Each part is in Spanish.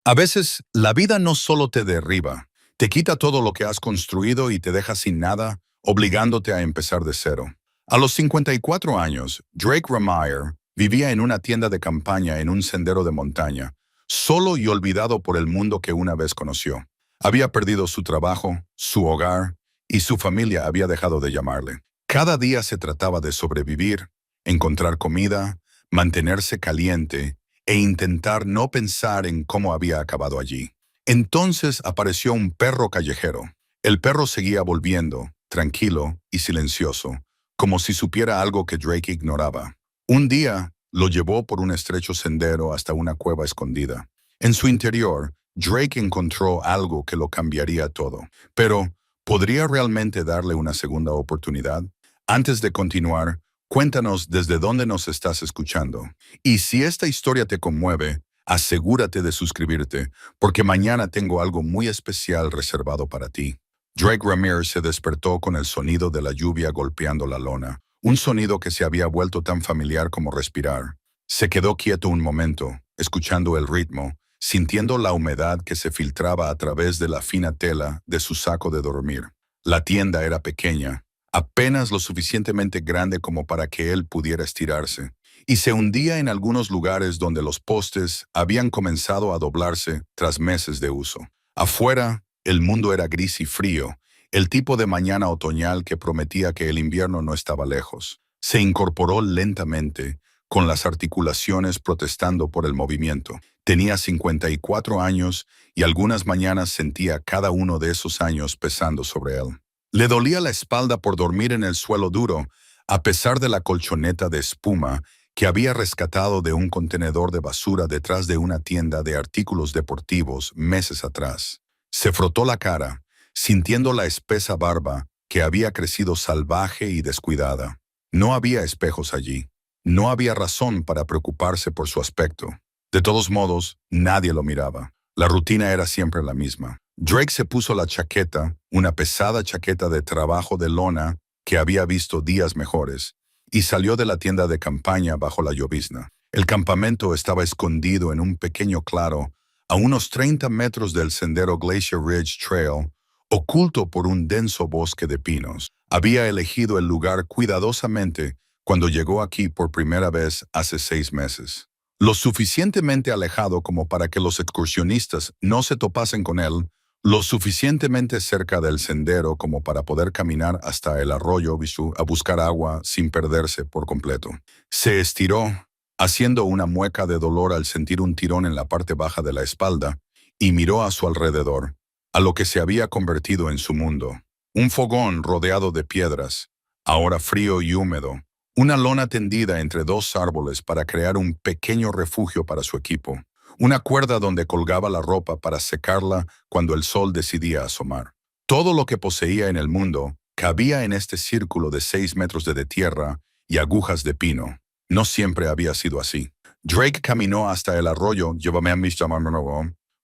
A veces, la vida no solo te derriba, te quita todo lo que has construido y te deja sin nada, obligándote a empezar de cero. A los 54 años, Drake Ramier vivía en una tienda de campaña en un sendero de montaña, solo y olvidado por el mundo que una vez conoció. Había perdido su trabajo, su hogar, y su familia había dejado de llamarle. Cada día se trataba de sobrevivir, encontrar comida, mantenerse caliente e intentar no pensar en cómo había acabado allí. Entonces apareció un perro callejero. El perro seguía volviendo, tranquilo y silencioso, como si supiera algo que Drake ignoraba. Un día, lo llevó por un estrecho sendero hasta una cueva escondida. En su interior, Drake encontró algo que lo cambiaría todo. Pero, ¿podría realmente darle una segunda oportunidad? Antes de continuar, cuéntanos desde dónde nos estás escuchando. Y si esta historia te conmueve, asegúrate de suscribirte, porque mañana tengo algo muy especial reservado para ti. Drake Ramirez se despertó con el sonido de la lluvia golpeando la lona, un sonido que se había vuelto tan familiar como respirar. Se quedó quieto un momento, escuchando el ritmo, sintiendo la humedad que se filtraba a través de la fina tela de su saco de dormir. La tienda era pequeña, apenas lo suficientemente grande como para que él pudiera estirarse, y se hundía en algunos lugares donde los postes habían comenzado a doblarse tras meses de uso. Afuera, el mundo era gris y frío, el tipo de mañana otoñal que prometía que el invierno no estaba lejos. Se incorporó lentamente, con las articulaciones protestando por el movimiento. Tenía 54 años y algunas mañanas sentía cada uno de esos años pesando sobre él. Le dolía la espalda por dormir en el suelo duro, a pesar de la colchoneta de espuma que había rescatado de un contenedor de basura detrás de una tienda de artículos deportivos meses atrás. Se frotó la cara, sintiendo la espesa barba que había crecido salvaje y descuidada. No había espejos allí. No había razón para preocuparse por su aspecto. De todos modos, nadie lo miraba. La rutina era siempre la misma. Drake se puso la chaqueta, una pesada chaqueta de trabajo de lona que había visto días mejores, y salió de la tienda de campaña bajo la llovizna. El campamento estaba escondido en un pequeño claro, a unos 30 metros del sendero Glacier Ridge Trail, oculto por un denso bosque de pinos. Había elegido el lugar cuidadosamente cuando llegó aquí por primera vez hace 6 meses. Lo suficientemente alejado como para que los excursionistas no se topasen con él, lo suficientemente cerca del sendero como para poder caminar hasta el arroyo Visu a buscar agua sin perderse por completo. Se estiró, haciendo una mueca de dolor al sentir un tirón en la parte baja de la espalda, y miró a su alrededor, a lo que se había convertido en su mundo. Un fogón rodeado de piedras, ahora frío y húmedo, una lona tendida entre dos árboles para crear un pequeño refugio para su equipo, una cuerda donde colgaba la ropa para secarla cuando el sol decidía asomar. Todo lo que poseía en el mundo cabía en este círculo de 6 metros de tierra y agujas de pino. No siempre había sido así. Drake caminó hasta el arroyo,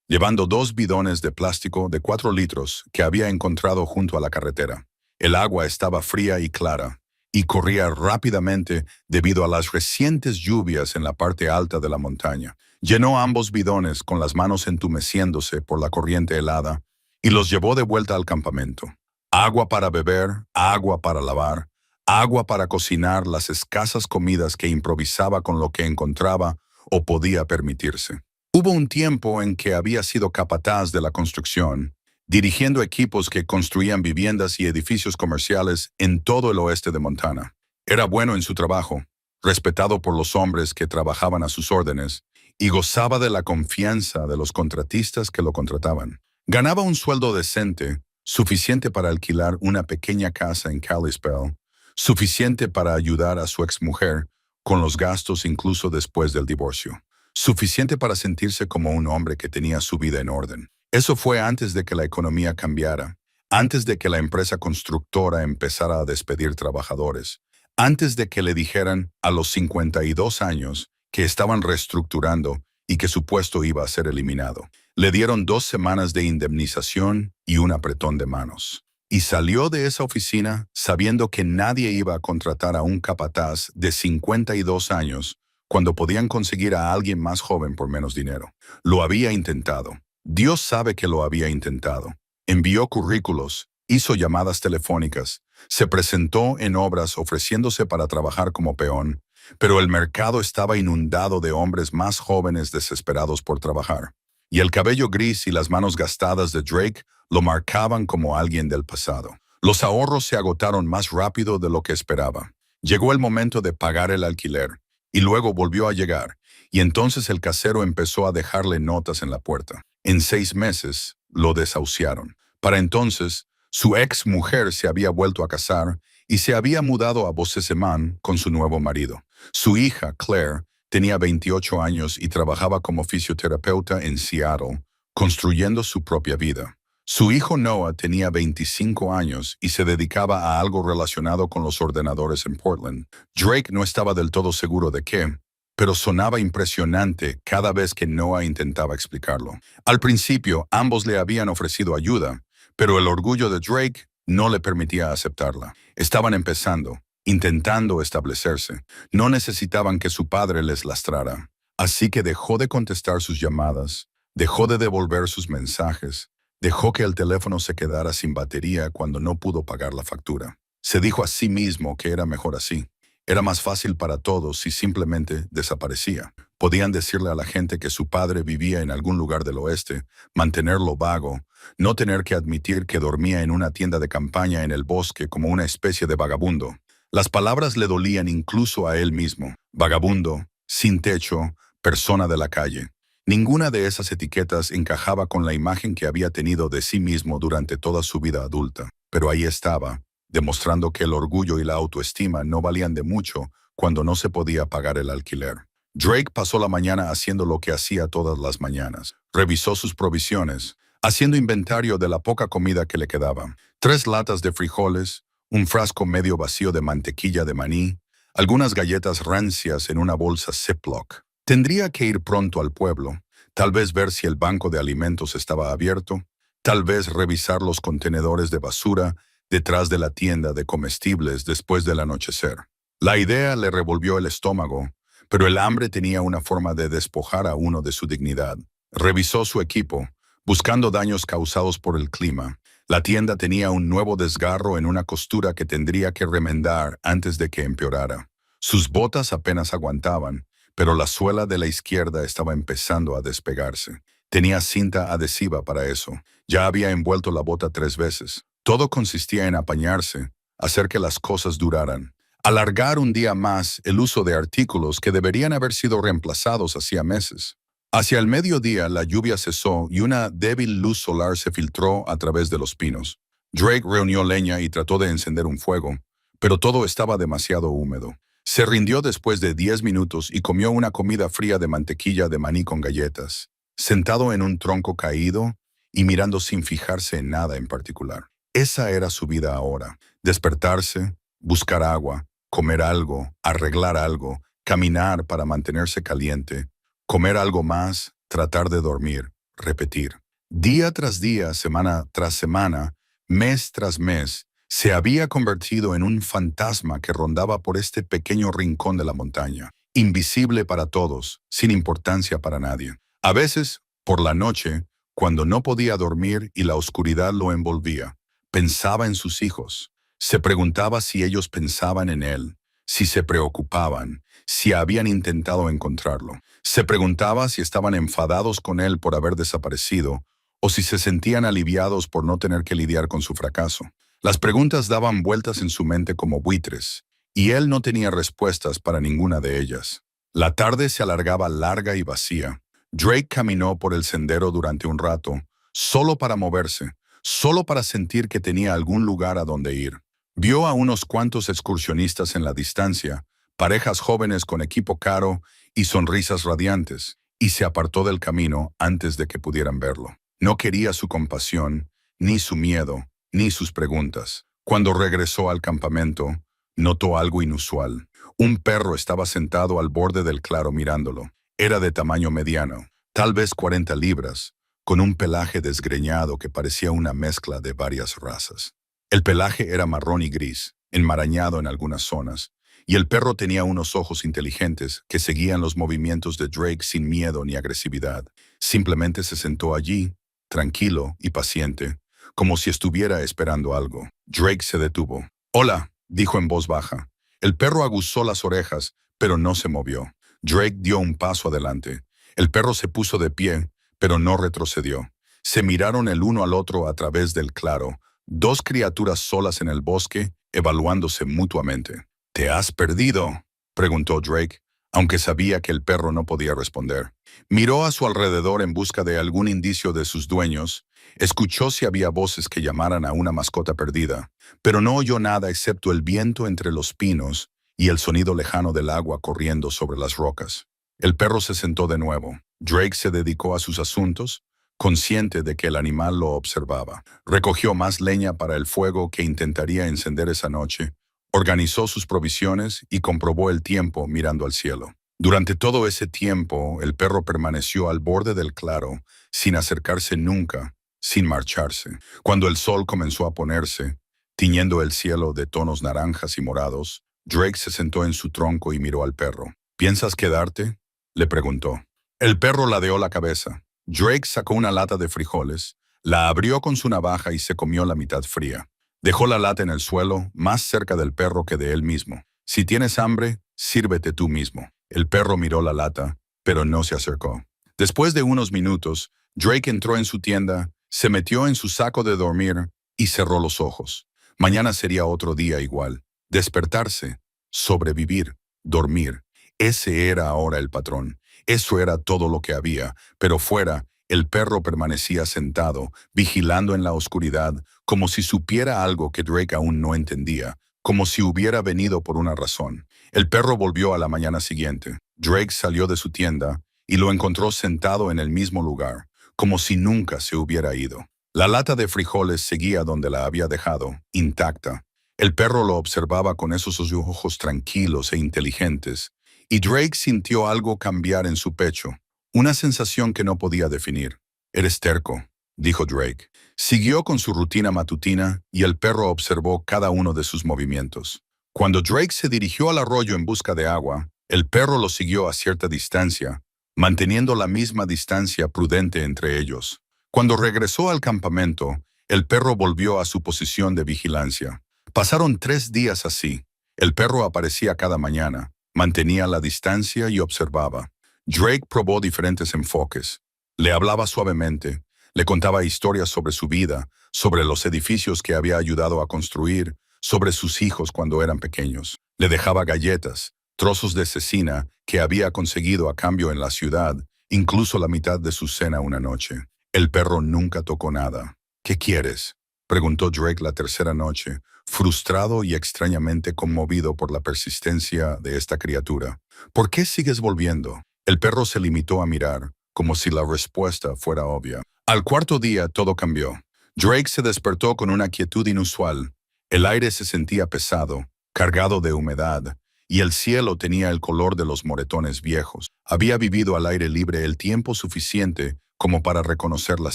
llevando 2 bidones de plástico de 4 litros que había encontrado junto a la carretera. El agua estaba fría y clara, y corría rápidamente debido a las recientes lluvias en la parte alta de la montaña. Llenó ambos bidones con las manos entumeciéndose por la corriente helada y los llevó de vuelta al campamento. Agua para beber, agua para lavar, agua para cocinar las escasas comidas que improvisaba con lo que encontraba o podía permitirse. Hubo un tiempo en que había sido capataz de la construcción, dirigiendo equipos que construían viviendas y edificios comerciales en todo el oeste de Montana. Era bueno en su trabajo, respetado por los hombres que trabajaban a sus órdenes, y gozaba de la confianza de los contratistas que lo contrataban. Ganaba un sueldo decente, suficiente para alquilar una pequeña casa en Kalispell, suficiente para ayudar a su exmujer con los gastos incluso después del divorcio, suficiente para sentirse como un hombre que tenía su vida en orden. Eso fue antes de que la economía cambiara, antes de que la empresa constructora empezara a despedir trabajadores, antes de que le dijeran a los 52 años que estaban reestructurando y que su puesto iba a ser eliminado. Le dieron 2 semanas de indemnización y un apretón de manos. Y salió de esa oficina sabiendo que nadie iba a contratar a un capataz de 52 años cuando podían conseguir a alguien más joven por menos dinero. Lo había intentado. Dios sabe que lo había intentado. Envió currículos, hizo llamadas telefónicas, se presentó en obras ofreciéndose para trabajar como peón, pero el mercado estaba inundado de hombres más jóvenes desesperados por trabajar. Y el cabello gris y las manos gastadas de Drake lo marcaban como alguien del pasado. Los ahorros se agotaron más rápido de lo que esperaba. Llegó el momento de pagar el alquiler, y luego volvió a llegar, y entonces el casero empezó a dejarle notas en la puerta. En 6 meses, lo desahuciaron. Para entonces, su ex mujer se había vuelto a casar y se había mudado a Bossé-Séman con su nuevo marido. Su hija, Claire, tenía 28 años y trabajaba como fisioterapeuta en Seattle, construyendo su propia vida. Su hijo Noah tenía 25 años y se dedicaba a algo relacionado con los ordenadores en Portland. Drake no estaba del todo seguro de qué, pero sonaba impresionante cada vez que Noah intentaba explicarlo. Al principio, ambos le habían ofrecido ayuda, pero el orgullo de Drake no le permitía aceptarla. Estaban empezando, intentando establecerse. No necesitaban que su padre les lastrara. Así que dejó de contestar sus llamadas, dejó de devolver sus mensajes, dejó que el teléfono se quedara sin batería cuando no pudo pagar la factura. Se dijo a sí mismo que era mejor así. Era más fácil para todos si simplemente desaparecía. Podían decirle a la gente que su padre vivía en algún lugar del oeste, mantenerlo vago, no tener que admitir que dormía en una tienda de campaña en el bosque como una especie de vagabundo. Las palabras le dolían incluso a él mismo. Vagabundo, sin techo, persona de la calle. Ninguna de esas etiquetas encajaba con la imagen que había tenido de sí mismo durante toda su vida adulta. Pero ahí estaba, demostrando que el orgullo y la autoestima no valían de mucho cuando no se podía pagar el alquiler. Drake pasó la mañana haciendo lo que hacía todas las mañanas. Revisó sus provisiones, haciendo inventario de la poca comida que le quedaba. 3 latas de frijoles, un frasco medio vacío de mantequilla de maní, algunas galletas rancias en una bolsa Ziploc. Tendría que ir pronto al pueblo, tal vez ver si el banco de alimentos estaba abierto, tal vez revisar los contenedores de basura detrás de la tienda de comestibles después del anochecer. La idea le revolvió el estómago, pero el hambre tenía una forma de despojar a uno de su dignidad. Revisó su equipo, buscando daños causados por el clima. La tienda tenía un nuevo desgarro en una costura que tendría que remendar antes de que empeorara. Sus botas apenas aguantaban, pero la suela de la izquierda estaba empezando a despegarse. Tenía cinta adhesiva para eso. Ya había envuelto la bota 3 veces. Todo consistía en apañarse, hacer que las cosas duraran. Alargar un día más el uso de artículos que deberían haber sido reemplazados hacía meses. Hacia el mediodía la lluvia cesó y una débil luz solar se filtró a través de los pinos. Drake reunió leña y trató de encender un fuego, pero todo estaba demasiado húmedo. Se rindió después de 10 minutos y comió una comida fría de mantequilla de maní con galletas, sentado en un tronco caído y mirando sin fijarse en nada en particular. Esa era su vida ahora: despertarse, buscar agua, comer algo, arreglar algo, caminar para mantenerse caliente, comer algo más, tratar de dormir, repetir. Día tras día, semana tras semana, mes tras mes, se había convertido en un fantasma que rondaba por este pequeño rincón de la montaña, invisible para todos, sin importancia para nadie. A veces, por la noche, cuando no podía dormir y la oscuridad lo envolvía, pensaba en sus hijos. Se preguntaba si ellos pensaban en él, si se preocupaban, si habían intentado encontrarlo. Se preguntaba si estaban enfadados con él por haber desaparecido o si se sentían aliviados por no tener que lidiar con su fracaso. Las preguntas daban vueltas en su mente como buitres, y él no tenía respuestas para ninguna de ellas. La tarde se alargaba larga y vacía. Drake caminó por el sendero durante un rato, solo para moverse, solo para sentir que tenía algún lugar a donde ir. Vio a unos cuantos excursionistas en la distancia, parejas jóvenes con equipo caro y sonrisas radiantes, y se apartó del camino antes de que pudieran verlo. No quería su compasión, ni su miedo, ni sus preguntas. Cuando regresó al campamento, notó algo inusual. Un perro estaba sentado al borde del claro mirándolo. Era de tamaño mediano, tal vez 40 libras, con un pelaje desgreñado que parecía una mezcla de varias razas. El pelaje era marrón y gris, enmarañado en algunas zonas, y el perro tenía unos ojos inteligentes que seguían los movimientos de Drake sin miedo ni agresividad. Simplemente se sentó allí, tranquilo y paciente, como si estuviera esperando algo. Drake se detuvo. «Hola», dijo en voz baja. El perro aguzó las orejas, pero no se movió. Drake dio un paso adelante. El perro se puso de pie, pero no retrocedió. Se miraron el uno al otro a través del claro, dos criaturas solas en el bosque, evaluándose mutuamente. «¿Te has perdido?», preguntó Drake, aunque sabía que el perro no podía responder. Miró a su alrededor en busca de algún indicio de sus dueños, escuchó si había voces que llamaran a una mascota perdida, pero no oyó nada excepto el viento entre los pinos y el sonido lejano del agua corriendo sobre las rocas. El perro se sentó de nuevo. Drake se dedicó a sus asuntos, consciente de que el animal lo observaba. Recogió más leña para el fuego que intentaría encender esa noche, organizó sus provisiones y comprobó el tiempo mirando al cielo. Durante todo ese tiempo, el perro permaneció al borde del claro, sin acercarse nunca, sin marcharse. Cuando el sol comenzó a ponerse, tiñendo el cielo de tonos naranjas y morados, Drake se sentó en su tronco y miró al perro. «¿Piensas quedarte?», le preguntó. El perro ladeó la cabeza. Drake sacó una lata de frijoles, la abrió con su navaja y se comió la mitad fría. Dejó la lata en el suelo, más cerca del perro que de él mismo. «Si tienes hambre, sírvete tú mismo». El perro miró la lata, pero no se acercó. Después de unos minutos, Drake entró en su tienda, se metió en su saco de dormir y cerró los ojos. Mañana sería otro día igual. Despertarse, sobrevivir, dormir. Ese era ahora el patrón. Eso era todo lo que había, pero fuera, el perro permanecía sentado, vigilando en la oscuridad, como si supiera algo que Drake aún no entendía, como si hubiera venido por una razón. El perro volvió a la mañana siguiente. Drake salió de su tienda y lo encontró sentado en el mismo lugar, como si nunca se hubiera ido. La lata de frijoles seguía donde la había dejado, intacta. El perro lo observaba con esos ojos tranquilos e inteligentes, y Drake sintió algo cambiar en su pecho, una sensación que no podía definir. «Eres terco», dijo Drake. Siguió con su rutina matutina y el perro observó cada uno de sus movimientos. Cuando Drake se dirigió al arroyo en busca de agua, el perro lo siguió a cierta distancia, manteniendo la misma distancia prudente entre ellos. Cuando regresó al campamento, el perro volvió a su posición de vigilancia. Pasaron 3 días así. El perro aparecía cada mañana, mantenía la distancia y observaba. Drake probó diferentes enfoques. Le hablaba suavemente, le contaba historias sobre su vida, sobre los edificios que había ayudado a construir, sobre sus hijos cuando eran pequeños. Le dejaba galletas, trozos de cecina que había conseguido a cambio en la ciudad, incluso la mitad de su cena una noche. El perro nunca tocó nada. «¿Qué quieres?», preguntó Drake la tercera noche, frustrado y extrañamente conmovido por la persistencia de esta criatura. «¿Por qué sigues volviendo?». El perro se limitó a mirar, como si la respuesta fuera obvia. Al cuarto día todo cambió. Drake se despertó con una quietud inusual. El aire se sentía pesado, cargado de humedad, y el cielo tenía el color de los moretones viejos. Había vivido al aire libre el tiempo suficiente como para reconocer las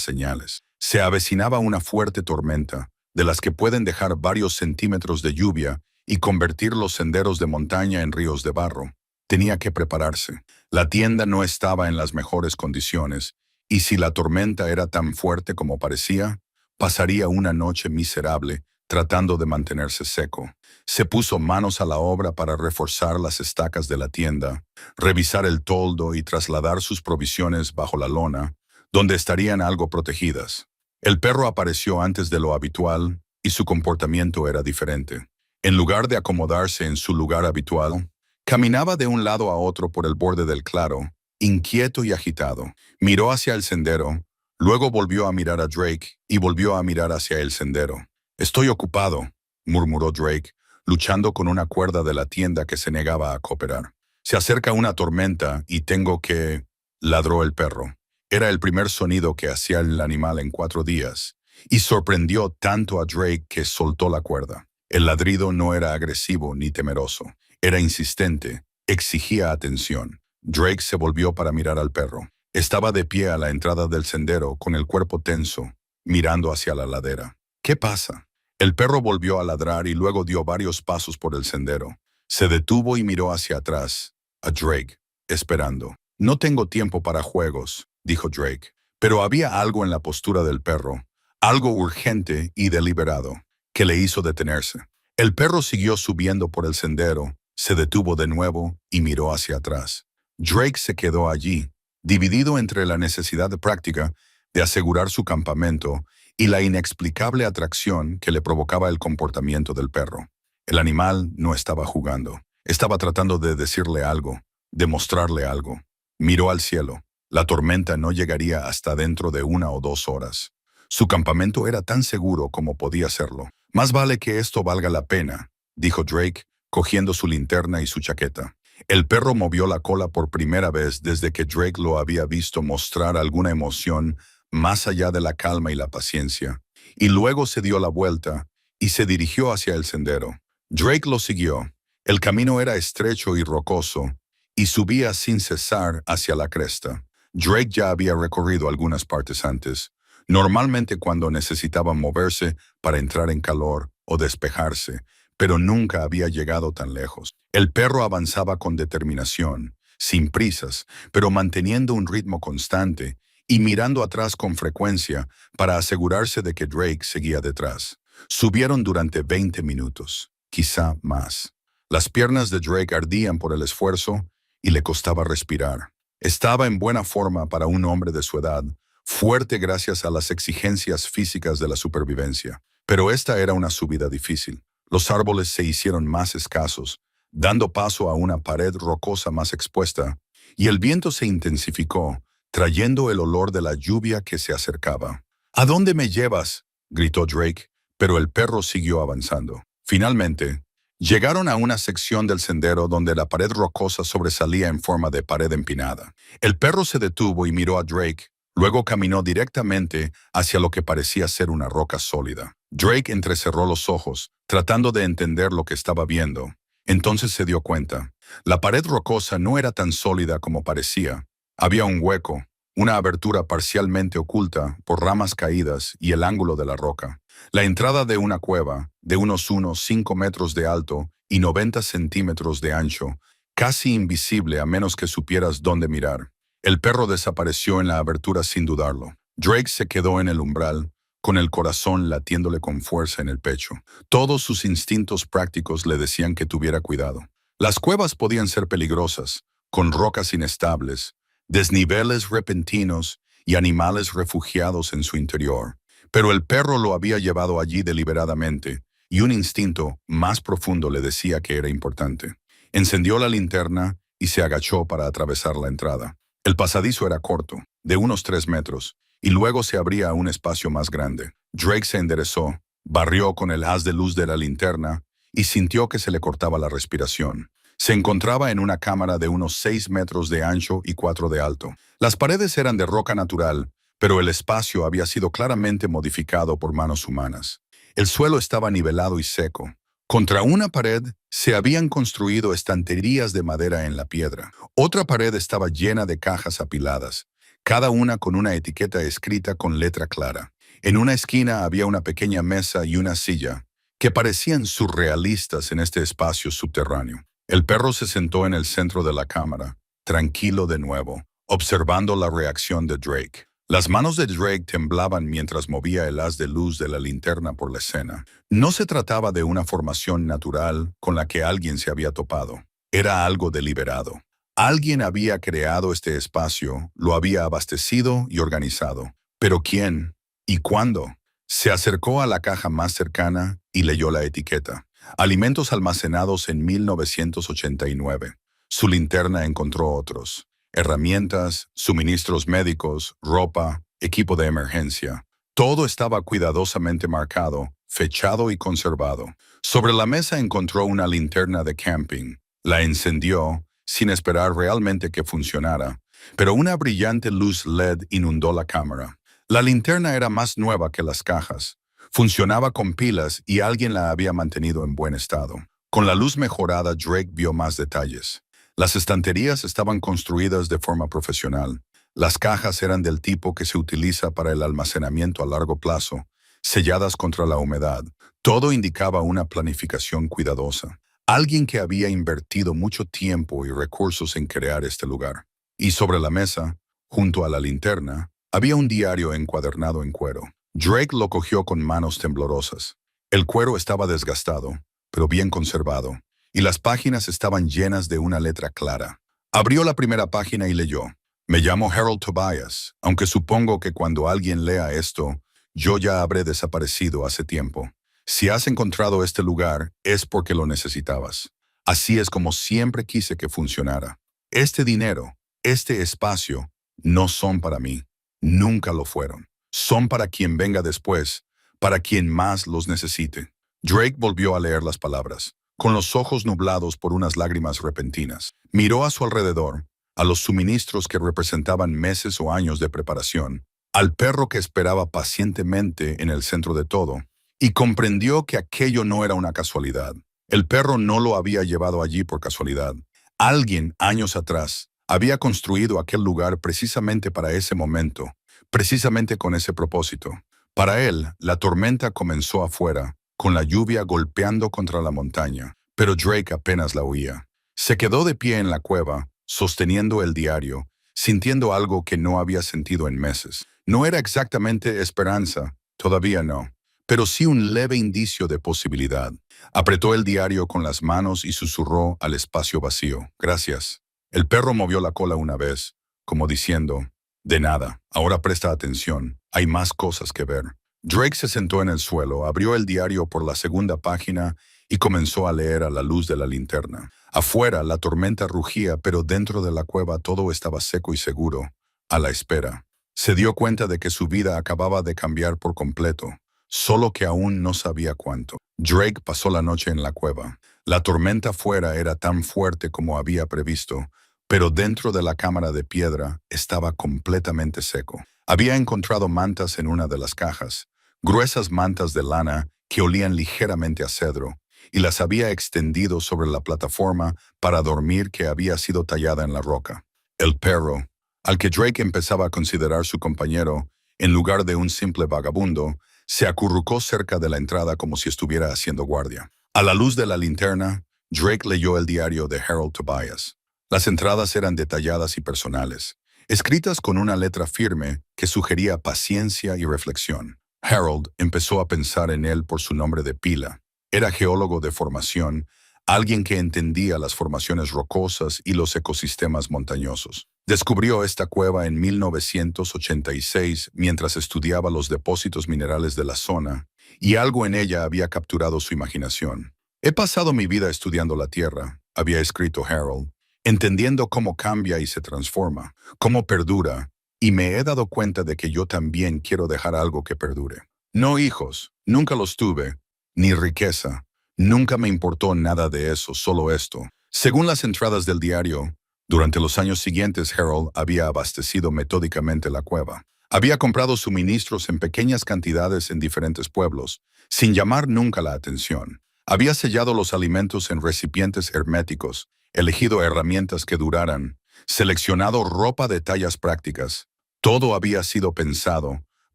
señales. Se avecinaba una fuerte tormenta, de las que pueden dejar varios centímetros de lluvia y convertir los senderos de montaña en ríos de barro. Tenía que prepararse. La tienda no estaba en las mejores condiciones, y si la tormenta era tan fuerte como parecía, pasaría una noche miserable tratando de mantenerse seco. Se puso manos a la obra para reforzar las estacas de la tienda, revisar el toldo y trasladar sus provisiones bajo la lona, donde estarían algo protegidas. El perro apareció antes de lo habitual y su comportamiento era diferente. En lugar de acomodarse en su lugar habitual, caminaba de un lado a otro por el borde del claro, inquieto y agitado. Miró hacia el sendero, luego volvió a mirar a Drake y volvió a mirar hacia el sendero. «Estoy ocupado», murmuró Drake, luchando con una cuerda de la tienda que se negaba a cooperar. «Se acerca una tormenta y tengo que...», ladró el perro. Era el primer sonido que hacía el animal en 4 días, y sorprendió tanto a Drake que soltó la cuerda. El ladrido no era agresivo ni temeroso. Era insistente, exigía atención. Drake se volvió para mirar al perro. Estaba de pie a la entrada del sendero con el cuerpo tenso, mirando hacia la ladera. «¿Qué pasa?». El perro volvió a ladrar y luego dio varios pasos por el sendero. Se detuvo y miró hacia atrás, a Drake, esperando. No tengo tiempo para juegos, dijo Drake, pero había algo en la postura del perro, algo urgente y deliberado, que le hizo detenerse. El perro siguió subiendo por el sendero, se detuvo de nuevo y miró hacia atrás. Drake se quedó allí, dividido entre la necesidad de práctica de asegurar su campamento y la inexplicable atracción que le provocaba el comportamiento del perro. El animal no estaba jugando, estaba tratando de decirle algo, de mostrarle algo. Miró al cielo. La tormenta no llegaría hasta dentro de 1 o 2 horas. Su campamento era tan seguro como podía serlo. Más vale que esto valga la pena, dijo Drake, cogiendo su linterna y su chaqueta. El perro movió la cola por primera vez desde que Drake lo había visto mostrar alguna emoción más allá de la calma y la paciencia, y luego se dio la vuelta y se dirigió hacia el sendero. Drake lo siguió. El camino era estrecho y rocoso, y subía sin cesar hacia la cresta. Drake ya había recorrido algunas partes antes, normalmente cuando necesitaba moverse para entrar en calor o despejarse, pero nunca había llegado tan lejos. El perro avanzaba con determinación, sin prisas, pero manteniendo un ritmo constante y mirando atrás con frecuencia para asegurarse de que Drake seguía detrás. Subieron durante 20 minutos, quizá más. Las piernas de Drake ardían por el esfuerzo y le costaba respirar. Estaba en buena forma para un hombre de su edad, fuerte gracias a las exigencias físicas de la supervivencia. Pero esta era una subida difícil. Los árboles se hicieron más escasos, dando paso a una pared rocosa más expuesta, y el viento se intensificó, trayendo el olor de la lluvia que se acercaba. ¿A dónde me llevas?, gritó Drake, pero el perro siguió avanzando. Finalmente, llegaron a una sección del sendero donde la pared rocosa sobresalía en forma de pared empinada. El perro se detuvo y miró a Drake, luego caminó directamente hacia lo que parecía ser una roca sólida. Drake entrecerró los ojos, tratando de entender lo que estaba viendo. Entonces se dio cuenta. La pared rocosa no era tan sólida como parecía. Había un hueco, una abertura parcialmente oculta por ramas caídas y el ángulo de la roca. La entrada de una cueva, de unos 5 metros de alto y 90 centímetros de ancho, casi invisible a menos que supieras dónde mirar. El perro desapareció en la abertura sin dudarlo. Drake se quedó en el umbral, con el corazón latiéndole con fuerza en el pecho. Todos sus instintos prácticos le decían que tuviera cuidado. Las cuevas podían ser peligrosas, con rocas inestables, desniveles repentinos y animales refugiados en su interior. Pero el perro lo había llevado allí deliberadamente, y un instinto más profundo le decía que era importante. Encendió la linterna y se agachó para atravesar la entrada. El pasadizo era corto, de unos 3 metros, y luego se abría a un espacio más grande. Drake se enderezó, barrió con el haz de luz de la linterna y sintió que se le cortaba la respiración. Se encontraba en una cámara de unos 6 metros de ancho y 4 de alto. Las paredes eran de roca natural, pero el espacio había sido claramente modificado por manos humanas. El suelo estaba nivelado y seco. Contra una pared se habían construido estanterías de madera en la piedra. Otra pared estaba llena de cajas apiladas, cada una con una etiqueta escrita con letra clara. En una esquina había una pequeña mesa y una silla, que parecían surrealistas en este espacio subterráneo. El perro se sentó en el centro de la cámara, tranquilo de nuevo, observando la reacción de Drake. Las manos de Drake temblaban mientras movía el haz de luz de la linterna por la escena. No se trataba de una formación natural con la que alguien se había topado. Era algo deliberado. Alguien había creado este espacio, lo había abastecido y organizado. ¿Pero quién? ¿Y cuándo? Se acercó a la caja más cercana y leyó la etiqueta. Alimentos almacenados en 1989. Su linterna encontró otros. Herramientas, suministros médicos, ropa, equipo de emergencia. Todo estaba cuidadosamente marcado, fechado y conservado. Sobre la mesa encontró una linterna de camping. La encendió, sin esperar realmente que funcionara, pero una brillante luz LED inundó la cámara. La linterna era más nueva que las cajas. Funcionaba con pilas y alguien la había mantenido en buen estado. Con la luz mejorada, Drake vio más detalles. Las estanterías estaban construidas de forma profesional. Las cajas eran del tipo que se utiliza para el almacenamiento a largo plazo, selladas contra la humedad. Todo indicaba una planificación cuidadosa. Alguien que había invertido mucho tiempo y recursos en crear este lugar. Y sobre la mesa, junto a la linterna, había un diario encuadernado en cuero. Drake lo cogió con manos temblorosas. El cuero estaba desgastado, pero bien conservado, y las páginas estaban llenas de una letra clara. Abrió la primera página y leyó: Me llamo Harold Tobias, aunque supongo que cuando alguien lea esto, yo ya habré desaparecido hace tiempo. Si has encontrado este lugar, es porque lo necesitabas. Así es como siempre quise que funcionara. Este dinero, este espacio, no son para mí. Nunca lo fueron. Son para quien venga después, para quien más los necesite. Drake volvió a leer las palabras, con los ojos nublados por unas lágrimas repentinas. Miró a su alrededor, a los suministros que representaban meses o años de preparación, al perro que esperaba pacientemente en el centro de todo, y comprendió que aquello no era una casualidad. El perro no lo había llevado allí por casualidad. Alguien, años atrás, había construido aquel lugar precisamente para ese momento, precisamente con ese propósito. Para él, la tormenta comenzó afuera, con la lluvia golpeando contra la montaña, pero Drake apenas la oía. Se quedó de pie en la cueva, sosteniendo el diario, sintiendo algo que no había sentido en meses. No era exactamente esperanza, todavía no, pero sí un leve indicio de posibilidad. Apretó el diario con las manos y susurró al espacio vacío: Gracias. El perro movió la cola una vez, como diciendo: De nada, ahora presta atención, hay más cosas que ver. Drake se sentó en el suelo, abrió el diario por la segunda página y comenzó a leer a la luz de la linterna. Afuera la tormenta rugía, pero dentro de la cueva todo estaba seco y seguro, a la espera. Se dio cuenta de que su vida acababa de cambiar por completo, solo que aún no sabía cuánto. Drake pasó la noche en la cueva. La tormenta afuera era tan fuerte como había previsto, pero dentro de la cámara de piedra estaba completamente seco. Había encontrado mantas en una de las cajas, gruesas mantas de lana que olían ligeramente a cedro, y las había extendido sobre la plataforma para dormir que había sido tallada en la roca. El perro, al que Drake empezaba a considerar su compañero, en lugar de un simple vagabundo, se acurrucó cerca de la entrada como si estuviera haciendo guardia. A la luz de la linterna, Drake leyó el diario de Harold Tobias. Las entradas eran detalladas y personales, escritas con una letra firme que sugería paciencia y reflexión. Harold empezó a pensar en él por su nombre de pila. Era geólogo de formación, alguien que entendía las formaciones rocosas y los ecosistemas montañosos. Descubrió esta cueva en 1986 mientras estudiaba los depósitos minerales de la zona, y algo en ella había capturado su imaginación. He pasado mi vida estudiando la Tierra, había escrito Harold, entendiendo cómo cambia y se transforma, cómo perdura, y me he dado cuenta de que yo también quiero dejar algo que perdure. No hijos, nunca los tuve, ni riqueza, nunca me importó nada de eso, solo esto. Según las entradas del diario, durante los años siguientes Harold había abastecido metódicamente la cueva. Había comprado suministros en pequeñas cantidades en diferentes pueblos, sin llamar nunca la atención. Había sellado los alimentos en recipientes herméticos, elegido herramientas que duraran, seleccionado ropa de tallas prácticas. Todo había sido pensado,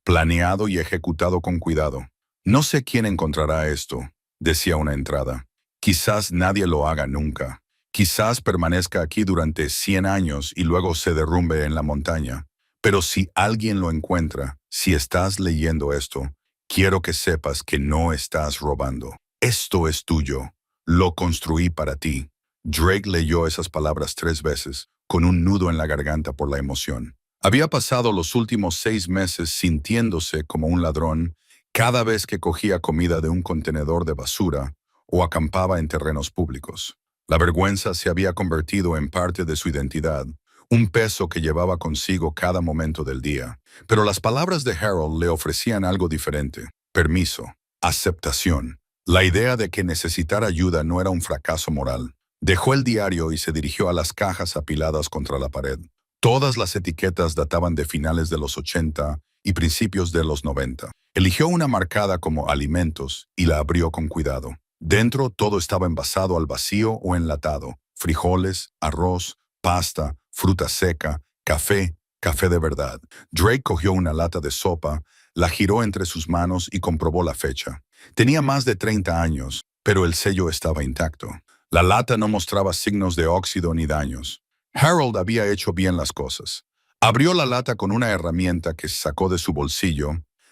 planeado y ejecutado con cuidado. No sé quién encontrará esto, decía una entrada. Quizás nadie lo haga nunca. Quizás permanezca aquí durante 100 años y luego se derrumbe en la montaña. Pero si alguien lo encuentra, si estás leyendo esto, quiero que sepas que no estás robando. Esto es tuyo. Lo construí para ti. Drake leyó esas palabras 3 veces, con un nudo en la garganta por la emoción. Había pasado los últimos 6 meses sintiéndose como un ladrón cada vez que cogía comida de un contenedor de basura o acampaba en terrenos públicos. La vergüenza se había convertido en parte de su identidad, un peso que llevaba consigo cada momento del día. Pero las palabras de Harold le ofrecían algo diferente: permiso, aceptación. La idea de que necesitar ayuda no era un fracaso moral. Dejó el diario y se dirigió a las cajas apiladas contra la pared. Todas las etiquetas databan de finales de los 80 y principios de los 90. Eligió una marcada como alimentos y la abrió con cuidado. Dentro todo estaba envasado al vacío o enlatado: frijoles, arroz, pasta, fruta seca, café, café de verdad. Drake cogió una lata de sopa, la giró entre sus manos y comprobó la fecha. Tenía más de 30 años, pero el sello estaba intacto. La lata no mostraba signos de óxido ni daños. Harold había hecho bien las cosas. Abrió la lata con una herramienta que sacó de su bolsillo,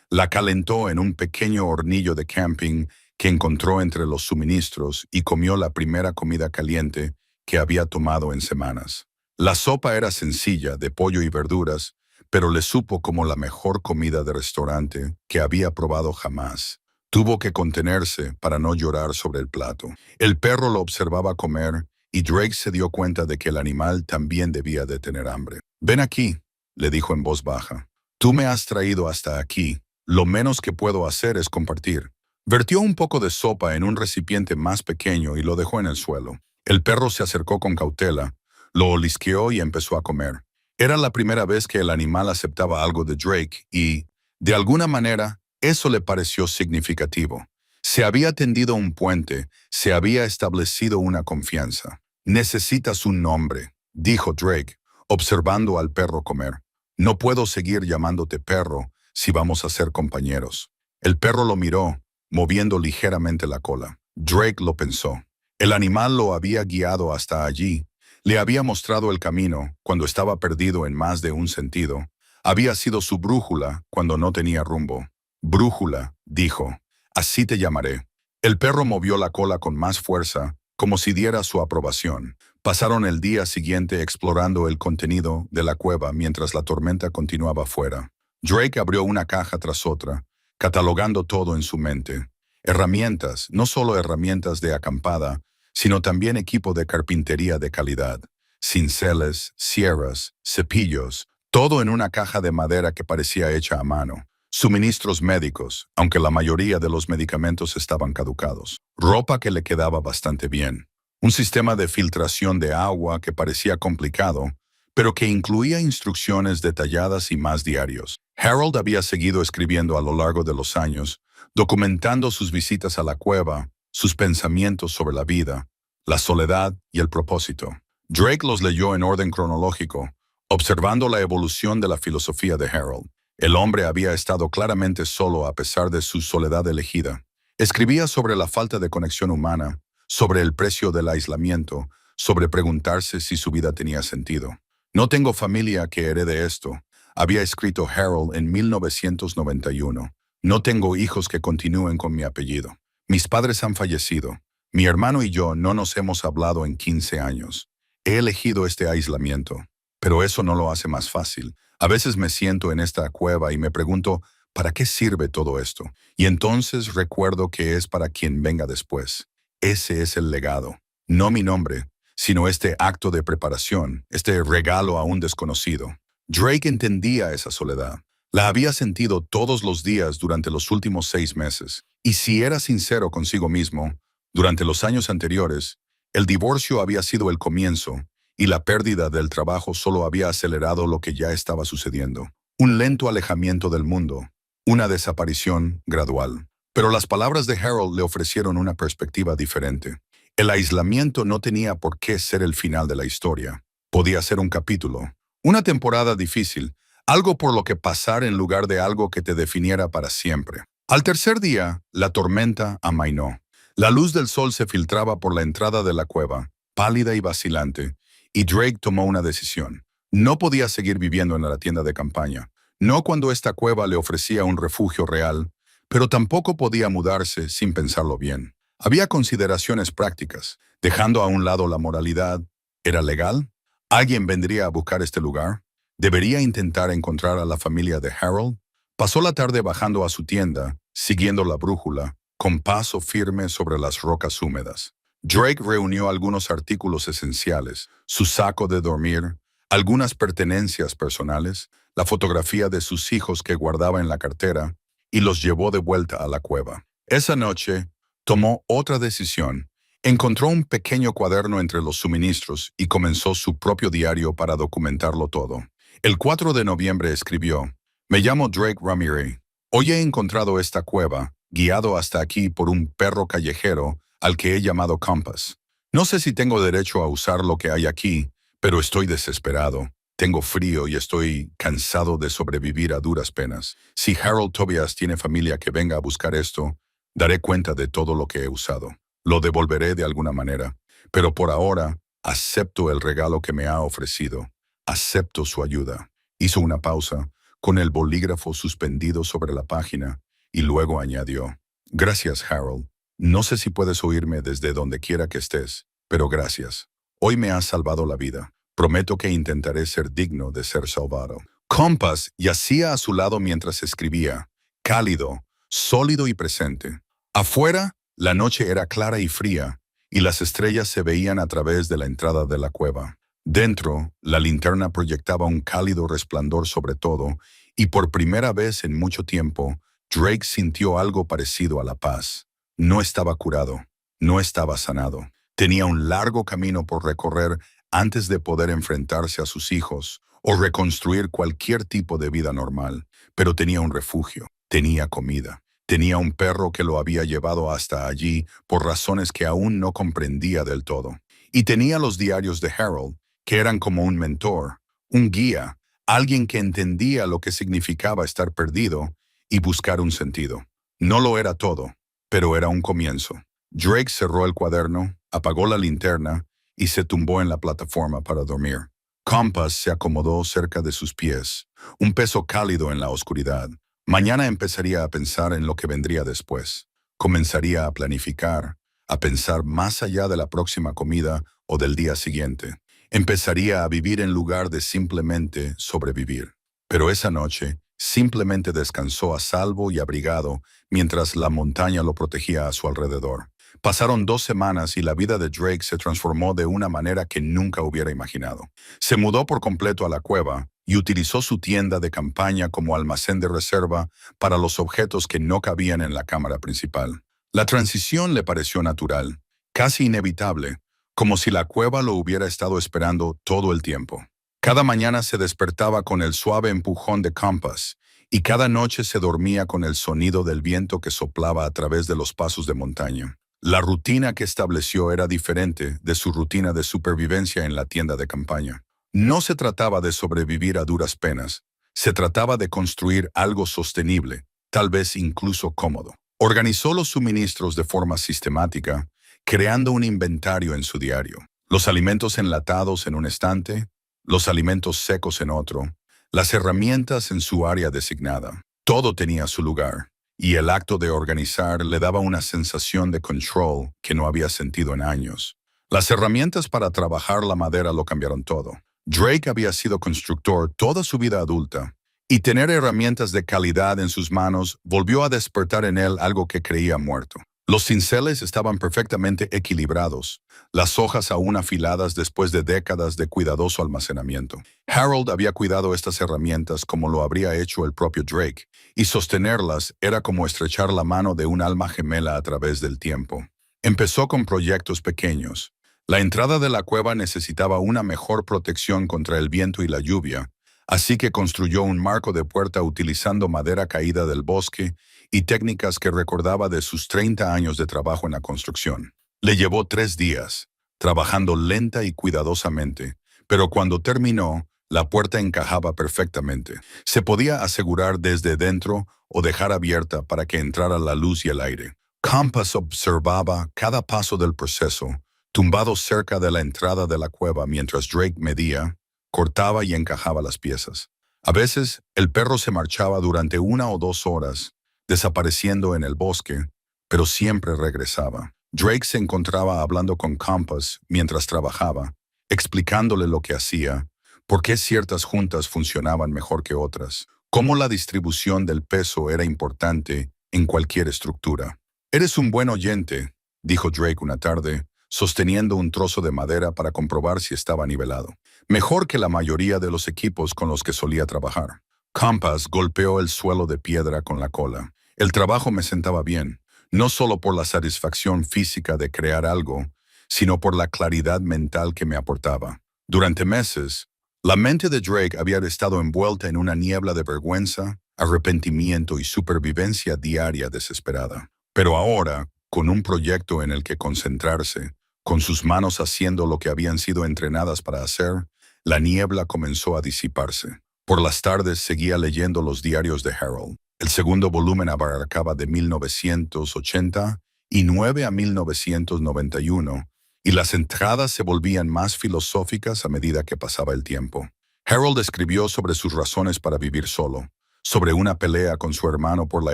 la calentó en un pequeño hornillo de camping que encontró entre los suministros y comió la primera comida caliente que había tomado en semanas. La sopa era sencilla, de pollo y verduras, pero le supo como la mejor comida de restaurante que había probado jamás. Tuvo que contenerse para no llorar sobre el plato. El perro lo observaba comer y Drake se dio cuenta de que el animal también debía de tener hambre. «Ven aquí», le dijo en voz baja. «Tú me has traído hasta aquí. Lo menos que puedo hacer es compartir». Vertió un poco de sopa en un recipiente más pequeño y lo dejó en el suelo. El perro se acercó con cautela, lo olisqueó y empezó a comer. Era la primera vez que el animal aceptaba algo de Drake y, de alguna manera, eso le pareció significativo. Se había tendido un puente, se había establecido una confianza. «Necesitas un nombre», dijo Drake, observando al perro comer. «No puedo seguir llamándote perro si vamos a ser compañeros». El perro lo miró, moviendo ligeramente la cola. Drake lo pensó. El animal lo había guiado hasta allí. Le había mostrado el camino cuando estaba perdido en más de un sentido. Había sido su brújula cuando no tenía rumbo. «Brújula», dijo. «Así te llamaré». El perro movió la cola con más fuerza, como si diera su aprobación. Pasaron el día siguiente explorando el contenido de la cueva mientras la tormenta continuaba fuera. Drake abrió una caja tras otra, catalogando todo en su mente. Herramientas, no solo herramientas de acampada, sino también equipo de carpintería de calidad. Cinceles, sierras, cepillos, todo en una caja de madera que parecía hecha a mano. Suministros médicos, aunque la mayoría de los medicamentos estaban caducados. Ropa que le quedaba bastante bien. Un sistema de filtración de agua que parecía complicado, pero que incluía instrucciones detalladas y más diarios. Harold había seguido escribiendo a lo largo de los años, documentando sus visitas a la cueva, sus pensamientos sobre la vida, la soledad y el propósito. Drake los leyó en orden cronológico, observando la evolución de la filosofía de Harold. El hombre había estado claramente solo a pesar de su soledad elegida. Escribía sobre la falta de conexión humana, sobre el precio del aislamiento, sobre preguntarse si su vida tenía sentido. «No tengo familia que herede esto», había escrito Harold en 1991. «No tengo hijos que continúen con mi apellido. Mis padres han fallecido. Mi hermano y yo no nos hemos hablado en 15 años. He elegido este aislamiento, pero eso no lo hace más fácil. A veces me siento en esta cueva y me pregunto, ¿para qué sirve todo esto? Y entonces recuerdo que es para quien venga después. Ese es el legado. No mi nombre, sino este acto de preparación, este regalo a un desconocido». Drake entendía esa soledad. La había sentido todos los días durante los últimos 6 meses. Y si era sincero consigo mismo, durante los años anteriores, el divorcio había sido el comienzo, y la pérdida del trabajo solo había acelerado lo que ya estaba sucediendo. Un lento alejamiento del mundo, una desaparición gradual. Pero las palabras de Harold le ofrecieron una perspectiva diferente. El aislamiento no tenía por qué ser el final de la historia. Podía ser un capítulo, una temporada difícil, algo por lo que pasar en lugar de algo que te definiera para siempre. Al tercer día, la tormenta amainó. La luz del sol se filtraba por la entrada de la cueva, pálida y vacilante, y Drake tomó una decisión. No podía seguir viviendo en la tienda de campaña, no cuando esta cueva le ofrecía un refugio real, pero tampoco podía mudarse sin pensarlo bien. Había consideraciones prácticas, dejando a un lado la moralidad. ¿Era legal? ¿Alguien vendría a buscar este lugar? ¿Debería intentar encontrar a la familia de Harold? Pasó la tarde bajando a su tienda, siguiendo la brújula, con paso firme sobre las rocas húmedas. Drake reunió algunos artículos esenciales, su saco de dormir, algunas pertenencias personales, la fotografía de sus hijos que guardaba en la cartera, y los llevó de vuelta a la cueva. Esa noche, tomó otra decisión. Encontró un pequeño cuaderno entre los suministros y comenzó su propio diario para documentarlo todo. El 4 de noviembre escribió: «Me llamo Drake Ramirez. Hoy he encontrado esta cueva, guiado hasta aquí por un perro callejero al que he llamado Compass. No sé si tengo derecho a usar lo que hay aquí, pero estoy desesperado. Tengo frío y estoy cansado de sobrevivir a duras penas. Si Harold Tobias tiene familia que venga a buscar esto, daré cuenta de todo lo que he usado. Lo devolveré de alguna manera. Pero por ahora, acepto el regalo que me ha ofrecido. Acepto su ayuda. Hizo una pausa, con el bolígrafo suspendido sobre la página, y luego añadió: Gracias, Harold. No sé si puedes oírme desde donde quiera que estés, pero gracias. Hoy me has salvado la vida. Prometo que intentaré ser digno de ser salvado. Compass yacía a su lado mientras escribía, cálido, sólido y presente. Afuera, la noche era clara y fría, y las estrellas se veían a través de la entrada de la cueva. Dentro, la linterna proyectaba un cálido resplandor sobre todo, y por primera vez en mucho tiempo, Drake sintió algo parecido a la paz. No estaba curado, no estaba sanado. Tenía un largo camino por recorrer antes de poder enfrentarse a sus hijos o reconstruir cualquier tipo de vida normal, pero tenía un refugio, tenía comida. Tenía un perro que lo había llevado hasta allí por razones que aún no comprendía del todo. Y tenía los diarios de Harold, que eran como un mentor, un guía, alguien que entendía lo que significaba estar perdido y buscar un sentido. No lo era todo, pero era un comienzo. Drake cerró el cuaderno, apagó la linterna y se tumbó en la plataforma para dormir. Compass se acomodó cerca de sus pies, un peso cálido en la oscuridad. Mañana empezaría a pensar en lo que vendría después. Comenzaría a planificar, a pensar más allá de la próxima comida o del día siguiente. Empezaría a vivir en lugar de simplemente sobrevivir. Pero esa noche simplemente descansó a salvo y abrigado mientras la montaña lo protegía a su alrededor. Pasaron 2 semanas y la vida de Drake se transformó de una manera que nunca hubiera imaginado. Se mudó por completo a la cueva y utilizó su tienda de campaña como almacén de reserva para los objetos que no cabían en la cámara principal. La transición le pareció natural, casi inevitable, como si la cueva lo hubiera estado esperando todo el tiempo. Cada mañana se despertaba con el suave empujón de Compass y cada noche se dormía con el sonido del viento que soplaba a través de los pasos de montaña. La rutina que estableció era diferente de su rutina de supervivencia en la tienda de campaña. No se trataba de sobrevivir a duras penas, se trataba de construir algo sostenible, tal vez incluso cómodo. Organizó los suministros de forma sistemática, creando un inventario en su diario. Los alimentos enlatados en un estante, los alimentos secos en otro, las herramientas en su área designada. Todo tenía su lugar, y el acto de organizar le daba una sensación de control que no había sentido en años. Las herramientas para trabajar la madera lo cambiaron todo. Drake había sido constructor toda su vida adulta, y tener herramientas de calidad en sus manos volvió a despertar en él algo que creía muerto. Los cinceles estaban perfectamente equilibrados, las hojas aún afiladas después de décadas de cuidadoso almacenamiento. Harold había cuidado estas herramientas como lo habría hecho el propio Drake, y sostenerlas era como estrechar la mano de un alma gemela a través del tiempo. Empezó con proyectos pequeños. La entrada de la cueva necesitaba una mejor protección contra el viento y la lluvia, así que construyó un marco de puerta utilizando madera caída del bosque y técnicas que recordaba de sus 30 años de trabajo en la construcción. Le llevó 3 días, trabajando lenta y cuidadosamente, pero cuando terminó, la puerta encajaba perfectamente. Se podía asegurar desde dentro o dejar abierta para que entrara la luz y el aire. Compass observaba cada paso del proceso, tumbado cerca de la entrada de la cueva mientras Drake medía, cortaba y encajaba las piezas. A veces, el perro se marchaba durante 1 o 2 horas, desapareciendo en el bosque, pero siempre regresaba. Drake se encontraba hablando con Compass mientras trabajaba, explicándole lo que hacía, por qué ciertas juntas funcionaban mejor que otras, cómo la distribución del peso era importante en cualquier estructura. «Eres un buen oyente», dijo Drake una tarde, sosteniendo un trozo de madera para comprobar si estaba nivelado. Mejor que la mayoría de los equipos con los que solía trabajar. Compass golpeó el suelo de piedra con la cola. El trabajo me sentaba bien, no solo por la satisfacción física de crear algo, sino por la claridad mental que me aportaba. Durante meses, la mente de Drake había estado envuelta en una niebla de vergüenza, arrepentimiento y supervivencia diaria desesperada. Pero ahora, con un proyecto en el que concentrarse, con sus manos haciendo lo que habían sido entrenadas para hacer, la niebla comenzó a disiparse. Por las tardes seguía leyendo los diarios de Harold. El segundo volumen abarcaba de 1989 a 1991 y las entradas se volvían más filosóficas a medida que pasaba el tiempo. Harold escribió sobre sus razones para vivir solo, sobre una pelea con su hermano por la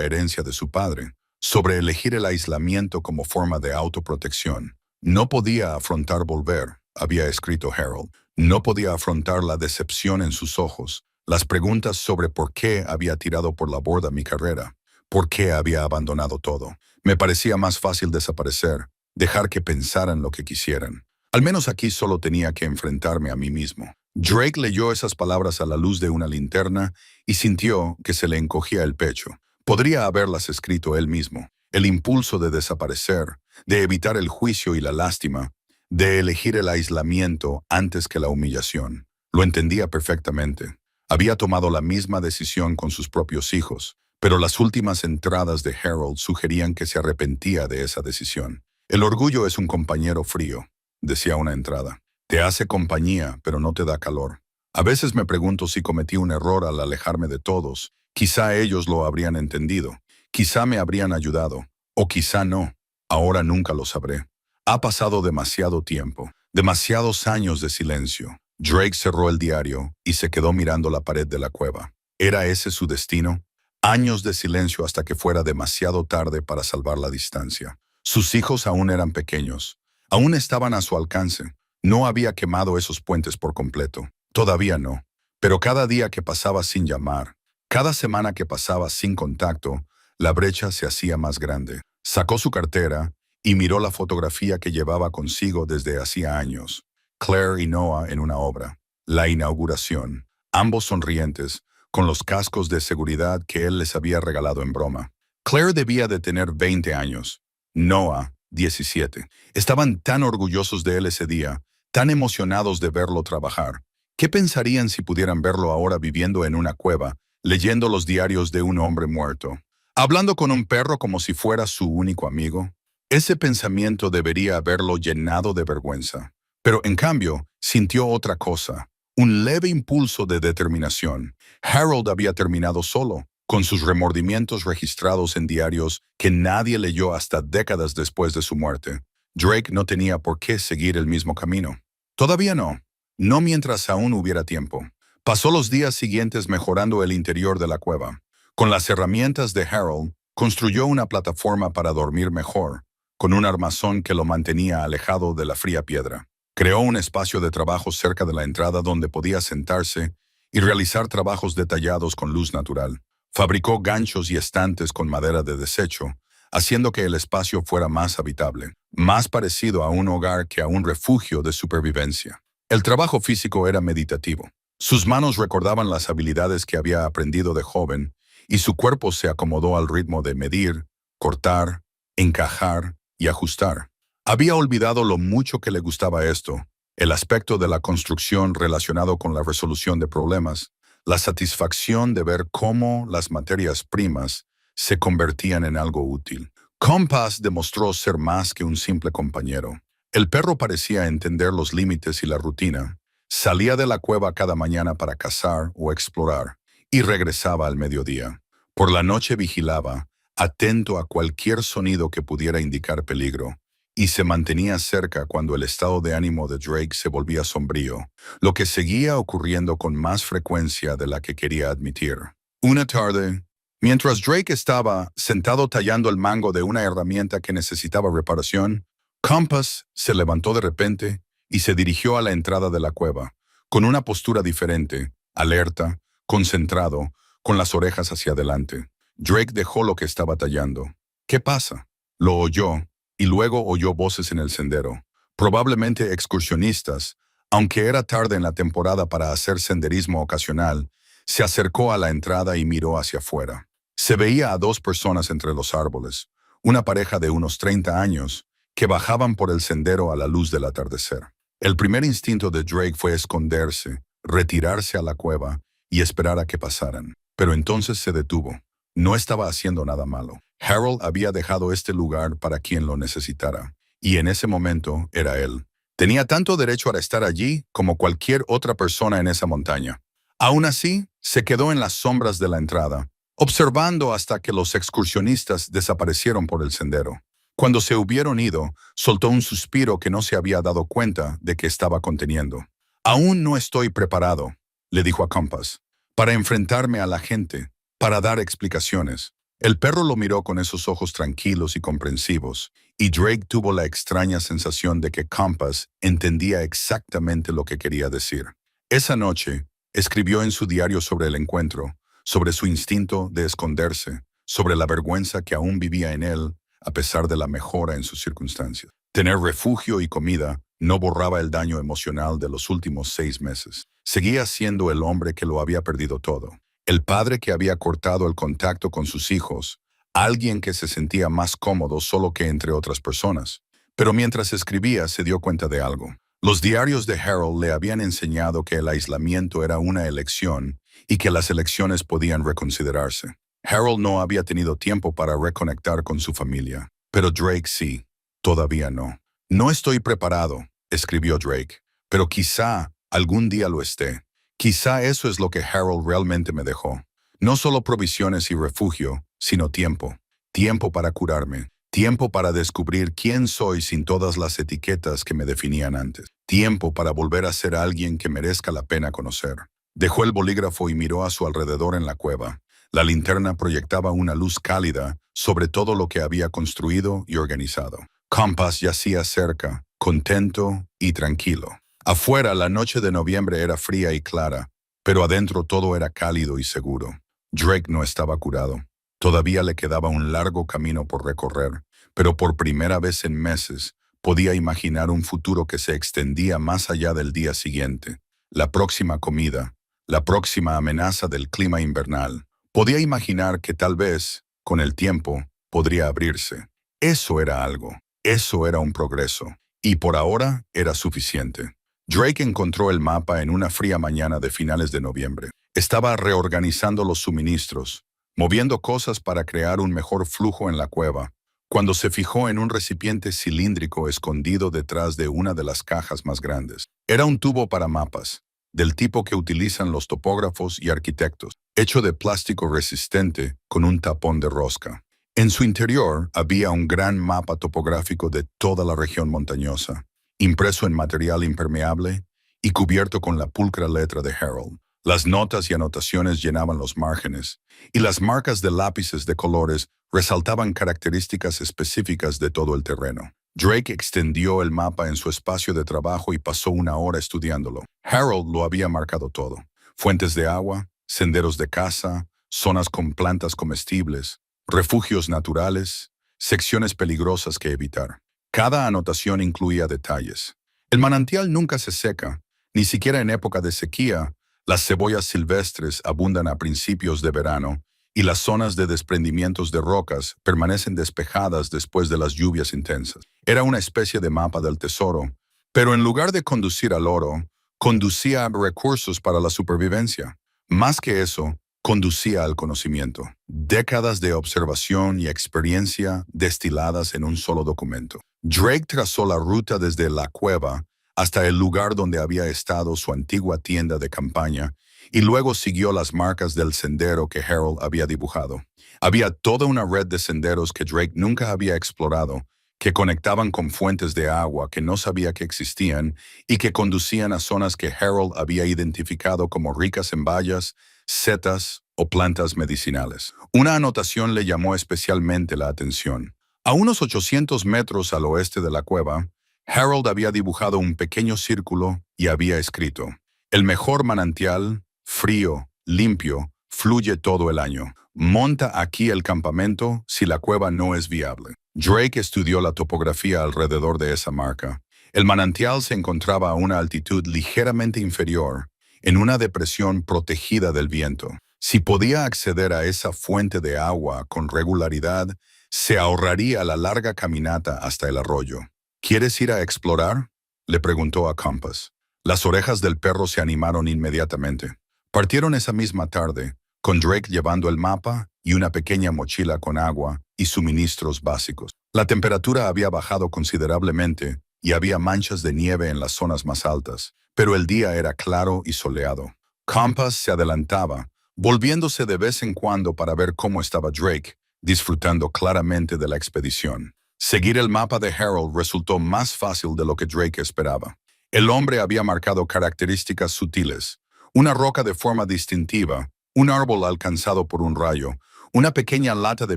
herencia de su padre, sobre elegir el aislamiento como forma de autoprotección. No podía afrontar volver, había escrito Harold. No podía afrontar la decepción en sus ojos, las preguntas sobre por qué había tirado por la borda mi carrera, por qué había abandonado todo. Me parecía más fácil desaparecer, dejar que pensaran lo que quisieran. Al menos aquí solo tenía que enfrentarme a mí mismo. Drake leyó esas palabras a la luz de una linterna y sintió que se le encogía el pecho. Podría haberlas escrito él mismo. El impulso de desaparecer, de evitar el juicio y la lástima, de elegir el aislamiento antes que la humillación. Lo entendía perfectamente. Había tomado la misma decisión con sus propios hijos, pero las últimas entradas de Harold sugerían que se arrepentía de esa decisión. El orgullo es un compañero frío, decía una entrada. Te hace compañía, pero no te da calor. A veces me pregunto si cometí un error al alejarme de todos. Quizá ellos lo habrían entendido. Quizá me habrían ayudado. O quizá no. Ahora nunca lo sabré. Ha pasado demasiado tiempo. Demasiados años de silencio. Drake cerró el diario y se quedó mirando la pared de la cueva. ¿Era ese su destino? Años de silencio hasta que fuera demasiado tarde para salvar la distancia. Sus hijos aún eran pequeños. Aún estaban a su alcance. No había quemado esos puentes por completo. Todavía no. Pero cada día que pasaba sin llamar, cada semana que pasaba sin contacto, la brecha se hacía más grande. Sacó su cartera y miró la fotografía que llevaba consigo desde hacía años. Claire y Noah en una obra. La inauguración. Ambos sonrientes, con los cascos de seguridad que él les había regalado en broma. Claire debía de tener 20 años. Noah, 17. Estaban tan orgullosos de él ese día, tan emocionados de verlo trabajar. ¿Qué pensarían si pudieran verlo ahora viviendo en una cueva, leyendo los diarios de un hombre muerto, hablando con un perro como si fuera su único amigo? Ese pensamiento debería haberlo llenado de vergüenza. Pero en cambio, sintió otra cosa, un leve impulso de determinación. Harold había terminado solo, con sus remordimientos registrados en diarios que nadie leyó hasta décadas después de su muerte. Drake no tenía por qué seguir el mismo camino. Todavía no. No mientras aún hubiera tiempo. Pasó los días siguientes mejorando el interior de la cueva. Con las herramientas de Harold, construyó una plataforma para dormir mejor, con un armazón que lo mantenía alejado de la fría piedra. Creó un espacio de trabajo cerca de la entrada donde podía sentarse y realizar trabajos detallados con luz natural. Fabricó ganchos y estantes con madera de desecho, haciendo que el espacio fuera más habitable, más parecido a un hogar que a un refugio de supervivencia. El trabajo físico era meditativo. Sus manos recordaban las habilidades que había aprendido de joven y su cuerpo se acomodó al ritmo de medir, cortar, encajar y ajustar. Había olvidado lo mucho que le gustaba esto, el aspecto de la construcción relacionado con la resolución de problemas, la satisfacción de ver cómo las materias primas se convertían en algo útil. Compass demostró ser más que un simple compañero. El perro parecía entender los límites y la rutina. Salía de la cueva cada mañana para cazar o explorar y regresaba al mediodía. Por la noche vigilaba, atento a cualquier sonido que pudiera indicar peligro, y se mantenía cerca cuando el estado de ánimo de Drake se volvía sombrío, lo que seguía ocurriendo con más frecuencia de la que quería admitir. Una tarde, mientras Drake estaba sentado tallando el mango de una herramienta que necesitaba reparación, Compass se levantó de repente y se dirigió a la entrada de la cueva, con una postura diferente, alerta, concentrado, con las orejas hacia adelante. Drake dejó lo que estaba tallando. ¿Qué pasa? Lo oyó, y luego oyó voces en el sendero, probablemente excursionistas. Aunque era tarde en la temporada para hacer senderismo ocasional, se acercó a la entrada y miró hacia afuera. Se veía a dos personas entre los árboles, una pareja de unos 30 años, que bajaban por el sendero a la luz del atardecer. El primer instinto de Drake fue esconderse, retirarse a la cueva y esperar a que pasaran. Pero entonces se detuvo. No estaba haciendo nada malo. Harold había dejado este lugar para quien lo necesitara, y en ese momento era él. Tenía tanto derecho a estar allí como cualquier otra persona en esa montaña. Aún así, se quedó en las sombras de la entrada, observando hasta que los excursionistas desaparecieron por el sendero. Cuando se hubieron ido, soltó un suspiro que no se había dado cuenta de que estaba conteniendo. Aún no estoy preparado, le dijo a Compass, para enfrentarme a la gente, para dar explicaciones. El perro lo miró con esos ojos tranquilos y comprensivos, y Drake tuvo la extraña sensación de que Compass entendía exactamente lo que quería decir. Esa noche, escribió en su diario sobre el encuentro, sobre su instinto de esconderse, sobre la vergüenza que aún vivía en él, a pesar de la mejora en sus circunstancias. Tener refugio y comida no borraba el daño emocional de los últimos 6 meses. Seguía siendo el hombre que lo había perdido todo. El padre que había cortado el contacto con sus hijos, alguien que se sentía más cómodo solo que entre otras personas. Pero mientras escribía se dio cuenta de algo. Los diarios de Harold le habían enseñado que el aislamiento era una elección y que las elecciones podían reconsiderarse. Harold no había tenido tiempo para reconectar con su familia, pero Drake sí, todavía no. No estoy preparado, escribió Drake, pero quizá algún día lo esté. Quizá eso es lo que Harold realmente me dejó. No solo provisiones y refugio, sino tiempo. Tiempo para curarme. Tiempo para descubrir quién soy sin todas las etiquetas que me definían antes. Tiempo para volver a ser alguien que merezca la pena conocer. Dejó el bolígrafo y miró a su alrededor en la cueva. La linterna proyectaba una luz cálida sobre todo lo que había construido y organizado. Compass yacía cerca, contento y tranquilo. Afuera, la noche de noviembre era fría y clara, pero adentro todo era cálido y seguro. Drake no estaba curado. Todavía le quedaba un largo camino por recorrer, pero por primera vez en meses podía imaginar un futuro que se extendía más allá del día siguiente. La próxima comida, la próxima amenaza del clima invernal. Podía imaginar que tal vez, con el tiempo, podría abrirse. Eso era algo. Eso era un progreso. Y por ahora era suficiente. Drake encontró el mapa en una fría mañana de finales de noviembre. Estaba reorganizando los suministros, moviendo cosas para crear un mejor flujo en la cueva, cuando se fijó en un recipiente cilíndrico escondido detrás de una de las cajas más grandes. Era un tubo para mapas, del tipo que utilizan los topógrafos y arquitectos, hecho de plástico resistente con un tapón de rosca. En su interior había un gran mapa topográfico de toda la región montañosa, impreso en material impermeable y cubierto con la pulcra letra de Harold. Las notas y anotaciones llenaban los márgenes, y las marcas de lápices de colores resaltaban características específicas de todo el terreno. Drake extendió el mapa en su espacio de trabajo y pasó una hora estudiándolo. Harold lo había marcado todo: fuentes de agua, senderos de caza, zonas con plantas comestibles, refugios naturales, secciones peligrosas que evitar. Cada anotación incluía detalles. El manantial nunca se seca, ni siquiera en época de sequía. Las cebollas silvestres abundan a principios de verano y las zonas de desprendimientos de rocas permanecen despejadas después de las lluvias intensas. Era una especie de mapa del tesoro, pero en lugar de conducir al oro, conducía a recursos para la supervivencia. Más que eso, conducía al conocimiento. Décadas de observación y experiencia destiladas en un solo documento. Drake trazó la ruta desde la cueva hasta el lugar donde había estado su antigua tienda de campaña, y luego siguió las marcas del sendero que Harold había dibujado. Había toda una red de senderos que Drake nunca había explorado, que conectaban con fuentes de agua que no sabía que existían y que conducían a zonas que Harold había identificado como ricas en bayas, setas o plantas medicinales. Una anotación le llamó especialmente la atención. A unos 800 metros al oeste de la cueva, Harold había dibujado un pequeño círculo y había escrito: el mejor manantial, frío, limpio, fluye todo el año. Monta aquí el campamento si la cueva no es viable. Drake estudió la topografía alrededor de esa marca. El manantial se encontraba a una altitud ligeramente inferior, en una depresión protegida del viento. Si podía acceder a esa fuente de agua con regularidad, se ahorraría la larga caminata hasta el arroyo. ¿Quieres ir a explorar?, le preguntó a Compass. Las orejas del perro se animaron inmediatamente. Partieron esa misma tarde, con Drake llevando el mapa y una pequeña mochila con agua y suministros básicos. La temperatura había bajado considerablemente y había manchas de nieve en las zonas más altas, pero el día era claro y soleado. Compass se adelantaba, volviéndose de vez en cuando para ver cómo estaba Drake, disfrutando claramente de la expedición. Seguir el mapa de Harold resultó más fácil de lo que Drake esperaba. El hombre había marcado características sutiles: una roca de forma distintiva, un árbol alcanzado por un rayo, una pequeña lata de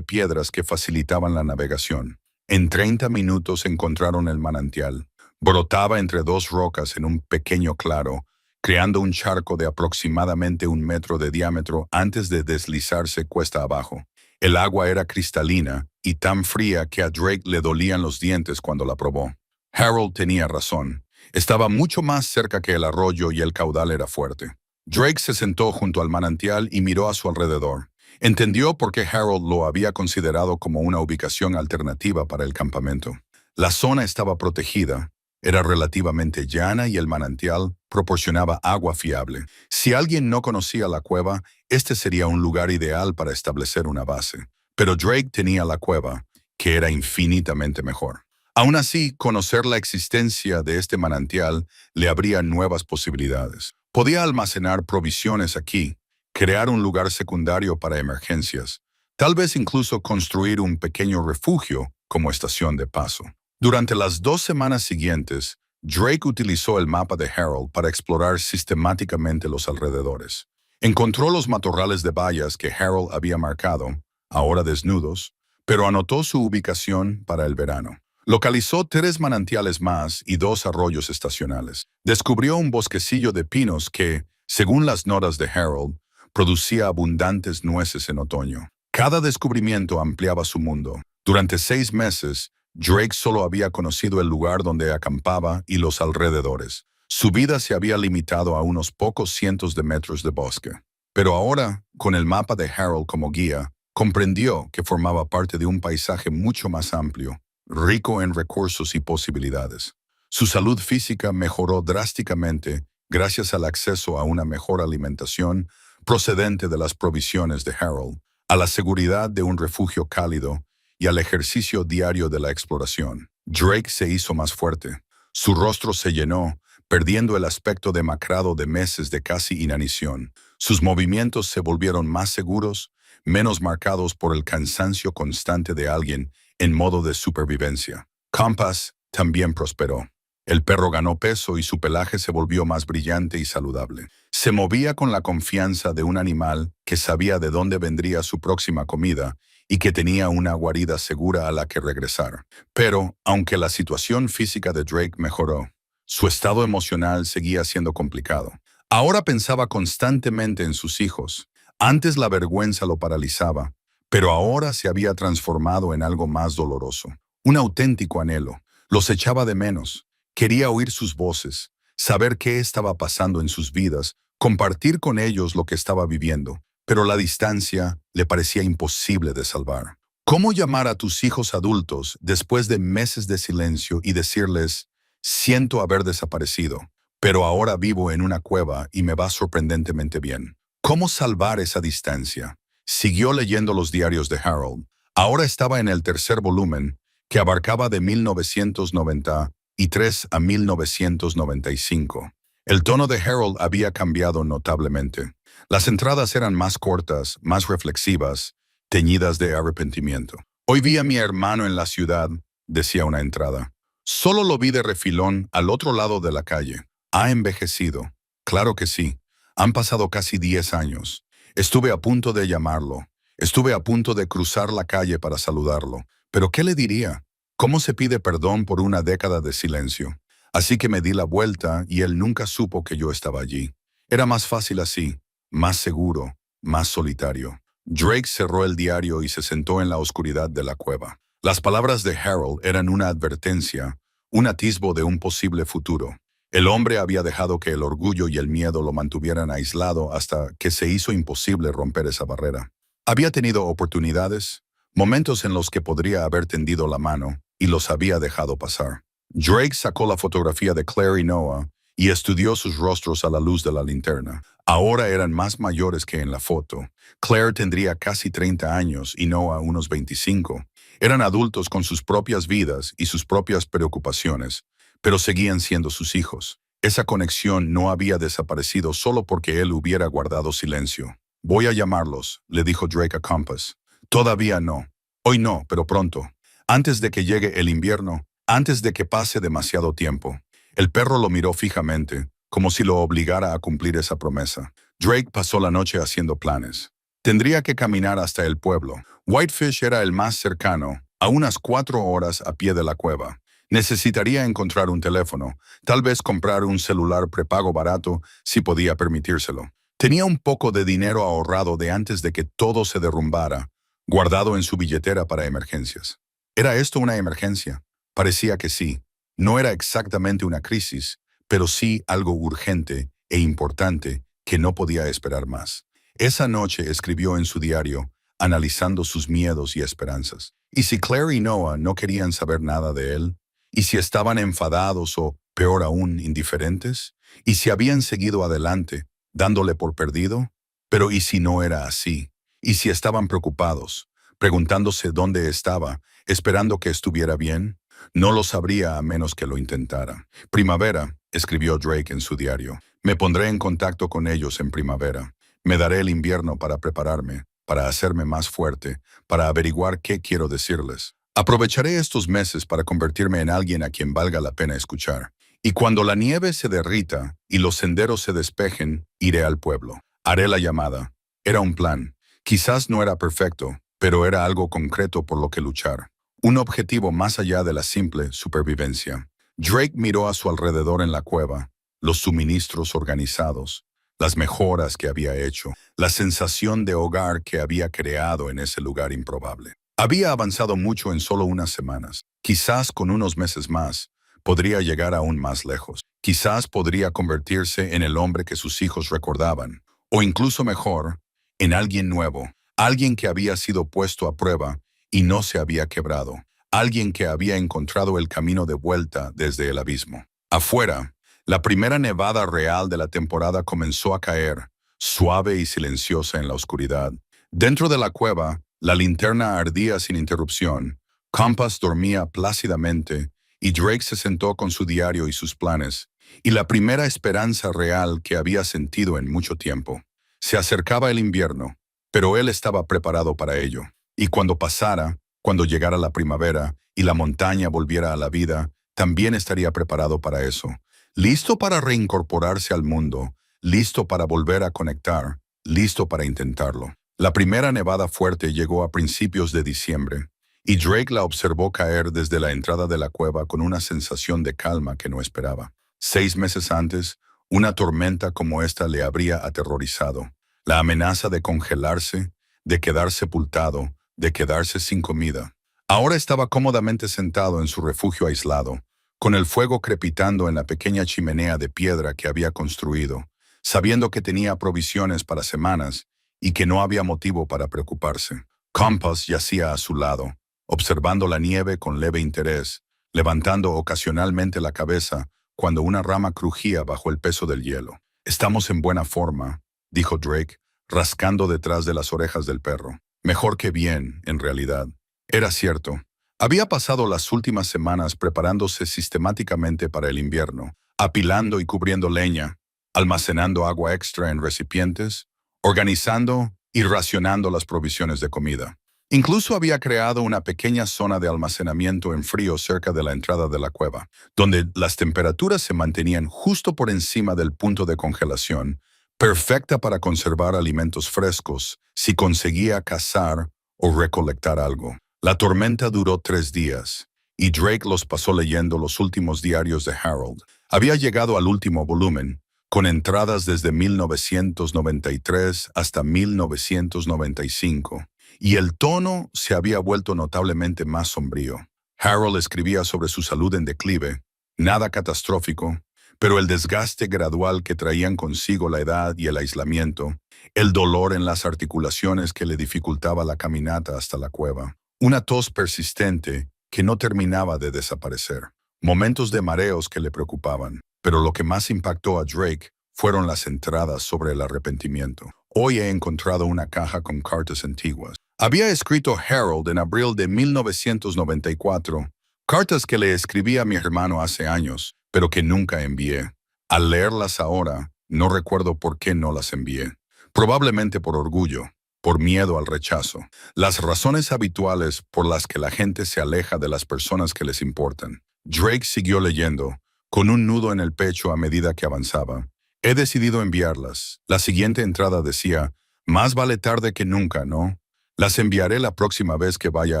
piedras que facilitaban la navegación. En 30 minutos encontraron el manantial. Brotaba entre dos rocas en un pequeño claro, creando un charco de aproximadamente 1 metro de diámetro antes de deslizarse cuesta abajo. El agua era cristalina y tan fría que a Drake le dolían los dientes cuando la probó. Harold tenía razón. Estaba mucho más cerca que el arroyo y el caudal era fuerte. Drake se sentó junto al manantial y miró a su alrededor. Entendió por qué Harold lo había considerado como una ubicación alternativa para el campamento. La zona estaba protegida, era relativamente llana y el manantial proporcionaba agua fiable. Si alguien no conocía la cueva, este sería un lugar ideal para establecer una base. Pero Drake tenía la cueva, que era infinitamente mejor. Aún así, conocer la existencia de este manantial le abría nuevas posibilidades. Podía almacenar provisiones aquí, crear un lugar secundario para emergencias, tal vez incluso construir un pequeño refugio como estación de paso. Durante las 2 semanas siguientes, Drake utilizó el mapa de Harold para explorar sistemáticamente los alrededores. Encontró los matorrales de bayas que Harold había marcado, ahora desnudos, pero anotó su ubicación para el verano. Localizó 3 manantiales más y 2 arroyos estacionales. Descubrió un bosquecillo de pinos que, según las notas de Harold, producía abundantes nueces en otoño. Cada descubrimiento ampliaba su mundo. Durante 6 meses, Drake solo había conocido el lugar donde acampaba y los alrededores. Su vida se había limitado a unos pocos cientos de metros de bosque. Pero ahora, con el mapa de Harold como guía, comprendió que formaba parte de un paisaje mucho más amplio, rico en recursos y posibilidades. Su salud física mejoró drásticamente gracias al acceso a una mejor alimentación procedente de las provisiones de Harold, a la seguridad de un refugio cálido y al ejercicio diario de la exploración. Drake se hizo más fuerte. Su rostro se llenó, perdiendo el aspecto demacrado de meses de casi inanición. Sus movimientos se volvieron más seguros, menos marcados por el cansancio constante de alguien en modo de supervivencia. Compass también prosperó. El perro ganó peso y su pelaje se volvió más brillante y saludable. Se movía con la confianza de un animal que sabía de dónde vendría su próxima comida y que tenía una guarida segura a la que regresar. Pero, aunque la situación física de Drake mejoró, su estado emocional seguía siendo complicado. Ahora pensaba constantemente en sus hijos. Antes la vergüenza lo paralizaba, pero ahora se había transformado en algo más doloroso. Un auténtico anhelo. Los echaba de menos. Quería oír sus voces, saber qué estaba pasando en sus vidas, compartir con ellos lo que estaba viviendo. Pero la distancia le parecía imposible de salvar. ¿Cómo llamar a tus hijos adultos después de meses de silencio y decirles: siento haber desaparecido, pero ahora vivo en una cueva y me va sorprendentemente bien? ¿Cómo salvar esa distancia? Siguió leyendo los diarios de Harold. Ahora estaba en el 3er volumen, que abarcaba de 1993 a 1995. El tono de Harold había cambiado notablemente. Las entradas eran más cortas, más reflexivas, teñidas de arrepentimiento. Hoy vi a mi hermano en la ciudad, decía una entrada. Solo lo vi de refilón al otro lado de la calle. Ha envejecido. Claro que sí. Han pasado casi 10 años. Estuve a punto de llamarlo. Estuve a punto de cruzar la calle para saludarlo. ¿Pero qué le diría? ¿Cómo se pide perdón por una década de silencio? Así que me di la vuelta y él nunca supo que yo estaba allí. Era más fácil así, más seguro, más solitario. Drake cerró el diario y se sentó en la oscuridad de la cueva. Las palabras de Harold eran una advertencia, un atisbo de un posible futuro. El hombre había dejado que el orgullo y el miedo lo mantuvieran aislado hasta que se hizo imposible romper esa barrera. Había tenido oportunidades, momentos en los que podría haber tendido la mano, y los había dejado pasar. Drake sacó la fotografía de Claire y Noah y estudió sus rostros a la luz de la linterna. Ahora eran más mayores que en la foto. Claire tendría casi 30 años y Noah unos 25. Eran adultos con sus propias vidas y sus propias preocupaciones, pero seguían siendo sus hijos. Esa conexión no había desaparecido solo porque él hubiera guardado silencio. Voy a llamarlos, le dijo Drake a Compass. Todavía no. Hoy no, pero pronto. Antes de que llegue el invierno, antes de que pase demasiado tiempo. El perro lo miró fijamente, como si lo obligara a cumplir esa promesa. Drake pasó la noche haciendo planes. Tendría que caminar hasta el pueblo. Whitefish era el más cercano, a unas 4 horas a pie de la cueva. Necesitaría encontrar un teléfono, tal vez comprar un celular prepago barato si podía permitírselo. Tenía un poco de dinero ahorrado de antes de que todo se derrumbara, guardado en su billetera para emergencias. ¿Era esto una emergencia? Parecía que sí. No era exactamente una crisis, pero sí algo urgente e importante que no podía esperar más. Esa noche escribió en su diario, analizando sus miedos y esperanzas. ¿Y si Claire y Noah no querían saber nada de él? ¿Y si estaban enfadados o, peor aún, indiferentes? ¿Y si habían seguido adelante, dándole por perdido? Pero ¿y si no era así? ¿Y si estaban preocupados, preguntándose dónde estaba, esperando que estuviera bien? No lo sabría a menos que lo intentara. Primavera, escribió Drake en su diario. Me pondré en contacto con ellos en primavera. Me daré el invierno para prepararme, para hacerme más fuerte, para averiguar qué quiero decirles. Aprovecharé estos meses para convertirme en alguien a quien valga la pena escuchar. Y cuando la nieve se derrita y los senderos se despejen, iré al pueblo. Haré la llamada. Era un plan. Quizás no era perfecto, pero era algo concreto por lo que luchar. Un objetivo más allá de la simple supervivencia. Drake miró a su alrededor en la cueva, los suministros organizados, las mejoras que había hecho, la sensación de hogar que había creado en ese lugar improbable. Había avanzado mucho en solo unas semanas. Quizás con unos meses más, podría llegar aún más lejos. Quizás podría convertirse en el hombre que sus hijos recordaban, o incluso mejor, en alguien nuevo, alguien que había sido puesto a prueba y no se había quebrado, alguien que había encontrado el camino de vuelta desde el abismo. Afuera, la primera nevada real de la temporada comenzó a caer, suave y silenciosa en la oscuridad. Dentro de la cueva, la linterna ardía sin interrupción, Compass dormía plácidamente y Drake se sentó con su diario y sus planes, y la primera esperanza real que había sentido en mucho tiempo. Se acercaba el invierno, pero él estaba preparado para ello. Y cuando pasara, cuando llegara la primavera y la montaña volviera a la vida, también estaría preparado para eso. Listo para reincorporarse al mundo, listo para volver a conectar, listo para intentarlo. La primera nevada fuerte llegó a principios de diciembre, y Drake la observó caer desde la entrada de la cueva con una sensación de calma que no esperaba. 6 meses antes, una tormenta como esta le habría aterrorizado. La amenaza de congelarse, de quedar sepultado, de quedarse sin comida. Ahora estaba cómodamente sentado en su refugio aislado, con el fuego crepitando en la pequeña chimenea de piedra que había construido, sabiendo que tenía provisiones para semanas y que no había motivo para preocuparse. Compass yacía a su lado, observando la nieve con leve interés, levantando ocasionalmente la cabeza cuando una rama crujía bajo el peso del hielo. «Estamos en buena forma», dijo Drake, rascando detrás de las orejas del perro. Mejor que bien, en realidad. Era cierto. Había pasado las últimas semanas preparándose sistemáticamente para el invierno, apilando y cubriendo leña, almacenando agua extra en recipientes, organizando y racionando las provisiones de comida. Incluso había creado una pequeña zona de almacenamiento en frío cerca de la entrada de la cueva, donde las temperaturas se mantenían justo por encima del punto de congelación, perfecta para conservar alimentos frescos si conseguía cazar o recolectar algo. La tormenta duró 3 días, y Drake los pasó leyendo los últimos diarios de Harold. Había llegado al último volumen, con entradas desde 1993 hasta 1995, y el tono se había vuelto notablemente más sombrío. Harold escribía sobre su salud en declive, nada catastrófico, pero el desgaste gradual que traían consigo la edad y el aislamiento, el dolor en las articulaciones que le dificultaba la caminata hasta la cueva, una tos persistente que no terminaba de desaparecer, momentos de mareos que le preocupaban. Pero lo que más impactó a Drake fueron las entradas sobre el arrepentimiento. Hoy he encontrado una caja con cartas antiguas. Había escrito Harold en abril de 1994, cartas que le escribí a mi hermano hace años, pero que nunca envié. Al leerlas ahora, no recuerdo por qué no las envié. Probablemente por orgullo, por miedo al rechazo. Las razones habituales por las que la gente se aleja de las personas que les importan. Drake siguió leyendo, con un nudo en el pecho a medida que avanzaba. He decidido enviarlas. La siguiente entrada decía, más vale tarde que nunca, ¿no? Las enviaré la próxima vez que vaya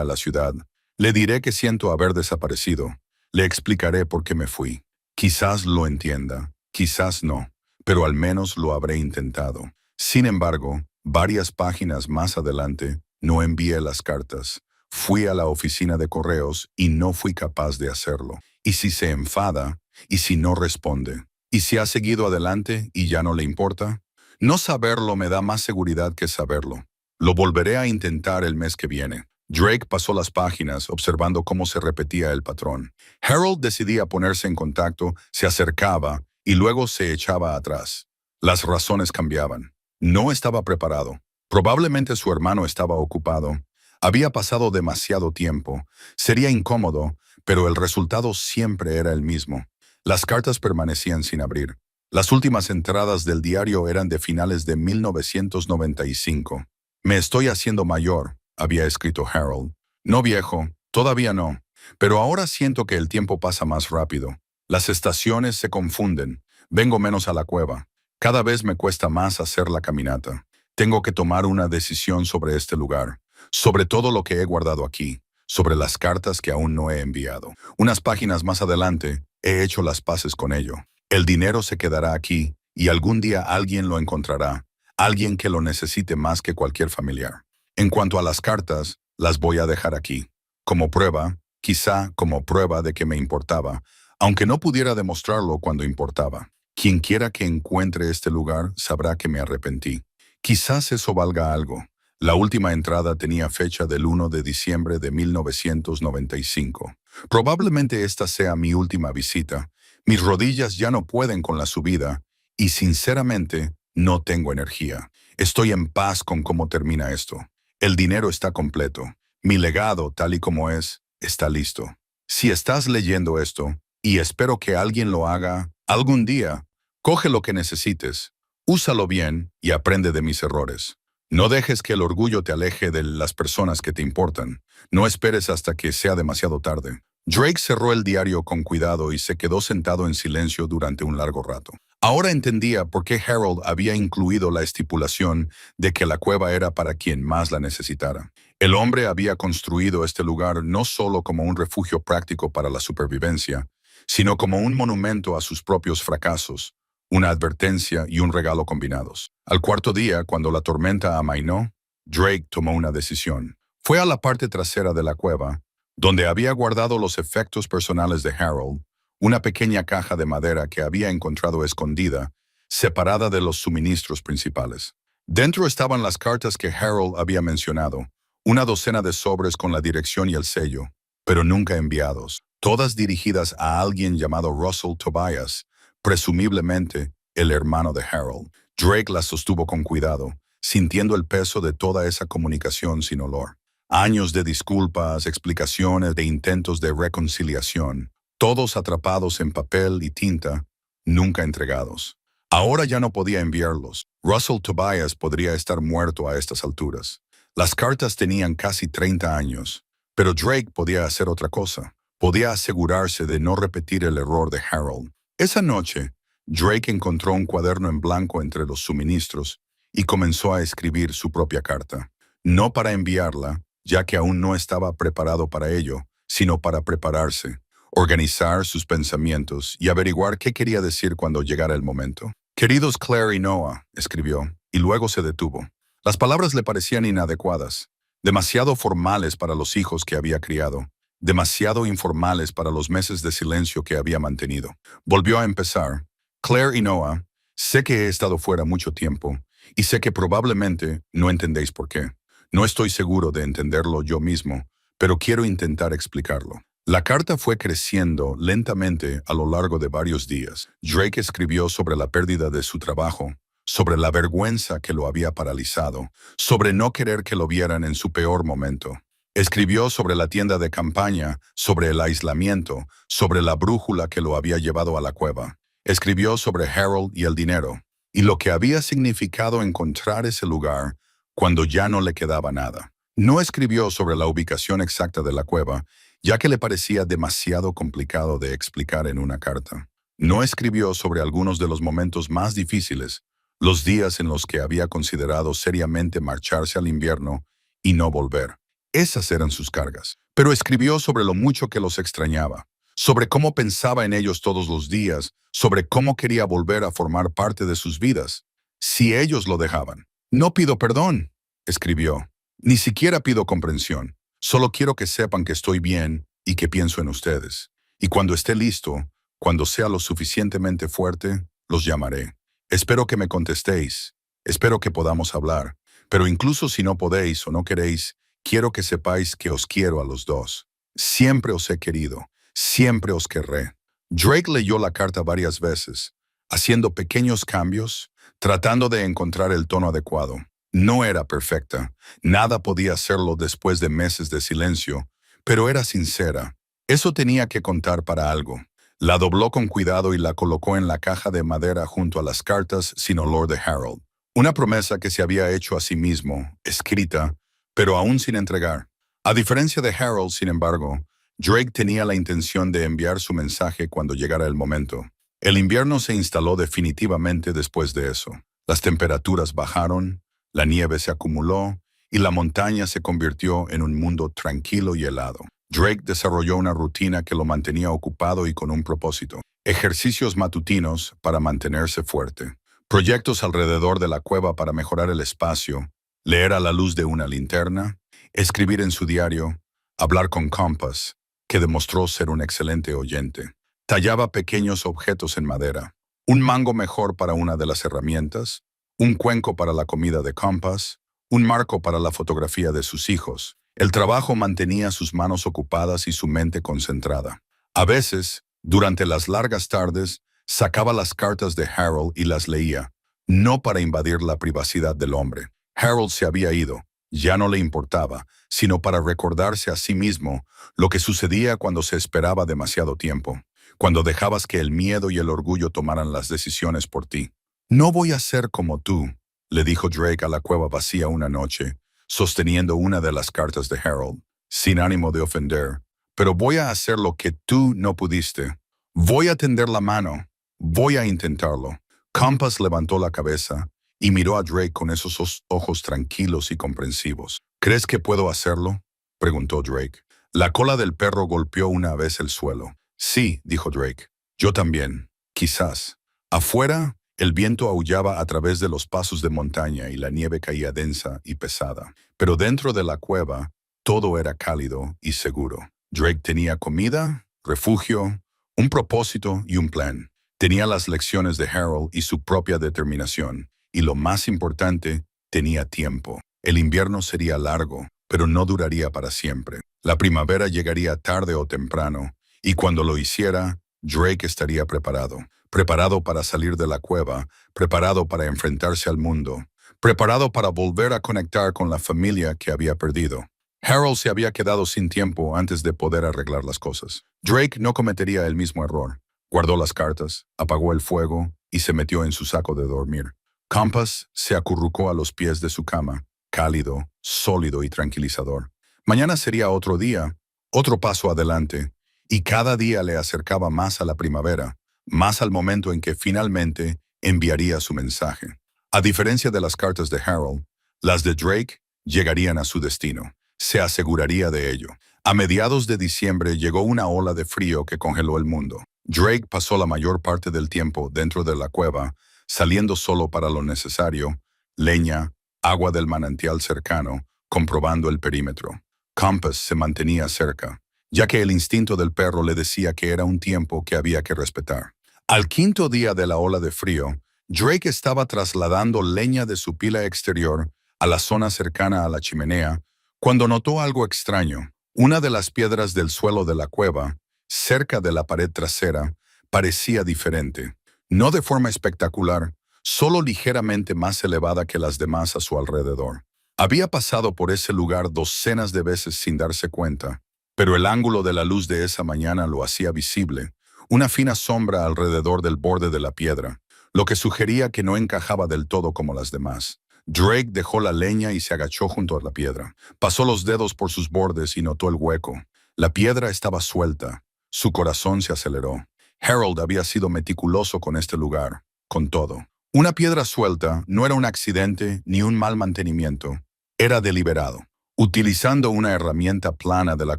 a la ciudad. Le diré que siento haber desaparecido. Le explicaré por qué me fui. Quizás lo entienda, quizás no, pero al menos lo habré intentado. Sin embargo, varias páginas más adelante, no envié las cartas. Fui a la oficina de correos y no fui capaz de hacerlo. ¿Y si se enfada? ¿Y si no responde? ¿Y si ha seguido adelante y ya no le importa? No saberlo me da más seguridad que saberlo. Lo volveré a intentar el mes que viene. Drake pasó las páginas observando cómo se repetía el patrón. Harold decidía ponerse en contacto, se acercaba y luego se echaba atrás. Las razones cambiaban. No estaba preparado. Probablemente su hermano estaba ocupado. Había pasado demasiado tiempo. Sería incómodo, pero el resultado siempre era el mismo. Las cartas permanecían sin abrir. Las últimas entradas del diario eran de finales de 1995. Me estoy haciendo mayor, había escrito Harold. No viejo, todavía no, pero ahora siento que el tiempo pasa más rápido. Las estaciones se confunden. Vengo menos a la cueva. Cada vez me cuesta más hacer la caminata. Tengo que tomar una decisión sobre este lugar, sobre todo lo que he guardado aquí, sobre las cartas que aún no he enviado. Unas páginas más adelante, he hecho las paces con ello. El dinero se quedará aquí y algún día alguien lo encontrará, alguien que lo necesite más que cualquier familiar. En cuanto a las cartas, las voy a dejar aquí, como prueba, quizá como prueba de que me importaba, aunque no pudiera demostrarlo cuando importaba. Quien quiera que encuentre este lugar sabrá que me arrepentí. Quizás eso valga algo. La última entrada tenía fecha del 1 de diciembre de 1995. Probablemente esta sea mi última visita. Mis rodillas ya no pueden con la subida y sinceramente no tengo energía. Estoy en paz con cómo termina esto. El dinero está completo. Mi legado, tal y como es, está listo. Si estás leyendo esto, y espero que alguien lo haga algún día, coge lo que necesites, úsalo bien y aprende de mis errores. No dejes que el orgullo te aleje de las personas que te importan. No esperes hasta que sea demasiado tarde. Drake cerró el diario con cuidado y se quedó sentado en silencio durante un largo rato. Ahora entendía por qué Harold había incluido la estipulación de que la cueva era para quien más la necesitara. El hombre había construido este lugar no solo como un refugio práctico para la supervivencia, sino como un monumento a sus propios fracasos, una advertencia y un regalo combinados. Al cuarto día, cuando la tormenta amainó, Drake tomó una decisión. Fue a la parte trasera de la cueva, donde había guardado los efectos personales de Harold, una pequeña caja de madera que había encontrado escondida, separada de los suministros principales. Dentro estaban las cartas que Harold había mencionado, una docena de sobres con la dirección y el sello, pero nunca enviados, todas dirigidas a alguien llamado Russell Tobias, presumiblemente el hermano de Harold. Drake las sostuvo con cuidado, sintiendo el peso de toda esa comunicación sin olor. Años de disculpas, explicaciones, de intentos de reconciliación, todos atrapados en papel y tinta, nunca entregados. Ahora ya no podía enviarlos. Russell Tobias podría estar muerto a estas alturas. Las cartas tenían casi 30 años, pero Drake podía hacer otra cosa. Podía asegurarse de no repetir el error de Harold. Esa noche, Drake encontró un cuaderno en blanco entre los suministros y comenzó a escribir su propia carta. No para enviarla, ya que aún no estaba preparado para ello, sino para prepararse, organizar sus pensamientos y averiguar qué quería decir cuando llegara el momento. Queridos Claire y Noah, escribió, y luego se detuvo. Las palabras le parecían inadecuadas, demasiado formales para los hijos que había criado, demasiado informales para los meses de silencio que había mantenido. Volvió a empezar. Claire y Noah, sé que he estado fuera mucho tiempo, y sé que probablemente no entendéis por qué. No estoy seguro de entenderlo yo mismo, pero quiero intentar explicarlo. La carta fue creciendo lentamente a lo largo de varios días. Drake escribió sobre la pérdida de su trabajo, sobre la vergüenza que lo había paralizado, sobre no querer que lo vieran en su peor momento. Escribió sobre la tienda de campaña, sobre el aislamiento, sobre la brújula que lo había llevado a la cueva. Escribió sobre Harold y el dinero, y lo que había significado encontrar ese lugar cuando ya no le quedaba nada. No escribió sobre la ubicación exacta de la cueva, ya que le parecía demasiado complicado de explicar en una carta. No escribió sobre algunos de los momentos más difíciles, los días en los que había considerado seriamente marcharse al invierno y no volver. Esas eran sus cargas. Pero escribió sobre lo mucho que los extrañaba, sobre cómo pensaba en ellos todos los días, sobre cómo quería volver a formar parte de sus vidas, si ellos lo dejaban. No pido perdón, escribió. Ni siquiera pido comprensión. Solo quiero que sepan que estoy bien y que pienso en ustedes. Y cuando esté listo, cuando sea lo suficientemente fuerte, los llamaré. Espero que me contestéis. Espero que podamos hablar. Pero incluso si no podéis o no queréis, quiero que sepáis que os quiero a los dos. Siempre os he querido. Siempre os querré. Drake leyó la carta varias veces, haciendo pequeños cambios, tratando de encontrar el tono adecuado. No era perfecta. Nada podía hacerlo después de meses de silencio, pero era sincera. Eso tenía que contar para algo. La dobló con cuidado y la colocó en la caja de madera junto a las cartas sin olor de Harold. Una promesa que se había hecho a sí mismo, escrita, pero aún sin entregar. A diferencia de Harold, sin embargo, Drake tenía la intención de enviar su mensaje cuando llegara el momento. El invierno se instaló definitivamente después de eso. Las temperaturas bajaron, la nieve se acumuló y la montaña se convirtió en un mundo tranquilo y helado. Drake desarrolló una rutina que lo mantenía ocupado y con un propósito. Ejercicios matutinos para mantenerse fuerte. Proyectos alrededor de la cueva para mejorar el espacio. Leer a la luz de una linterna. Escribir en su diario. Hablar con Compass, que demostró ser un excelente oyente. Tallaba pequeños objetos en madera. Un mango mejor para una de las herramientas. Un cuenco para la comida de Compass. Un marco para la fotografía de sus hijos. El trabajo mantenía sus manos ocupadas y su mente concentrada. A veces, durante las largas tardes, sacaba las cartas de Harold y las leía, no para invadir la privacidad del hombre. Harold se había ido, ya no le importaba, sino para recordarse a sí mismo lo que sucedía cuando se esperaba demasiado tiempo, cuando dejabas que el miedo y el orgullo tomaran las decisiones por ti. No voy a ser como tú, le dijo Drake a la cueva vacía una noche, sosteniendo una de las cartas de Harold, sin ánimo de ofender, pero voy a hacer lo que tú no pudiste. Voy a tender la mano. Voy a intentarlo. Compass levantó la cabeza y miró a Drake con esos ojos tranquilos y comprensivos. ¿Crees que puedo hacerlo?, preguntó Drake. La cola del perro golpeó una vez el suelo. Sí, dijo Drake. Yo también. Quizás. Afuera, el viento aullaba a través de los pasos de montaña y la nieve caía densa y pesada. Pero dentro de la cueva, todo era cálido y seguro. Drake tenía comida, refugio, un propósito y un plan. Tenía las lecciones de Harold y su propia determinación. Y lo más importante, tenía tiempo. El invierno sería largo, pero no duraría para siempre. La primavera llegaría tarde o temprano, y cuando lo hiciera, Drake estaría preparado. Preparado para salir de la cueva, preparado para enfrentarse al mundo, preparado para volver a conectar con la familia que había perdido. Harold se había quedado sin tiempo antes de poder arreglar las cosas. Drake no cometería el mismo error. Guardó las cartas, apagó el fuego y se metió en su saco de dormir. Compass se acurrucó a los pies de su cama, cálido, sólido y tranquilizador. Mañana sería otro día, otro paso adelante, y cada día le acercaba más a la primavera, más al momento en que finalmente enviaría su mensaje. A diferencia de las cartas de Harold, las de Drake llegarían a su destino. Se aseguraría de ello. A mediados de diciembre llegó una ola de frío que congeló el mundo. Drake pasó la mayor parte del tiempo dentro de la cueva, saliendo solo para lo necesario, leña, agua del manantial cercano, comprobando el perímetro. Compass se mantenía cerca, ya que el instinto del perro le decía que era un tiempo que había que respetar. Al quinto día de la ola de frío, Drake estaba trasladando leña de su pila exterior a la zona cercana a la chimenea, cuando notó algo extraño. Una de las piedras del suelo de la cueva, cerca de la pared trasera, parecía diferente. No de forma espectacular, solo ligeramente más elevada que las demás a su alrededor. Había pasado por ese lugar docenas de veces sin darse cuenta, pero el ángulo de la luz de esa mañana lo hacía visible, una fina sombra alrededor del borde de la piedra, lo que sugería que no encajaba del todo como las demás. Drake dejó la leña y se agachó junto a la piedra. Pasó los dedos por sus bordes y notó el hueco. La piedra estaba suelta. Su corazón se aceleró. Harold había sido meticuloso con este lugar, con todo. Una piedra suelta no era un accidente ni un mal mantenimiento. Era deliberado. Utilizando una herramienta plana de la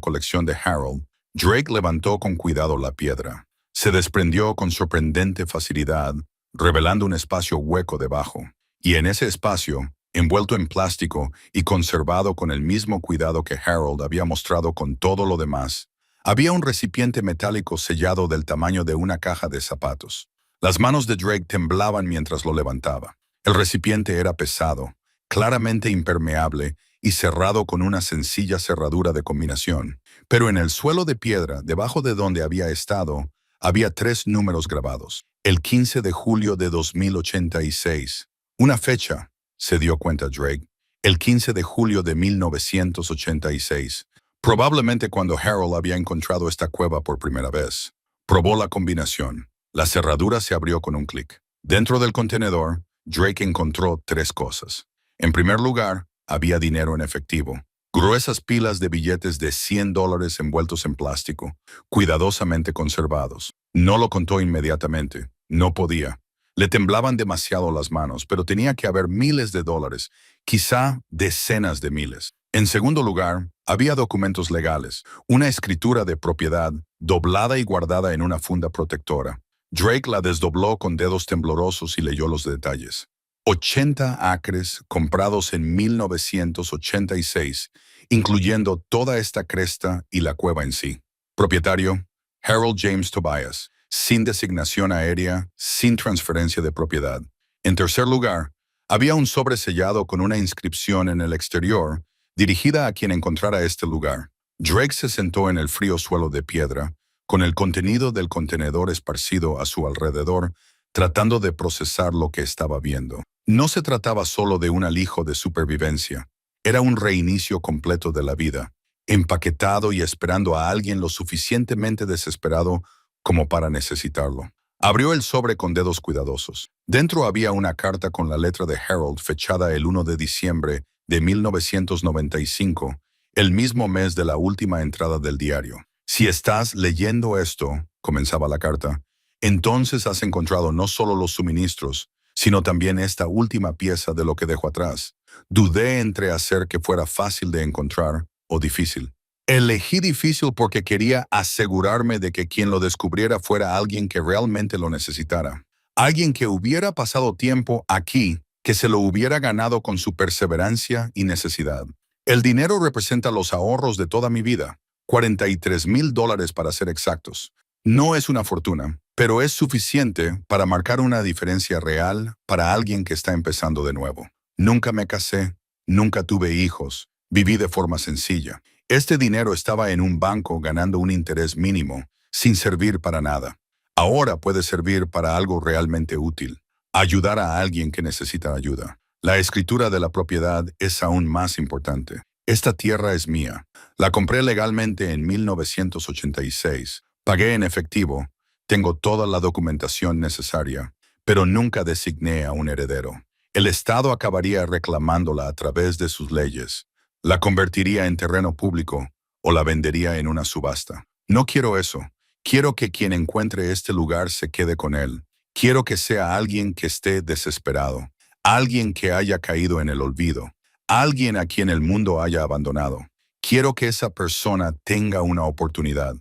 colección de Harold, Drake levantó con cuidado la piedra. Se desprendió con sorprendente facilidad, revelando un espacio hueco debajo. Y en ese espacio, envuelto en plástico y conservado con el mismo cuidado que Harold había mostrado con todo lo demás, había un recipiente metálico sellado del tamaño de una caja de zapatos. Las manos de Drake temblaban mientras lo levantaba. El recipiente era pesado, claramente impermeable y cerrado con una sencilla cerradura de combinación. Pero en el suelo de piedra, debajo de donde había estado, había 3 números grabados. El 15 de julio de 2086. Una fecha, se dio cuenta Drake. El 15 de julio de 1986. Probablemente cuando Harold había encontrado esta cueva por primera vez. Probó la combinación. La cerradura se abrió con un clic. Dentro del contenedor, Drake encontró 3 cosas. En primer lugar, había dinero en efectivo. Gruesas pilas de billetes de $100 envueltos en plástico, cuidadosamente conservados. No lo contó inmediatamente. No podía. Le temblaban demasiado las manos, pero tenía que haber miles de dólares, quizá decenas de miles. En segundo lugar, había documentos legales, una escritura de propiedad, doblada y guardada en una funda protectora. Drake la desdobló con dedos temblorosos y leyó los detalles. 80 acres comprados en 1986, incluyendo toda esta cresta y la cueva en sí. Propietario, Harold James Tobias, sin designación aérea, sin transferencia de propiedad. En tercer lugar, había un sobre sellado con una inscripción en el exterior, dirigida a quien encontrara este lugar. Drake se sentó en el frío suelo de piedra, con el contenido del contenedor esparcido a su alrededor, tratando de procesar lo que estaba viendo. No se trataba solo de un alijo de supervivencia. Era un reinicio completo de la vida, empaquetado y esperando a alguien lo suficientemente desesperado como para necesitarlo. Abrió el sobre con dedos cuidadosos. Dentro había una carta con la letra de Harold fechada el 1 de diciembre de 1995, el mismo mes de la última entrada del diario. Si estás leyendo esto, comenzaba la carta, entonces has encontrado no solo los suministros, sino también esta última pieza de lo que dejó atrás. Dudé entre hacer que fuera fácil de encontrar o difícil. Elegí difícil porque quería asegurarme de que quien lo descubriera fuera alguien que realmente lo necesitara. Alguien que hubiera pasado tiempo aquí, que se lo hubiera ganado con su perseverancia y necesidad. El dinero representa los ahorros de toda mi vida, $43,000 para ser exactos. No es una fortuna, pero es suficiente para marcar una diferencia real para alguien que está empezando de nuevo. Nunca me casé, nunca tuve hijos, viví de forma sencilla. Este dinero estaba en un banco ganando un interés mínimo, sin servir para nada. Ahora puede servir para algo realmente útil, ayudar a alguien que necesita ayuda. La escritura de la propiedad es aún más importante. Esta tierra es mía. La compré legalmente en 1986. Pagué en efectivo. Tengo toda la documentación necesaria, pero nunca designé a un heredero. El Estado acabaría reclamándola a través de sus leyes. La convertiría en terreno público o la vendería en una subasta. No quiero eso. Quiero que quien encuentre este lugar se quede con él. Quiero que sea alguien que esté desesperado, alguien que haya caído en el olvido, alguien a quien el mundo haya abandonado. Quiero que esa persona tenga una oportunidad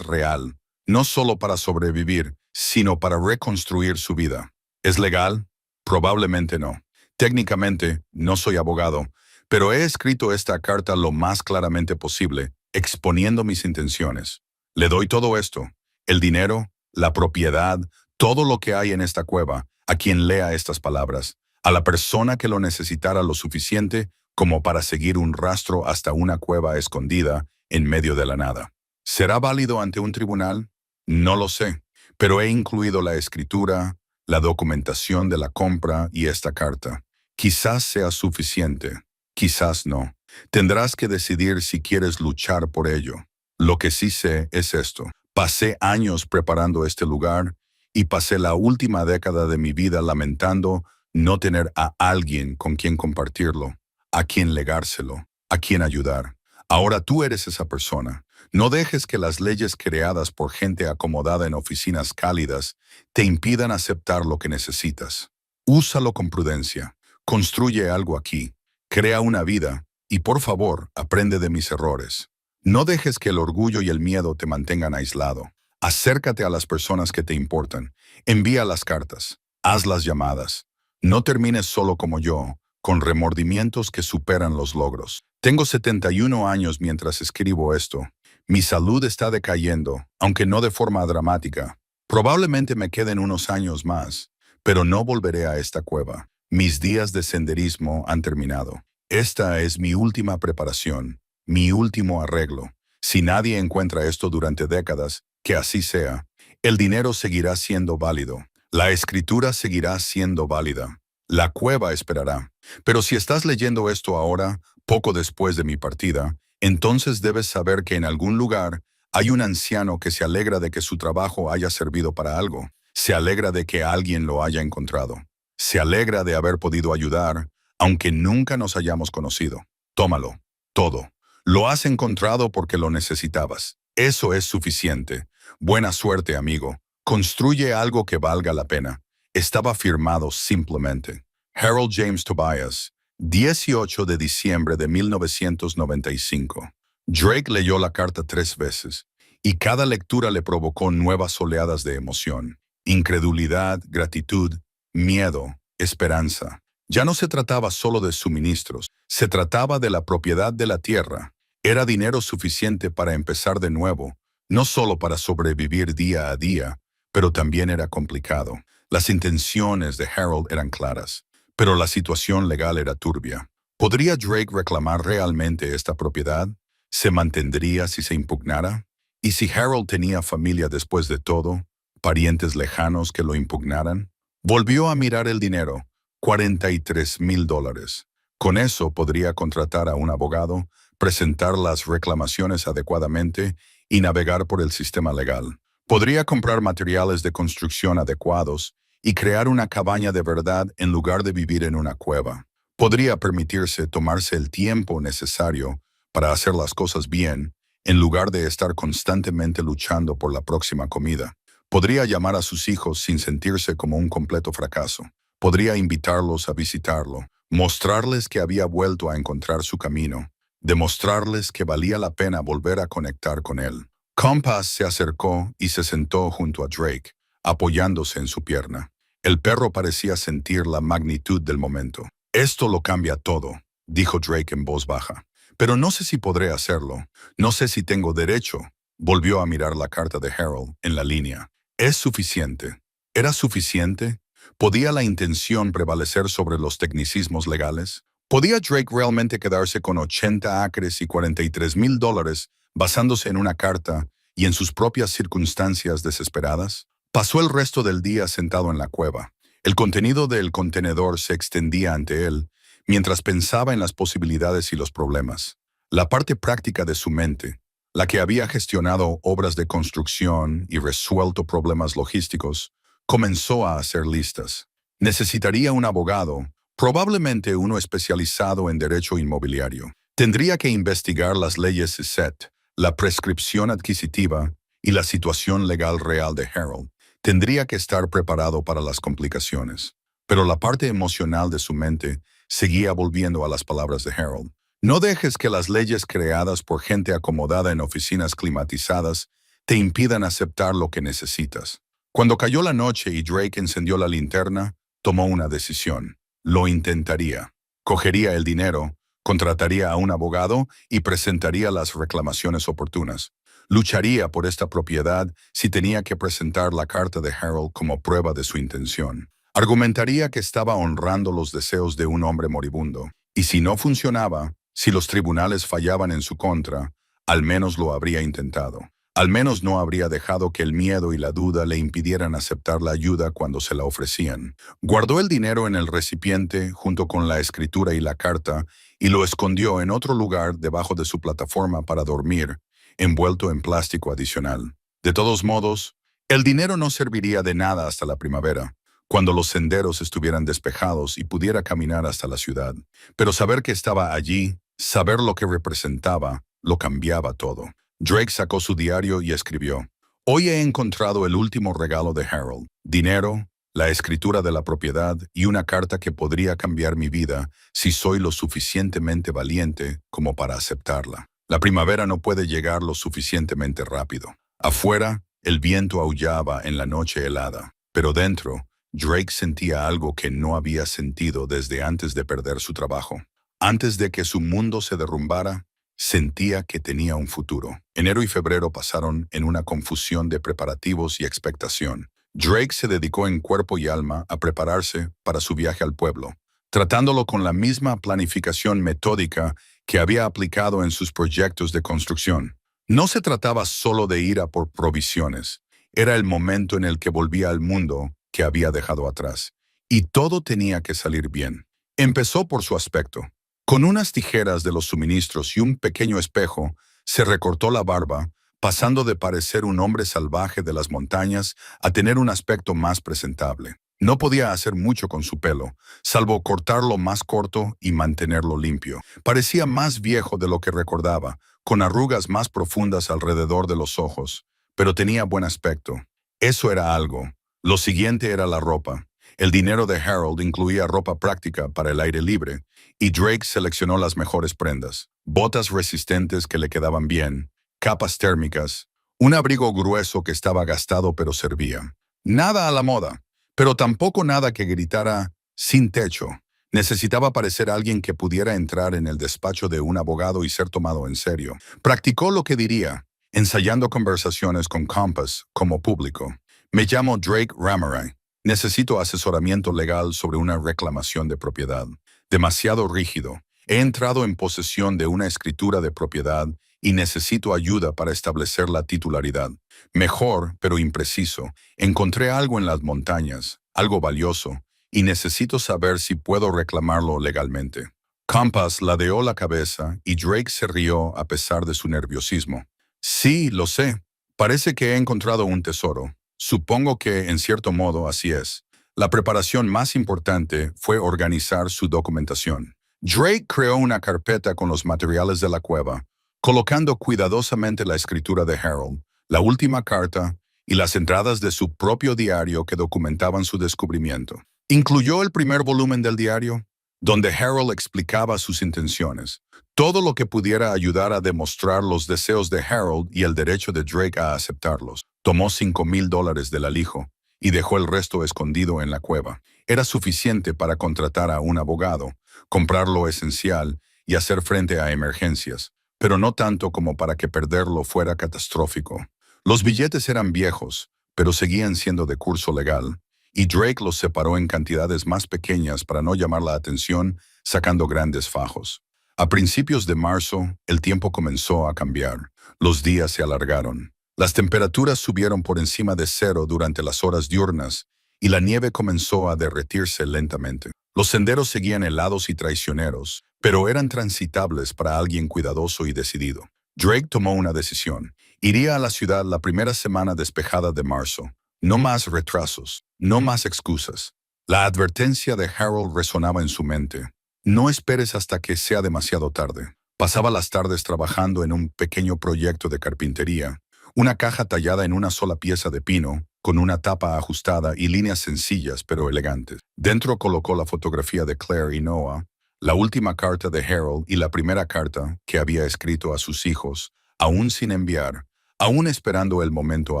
real, no solo para sobrevivir, sino para reconstruir su vida. ¿Es legal? Probablemente no. Técnicamente, no soy abogado, pero he escrito esta carta lo más claramente posible, exponiendo mis intenciones. Le doy todo esto, el dinero, la propiedad, todo lo que hay en esta cueva, a quien lea estas palabras, a la persona que lo necesitara lo suficiente como para seguir un rastro hasta una cueva escondida en medio de la nada. ¿Será válido ante un tribunal? No lo sé, pero he incluido la escritura, la documentación de la compra y esta carta. Quizás sea suficiente, quizás no. Tendrás que decidir si quieres luchar por ello. Lo que sí sé es esto. Pasé años preparando este lugar y pasé la última década de mi vida lamentando no tener a alguien con quien compartirlo, a quien legárselo, a quien ayudar. Ahora tú eres esa persona. No dejes que las leyes creadas por gente acomodada en oficinas cálidas te impidan aceptar lo que necesitas. Úsalo con prudencia. Construye algo aquí. Crea una vida y, por favor, aprende de mis errores. No dejes que el orgullo y el miedo te mantengan aislado. Acércate a las personas que te importan. Envía las cartas. Haz las llamadas. No termines solo como yo, con remordimientos que superan los logros. Tengo 71 años mientras escribo esto. Mi salud está decayendo, aunque no de forma dramática. Probablemente me queden unos años más, pero no volveré a esta cueva. Mis días de senderismo han terminado. Esta es mi última preparación, mi último arreglo. Si nadie encuentra esto durante décadas, que así sea. El dinero seguirá siendo válido. La escritura seguirá siendo válida. La cueva esperará. Pero si estás leyendo esto ahora, poco después de mi partida, entonces debes saber que en algún lugar hay un anciano que se alegra de que su trabajo haya servido para algo. Se alegra de que alguien lo haya encontrado. Se alegra de haber podido ayudar, aunque nunca nos hayamos conocido. Tómalo, todo. Lo has encontrado porque lo necesitabas. Eso es suficiente. Buena suerte, amigo. Construye algo que valga la pena. Estaba firmado simplemente. Harold James Tobias, 18 de diciembre de 1995. Drake leyó la carta 3 veces, y cada lectura le provocó nuevas oleadas de emoción. Incredulidad, gratitud, miedo, esperanza. Ya no se trataba solo de suministros, se trataba de la propiedad de la tierra. Era dinero suficiente para empezar de nuevo, no solo para sobrevivir día a día, pero también era complicado. Las intenciones de Harold eran claras, pero la situación legal era turbia. ¿Podría Drake reclamar realmente esta propiedad? ¿Se mantendría si se impugnara? ¿Y si Harold tenía familia después de todo, parientes lejanos que lo impugnaran? Volvió a mirar el dinero, $43,000. Con eso podría contratar a un abogado, presentar las reclamaciones adecuadamente y navegar por el sistema legal. Podría comprar materiales de construcción adecuados y crear una cabaña de verdad en lugar de vivir en una cueva. Podría permitirse tomarse el tiempo necesario para hacer las cosas bien, en lugar de estar constantemente luchando por la próxima comida. Podría llamar a sus hijos sin sentirse como un completo fracaso. Podría invitarlos a visitarlo, mostrarles que había vuelto a encontrar su camino, demostrarles que valía la pena volver a conectar con él. Compass se acercó y se sentó junto a Drake, apoyándose en su pierna. El perro parecía sentir la magnitud del momento. «Esto lo cambia todo», dijo Drake en voz baja. «Pero no sé si podré hacerlo. No sé si tengo derecho». Volvió a mirar la carta de Harold en la línea. «¿Es suficiente? ¿Era suficiente? ¿Podía la intención prevalecer sobre los tecnicismos legales? ¿Podía Drake realmente quedarse con 80 acres y $43,000 basándose en una carta y en sus propias circunstancias desesperadas? Pasó el resto del día sentado en la cueva. El contenido del contenedor se extendía ante él, mientras pensaba en las posibilidades y los problemas. La parte práctica de su mente, la que había gestionado obras de construcción y resuelto problemas logísticos, comenzó a hacer listas. Necesitaría un abogado, probablemente uno especializado en derecho inmobiliario. Tendría que investigar las leyes SET, la prescripción adquisitiva y la situación legal real de Harold. Tendría que estar preparado para las complicaciones. Pero la parte emocional de su mente seguía volviendo a las palabras de Harold. No dejes que las leyes creadas por gente acomodada en oficinas climatizadas te impidan aceptar lo que necesitas. Cuando cayó la noche y Drake encendió la linterna, tomó una decisión. Lo intentaría. Cogería el dinero, contrataría a un abogado y presentaría las reclamaciones oportunas. Lucharía por esta propiedad si tenía que presentar la carta de Harold como prueba de su intención. Argumentaría que estaba honrando los deseos de un hombre moribundo. Y si no funcionaba, si los tribunales fallaban en su contra, al menos lo habría intentado. Al menos no habría dejado que el miedo y la duda le impidieran aceptar la ayuda cuando se la ofrecían. Guardó el dinero en el recipiente junto con la escritura y la carta y lo escondió en otro lugar debajo de su plataforma para dormir, envuelto en plástico adicional. De todos modos, el dinero no serviría de nada hasta la primavera. cuando los senderos estuvieran despejados y pudiera caminar hasta la ciudad. Pero saber que estaba allí, saber lo que representaba, lo cambiaba todo. Drake sacó su diario y escribió: «Hoy he encontrado el último regalo de Harold. Dinero, la escritura de la propiedad y una carta que podría cambiar mi vida si soy lo suficientemente valiente como para aceptarla. La primavera no puede llegar lo suficientemente rápido». Afuera, el viento aullaba en la noche helada, pero dentro, Drake sentía algo que no había sentido desde antes de perder su trabajo. Antes de que su mundo se derrumbara, sentía que tenía un futuro. Enero y febrero pasaron en una confusión de preparativos y expectación. Drake se dedicó en cuerpo y alma a prepararse para su viaje al pueblo, tratándolo con la misma planificación metódica que había aplicado en sus proyectos de construcción. No se trataba solo de ir a por provisiones, era el momento en el que volvía al mundo que había dejado atrás, y todo tenía que salir bien. Empezó por su aspecto. Con unas tijeras de los suministros y un pequeño espejo, se recortó la barba, pasando de parecer un hombre salvaje de las montañas a tener un aspecto más presentable. No podía hacer mucho con su pelo, salvo cortarlo más corto y mantenerlo limpio. Parecía más viejo de lo que recordaba, con arrugas más profundas alrededor de los ojos, pero tenía buen aspecto. Eso era algo. Lo siguiente era la ropa. El dinero de Harold incluía ropa práctica para el aire libre, y Drake seleccionó las mejores prendas: botas resistentes que le quedaban bien, capas térmicas, un abrigo grueso que estaba gastado pero servía. Nada a la moda, pero tampoco nada que gritara «sin techo». Necesitaba parecer alguien que pudiera entrar en el despacho de un abogado y ser tomado en serio. Practicó lo que diría, ensayando conversaciones con Compass como público. «Me llamo Drake Ramaray. Necesito asesoramiento legal sobre una reclamación de propiedad. Demasiado rígido. He entrado en posesión de una escritura de propiedad y necesito ayuda para establecer la titularidad. Mejor, pero impreciso. Encontré algo en las montañas, algo valioso, y necesito saber si puedo reclamarlo legalmente». Compass ladeó la cabeza y Drake se rió a pesar de su nerviosismo. «Sí, lo sé. Parece que he encontrado un tesoro. Supongo que, en cierto modo, así es. La preparación más importante fue organizar su documentación». Drake creó una carpeta con los materiales de la cueva, colocando cuidadosamente la escritura de Harold, la última carta y las entradas de su propio diario que documentaban su descubrimiento. Incluyó el primer volumen del diario, donde Harold explicaba sus intenciones, todo lo que pudiera ayudar a demostrar los deseos de Harold y el derecho de Drake a aceptarlos. Tomó $5,000 del alijo y dejó el resto escondido en la cueva. Era suficiente para contratar a un abogado, comprar lo esencial y hacer frente a emergencias, pero no tanto como para que perderlo fuera catastrófico. Los billetes eran viejos, pero seguían siendo de curso legal, y Drake los separó en cantidades más pequeñas para no llamar la atención, sacando grandes fajos. A principios de marzo, el tiempo comenzó a cambiar. Los días se alargaron. Las temperaturas subieron por encima de cero durante las horas diurnas, y la nieve comenzó a derretirse lentamente. Los senderos seguían helados y traicioneros, pero eran transitables para alguien cuidadoso y decidido. Drake tomó una decisión. Iría a la ciudad la primera semana despejada de marzo. No más retrasos, no más excusas. La advertencia de Harold resonaba en su mente. No esperes hasta que sea demasiado tarde. Pasaba las tardes trabajando en un pequeño proyecto de carpintería, una caja tallada en una sola pieza de pino, con una tapa ajustada y líneas sencillas pero elegantes. Dentro colocó la fotografía de Claire y Noah, la última carta de Harold y la primera carta que había escrito a sus hijos, aún sin enviar, aún esperando el momento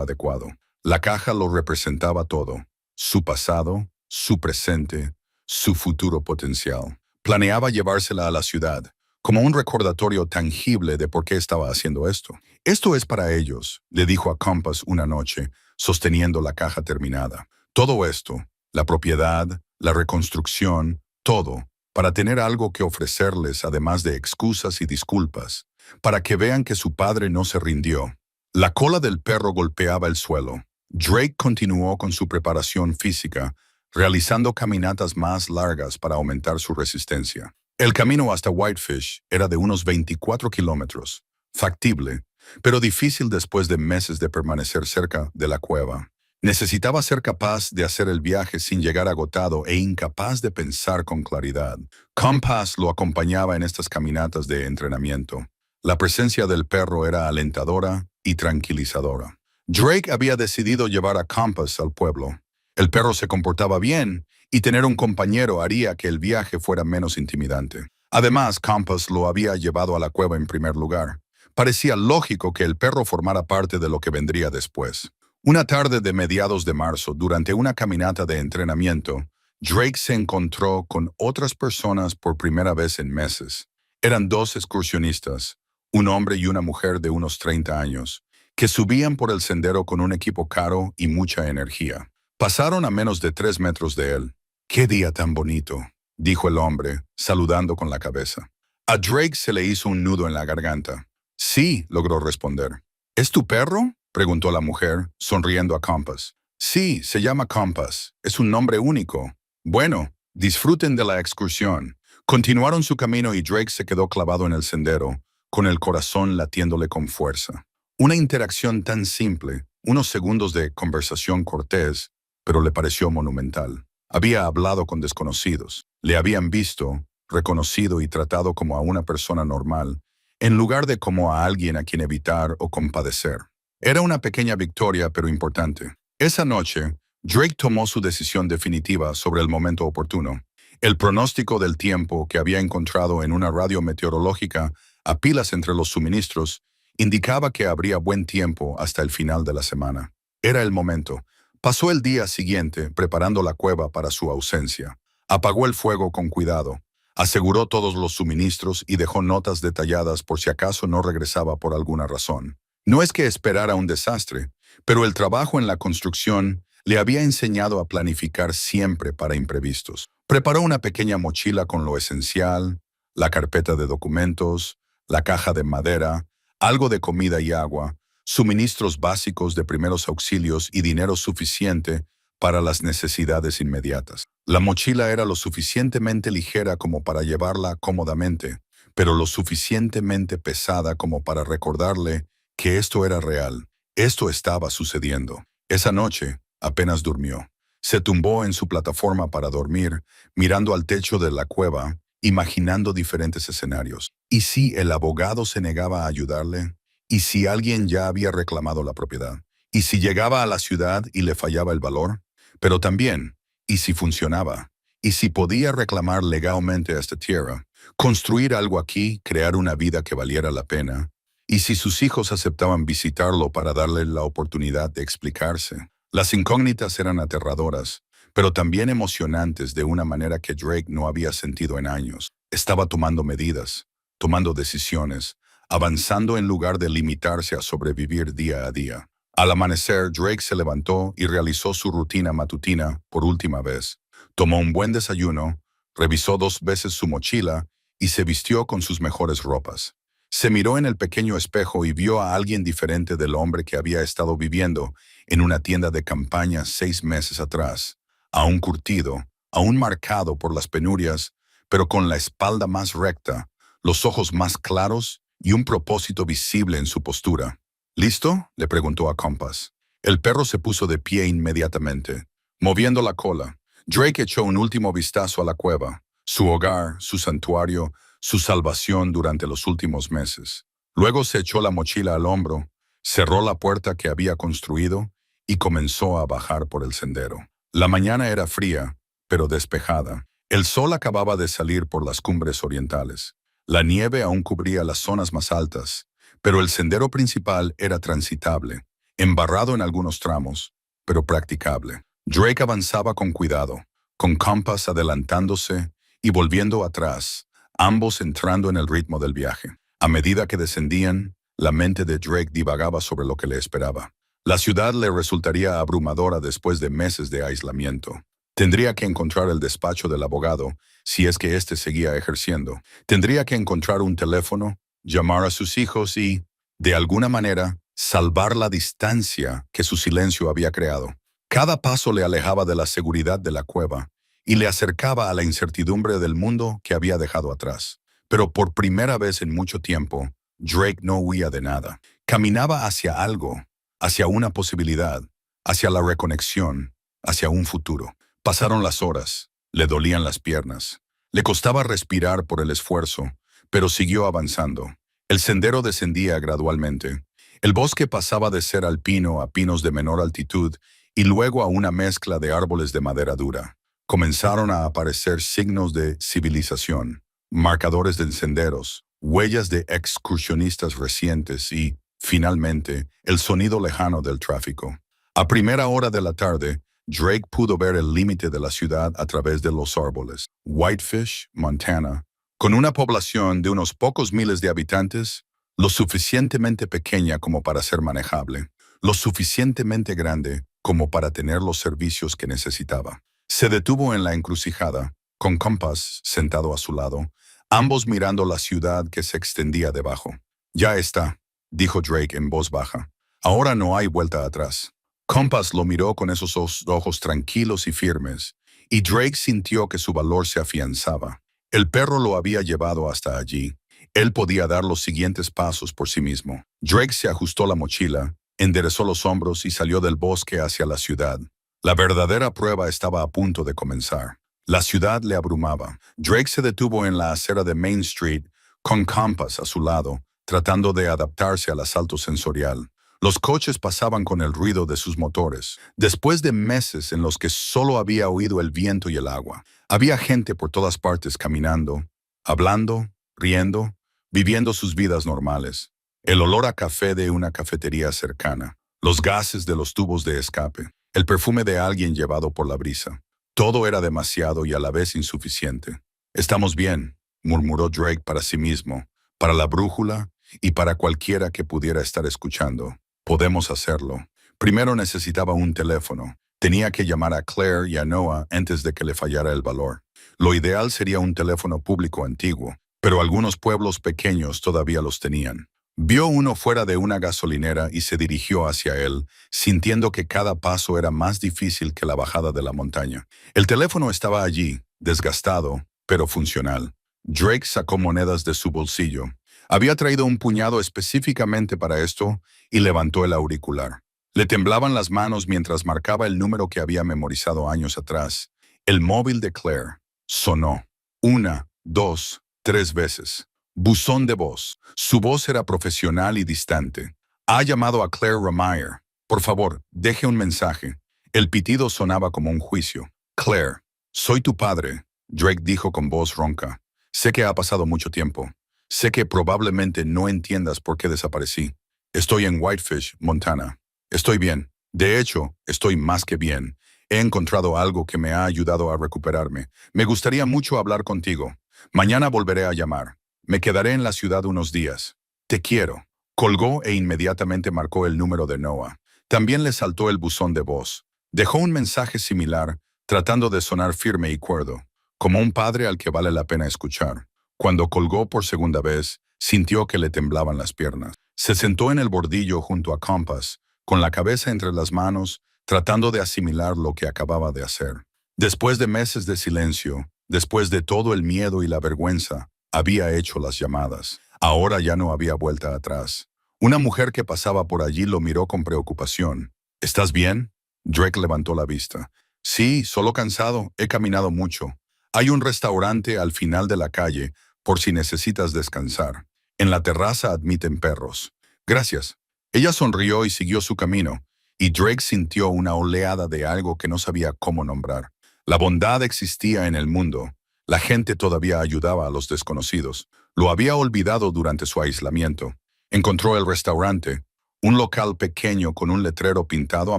adecuado. La caja lo representaba todo: su pasado, su presente, su futuro potencial. Planeaba llevársela a la ciudad, como un recordatorio tangible de por qué estaba haciendo esto. «Esto es para ellos», le dijo a Compass una noche, sosteniendo la caja terminada. «Todo esto, la propiedad, la reconstrucción, todo, para tener algo que ofrecerles además de excusas y disculpas, para que vean que su padre no se rindió». La cola del perro golpeaba el suelo. Drake continuó con su preparación física, realizando caminatas más largas para aumentar su resistencia. El camino hasta Whitefish era de unos 24 kilómetros, factible, pero difícil después de meses de permanecer cerca de la cueva. Necesitaba ser capaz de hacer el viaje sin llegar agotado e incapaz de pensar con claridad. Compass lo acompañaba en estas caminatas de entrenamiento. La presencia del perro era alentadora y tranquilizadora. Drake había decidido llevar a Compass al pueblo. El perro se comportaba bien y tener un compañero haría que el viaje fuera menos intimidante. Además, Compass lo había llevado a la cueva en primer lugar. Parecía lógico que el perro formara parte de lo que vendría después. Una tarde de mediados de marzo, durante una caminata de entrenamiento, Drake se encontró con otras personas por primera vez en meses. Eran dos excursionistas, un hombre y una mujer de unos 30 años, que subían por el sendero con un equipo caro y mucha energía. Pasaron a menos de 3 metros de él. «¡Qué día tan bonito!», dijo el hombre, saludando con la cabeza. A Drake se le hizo un nudo en la garganta. «Sí», logró responder. «¿Es tu perro?», preguntó la mujer, sonriendo a Compass. «Sí, se llama Compass. Es un nombre único. Bueno, disfruten de la excursión». Continuaron su camino y Drake se quedó clavado en el sendero, con el corazón latiéndole con fuerza. Una interacción tan simple, unos segundos de conversación cortés, pero le pareció monumental. Había hablado con desconocidos. Le habían visto, reconocido y tratado como a una persona normal, en lugar de como a alguien a quien evitar o compadecer. Era una pequeña victoria, pero importante. Esa noche, Drake tomó su decisión definitiva sobre el momento oportuno. El pronóstico del tiempo que había encontrado en una radio meteorológica a pilas entre los suministros indicaba que habría buen tiempo hasta el final de la semana. Era el momento. Pasó el día siguiente preparando la cueva para su ausencia. Apagó el fuego con cuidado, aseguró todos los suministros y dejó notas detalladas por si acaso no regresaba por alguna razón. No es que esperara un desastre, pero el trabajo en la construcción le había enseñado a planificar siempre para imprevistos. Preparó una pequeña mochila con lo esencial, la carpeta de documentos, la caja de madera, algo de comida y agua, suministros básicos de primeros auxilios y dinero suficiente para las necesidades inmediatas. La mochila era lo suficientemente ligera como para llevarla cómodamente, pero lo suficientemente pesada como para recordarle que esto era real. Esto estaba sucediendo. Esa noche, apenas durmió. Se tumbó en su plataforma para dormir, mirando al techo de la cueva, imaginando diferentes escenarios. ¿Y si el abogado se negaba a ayudarle? ¿Y si alguien ya había reclamado la propiedad? ¿Y si llegaba a la ciudad y le fallaba el valor? Pero también, ¿y si funcionaba? ¿Y si podía reclamar legalmente esta tierra? Construir algo aquí, crear una vida que valiera la pena. ¿Y si sus hijos aceptaban visitarlo para darle la oportunidad de explicarse? Las incógnitas eran aterradoras, pero también emocionantes de una manera que Drake no había sentido en años. Estaba tomando medidas, tomando decisiones, avanzando en lugar de limitarse a sobrevivir día a día. Al amanecer, Drake se levantó y realizó su rutina matutina por última vez. Tomó un buen desayuno, revisó 2 veces su mochila y se vistió con sus mejores ropas. Se miró en el pequeño espejo y vio a alguien diferente del hombre que había estado viviendo en una tienda de campaña 6 meses atrás, aún curtido, aún marcado por las penurias, pero con la espalda más recta, los ojos más claros y un propósito visible en su postura. ¿Listo?, le preguntó a Compass. El perro se puso de pie inmediatamente, moviendo la cola. Drake echó un último vistazo a la cueva, su hogar, su santuario, su salvación durante los últimos meses. Luego se echó la mochila al hombro, cerró la puerta que había construido y comenzó a bajar por el sendero. La mañana era fría, pero despejada. El sol acababa de salir por las cumbres orientales. La nieve aún cubría las zonas más altas, pero el sendero principal era transitable, embarrado en algunos tramos, pero practicable. Drake avanzaba con cuidado, con Compass adelantándose y volviendo atrás, ambos entrando en el ritmo del viaje. A medida que descendían, la mente de Drake divagaba sobre lo que le esperaba. La ciudad le resultaría abrumadora después de meses de aislamiento. Tendría que encontrar el despacho del abogado, si es que éste seguía ejerciendo. Tendría que encontrar un teléfono, llamar a sus hijos y, de alguna manera, salvar la distancia que su silencio había creado. Cada paso le alejaba de la seguridad de la cueva y le acercaba a la incertidumbre del mundo que había dejado atrás. Pero por primera vez en mucho tiempo, Drake no huía de nada. Caminaba hacia algo, hacia una posibilidad, hacia la reconexión, hacia un futuro. Pasaron las horas, le dolían las piernas, le costaba respirar por el esfuerzo, pero siguió avanzando. El sendero descendía gradualmente. El bosque pasaba de ser alpino a pinos de menor altitud y luego a una mezcla de árboles de madera dura. Comenzaron a aparecer signos de civilización, marcadores de senderos, huellas de excursionistas recientes y, finalmente, el sonido lejano del tráfico. A primera hora de la tarde, Drake pudo ver el límite de la ciudad a través de los árboles. Whitefish, Montana, con una población de unos pocos miles de habitantes, lo suficientemente pequeña como para ser manejable, lo suficientemente grande como para tener los servicios que necesitaba. Se detuvo en la encrucijada, con Compass sentado a su lado, ambos mirando la ciudad que se extendía debajo. Ya está, dijo Drake en voz baja. Ahora no hay vuelta atrás. Compass lo miró con esos ojos tranquilos y firmes, y Drake sintió que su valor se afianzaba. El perro lo había llevado hasta allí. Él podía dar los siguientes pasos por sí mismo. Drake se ajustó la mochila, enderezó los hombros y salió del bosque hacia la ciudad. La verdadera prueba estaba a punto de comenzar. La ciudad le abrumaba. Drake se detuvo en la acera de Main Street, con Compass a su lado, tratando de adaptarse al asalto sensorial. Los coches pasaban con el ruido de sus motores. Después de meses en los que solo había oído el viento y el agua, había gente por todas partes caminando, hablando, riendo, viviendo sus vidas normales. El olor a café de una cafetería cercana, los gases de los tubos de escape, el perfume de alguien llevado por la brisa. Todo era demasiado y a la vez insuficiente. «Estamos bien», murmuró Drake para sí mismo, para la brújula y para cualquiera que pudiera estar escuchando. «Podemos hacerlo». Primero necesitaba un teléfono. Tenía que llamar a Claire y a Noah antes de que le fallara el valor. Lo ideal sería un teléfono público antiguo, pero algunos pueblos pequeños todavía los tenían. Vio uno fuera de una gasolinera y se dirigió hacia él, sintiendo que cada paso era más difícil que la bajada de la montaña. El teléfono estaba allí, desgastado, pero funcional. Drake sacó monedas de su bolsillo. Había traído un puñado específicamente para esto y levantó el auricular. Le temblaban las manos mientras marcaba el número que había memorizado años atrás. El móvil de Claire. Sonó. 1, 2, 3 veces. Buzón de voz. Su voz era profesional y distante. «Ha llamado a Claire Ramier. Por favor, deje un mensaje». El pitido sonaba como un juicio. «Claire, soy tu padre», Drake dijo con voz ronca. «Sé que ha pasado mucho tiempo. Sé que probablemente no entiendas por qué desaparecí. Estoy en Whitefish, Montana. Estoy bien. De hecho, estoy más que bien. He encontrado algo que me ha ayudado a recuperarme. Me gustaría mucho hablar contigo. Mañana volveré a llamar. Me quedaré en la ciudad unos días. Te quiero». Colgó e inmediatamente marcó el número de Noah. También le saltó el buzón de voz. Dejó un mensaje similar, tratando de sonar firme y cuerdo, como un padre al que vale la pena escuchar. Cuando colgó por segunda vez, sintió que le temblaban las piernas. Se sentó en el bordillo junto a Compass, con la cabeza entre las manos, tratando de asimilar lo que acababa de hacer. Después de meses de silencio, después de todo el miedo y la vergüenza, había hecho las llamadas. Ahora ya no había vuelta atrás. Una mujer que pasaba por allí lo miró con preocupación. «¿Estás bien?» Drake levantó la vista. «Sí, solo cansado. He caminado mucho. Hay un restaurante al final de la calle por si necesitas descansar. En la terraza admiten perros». «Gracias». Ella sonrió y siguió su camino, y Drake sintió una oleada de algo que no sabía cómo nombrar. La bondad existía en el mundo. La gente todavía ayudaba a los desconocidos. Lo había olvidado durante su aislamiento. Encontró el restaurante, un local pequeño con un letrero pintado a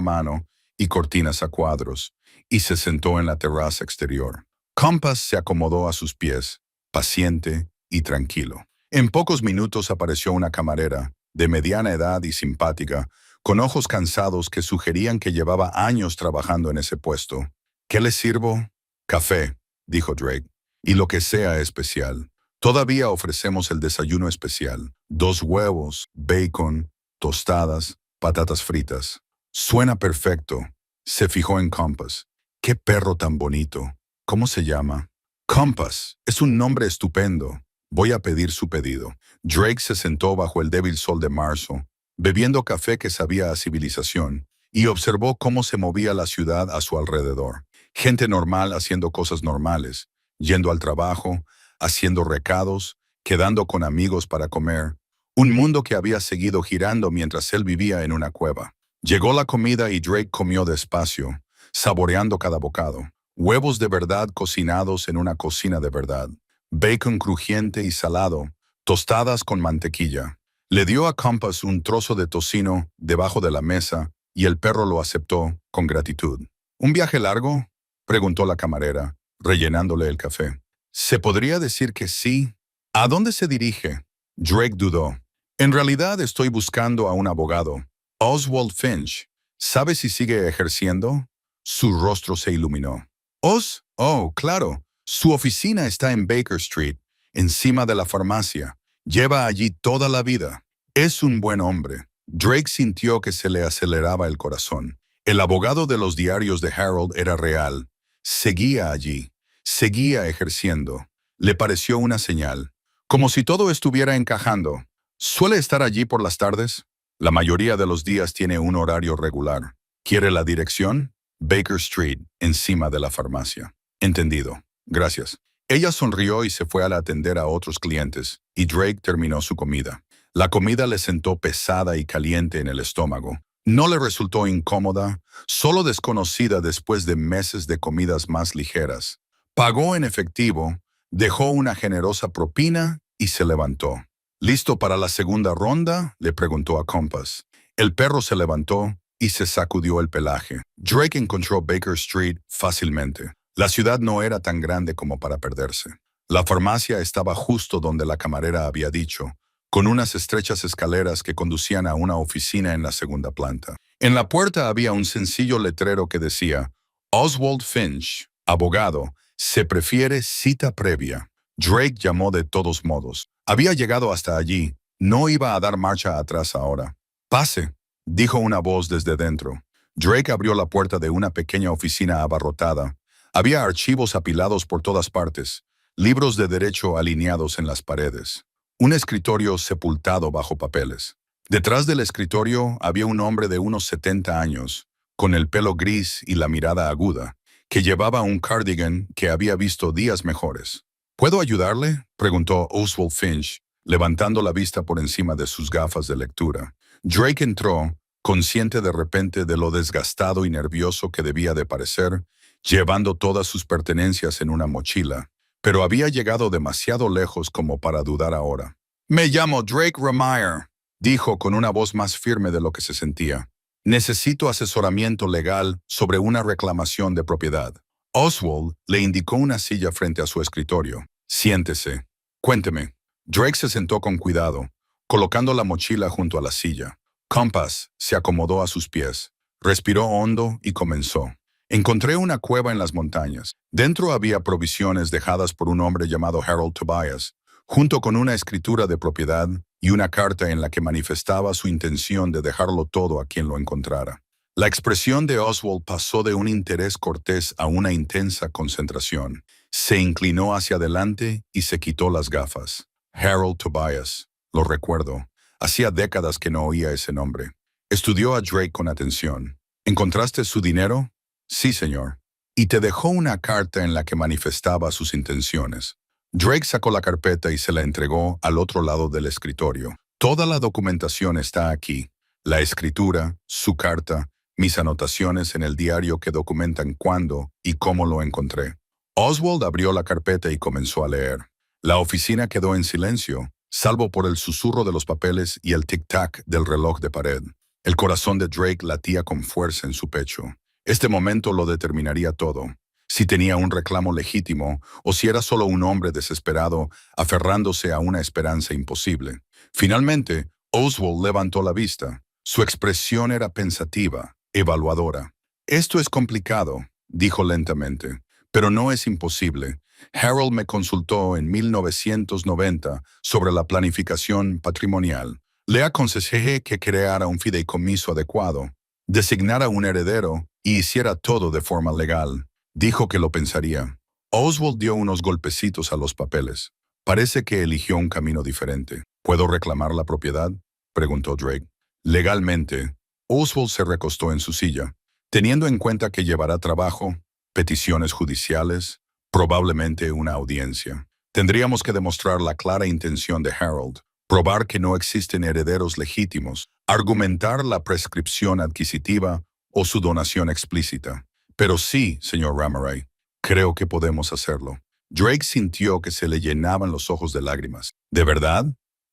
mano y cortinas a cuadros, y se sentó en la terraza exterior. Compass se acomodó a sus pies, paciente y tranquilo. En pocos minutos apareció una camarera, de mediana edad y simpática, con ojos cansados que sugerían que llevaba años trabajando en ese puesto. «¿Qué le sirvo?» «Café», dijo Drake, «y lo que sea especial. Todavía ofrecemos el desayuno especial. 2 huevos, bacon, tostadas, patatas fritas». «Suena perfecto». Se fijó en Compass. «Qué perro tan bonito. ¿Cómo se llama?» «Compass. Es un nombre estupendo. Voy a pedir su pedido». Drake se sentó bajo el débil sol de marzo, bebiendo café que sabía a civilización, y observó cómo se movía la ciudad a su alrededor. Gente normal haciendo cosas normales, yendo al trabajo, haciendo recados, quedando con amigos para comer. Un mundo que había seguido girando mientras él vivía en una cueva. Llegó la comida y Drake comió despacio, saboreando cada bocado. Huevos de verdad cocinados en una cocina de verdad. Bacon crujiente y salado, tostadas con mantequilla. Le dio a Compass un trozo de tocino debajo de la mesa y el perro lo aceptó con gratitud. ¿Un viaje largo?, preguntó la camarera, rellenándole el café. ¿Se podría decir que sí? ¿A dónde se dirige? Drake dudó. En realidad estoy buscando a un abogado. Oswald Finch. ¿Sabe si sigue ejerciendo? Su rostro se iluminó. Oh, claro. Su oficina está en Baker Street, encima de la farmacia. Lleva allí toda la vida. Es un buen hombre. Drake sintió que se le aceleraba el corazón. El abogado de los diarios de Harold era real. Seguía allí. Seguía ejerciendo. Le pareció una señal. Como si todo estuviera encajando. ¿Suele estar allí por las tardes? La mayoría de los días tiene un horario regular. ¿Quiere la dirección? Baker Street, encima de la farmacia. Entendido. Gracias. Ella sonrió y se fue a atender a otros clientes, y Drake terminó su comida. La comida le sentó pesada y caliente en el estómago. No le resultó incómoda, solo desconocida después de meses de comidas más ligeras. Pagó en efectivo, dejó una generosa propina y se levantó. ¿Listo para la segunda ronda?, le preguntó a Compass. El perro se levantó y se sacudió el pelaje. Drake encontró Baker Street fácilmente. La ciudad no era tan grande como para perderse. La farmacia estaba justo donde la camarera había dicho, con unas estrechas escaleras que conducían a una oficina en la segunda planta. En la puerta había un sencillo letrero que decía, Oswald Finch, abogado, se prefiere cita previa. Drake llamó de todos modos. Había llegado hasta allí. No iba a dar marcha atrás ahora. Pase, dijo una voz desde dentro. Drake abrió la puerta de una pequeña oficina abarrotada. Había archivos apilados por todas partes, libros de derecho alineados en las paredes. Un escritorio sepultado bajo papeles. Detrás del escritorio había un hombre de unos 70 años, con el pelo gris y la mirada aguda, que llevaba un cardigan que había visto días mejores. ¿Puedo ayudarle?, preguntó Oswald Finch, levantando la vista por encima de sus gafas de lectura. Drake entró, consciente de repente de lo desgastado y nervioso que debía de parecer, llevando todas sus pertenencias en una mochila, pero había llegado demasiado lejos como para dudar ahora. «Me llamo Drake Ramier», dijo con una voz más firme de lo que se sentía. «Necesito asesoramiento legal sobre una reclamación de propiedad». Oswald le indicó una silla frente a su escritorio. «Siéntese. Cuénteme». Drake se sentó con cuidado, colocando la mochila junto a la silla. Compass se acomodó a sus pies, respiró hondo y comenzó. Encontré una cueva en las montañas. Dentro había provisiones dejadas por un hombre llamado Harold Tobias, junto con una escritura de propiedad y una carta en la que manifestaba su intención de dejarlo todo a quien lo encontrara. La expresión de Oswald pasó de un interés cortés a una intensa concentración. Se inclinó hacia adelante y se quitó las gafas. Harold Tobias, lo recuerdo. Hacía décadas que no oía ese nombre. Estudió a Drake con atención. ¿Encontraste su dinero? Sí, señor. Y te dejó una carta en la que manifestaba sus intenciones. Drake sacó la carpeta y se la entregó al otro lado del escritorio. Toda la documentación está aquí. La escritura, su carta, mis anotaciones en el diario que documentan cuándo y cómo lo encontré. Oswald abrió la carpeta y comenzó a leer. La oficina quedó en silencio, salvo por el susurro de los papeles y el tic-tac del reloj de pared. El corazón de Drake latía con fuerza en su pecho. Este momento lo determinaría todo. Si tenía un reclamo legítimo o si era solo un hombre desesperado aferrándose a una esperanza imposible. Finalmente, Oswald levantó la vista. Su expresión era pensativa, evaluadora. «Esto es complicado», dijo lentamente, «pero no es imposible. Harold me consultó en 1990 sobre la planificación patrimonial. Le aconsejé que creara un fideicomiso adecuado, designara un heredero y hiciera todo de forma legal. Dijo que lo pensaría». Oswald dio unos golpecitos a los papeles. Parece que eligió un camino diferente. «¿Puedo reclamar la propiedad?», preguntó Drake. «Legalmente, Oswald se recostó en su silla, teniendo en cuenta que llevará trabajo, peticiones judiciales, probablemente una audiencia. Tendríamos que demostrar la clara intención de Harold, probar que no existen herederos legítimos, argumentar la prescripción adquisitiva o su donación explícita. Pero sí, señor Ramaray, creo que podemos hacerlo. Drake sintió que se le llenaban los ojos de lágrimas. ¿De verdad?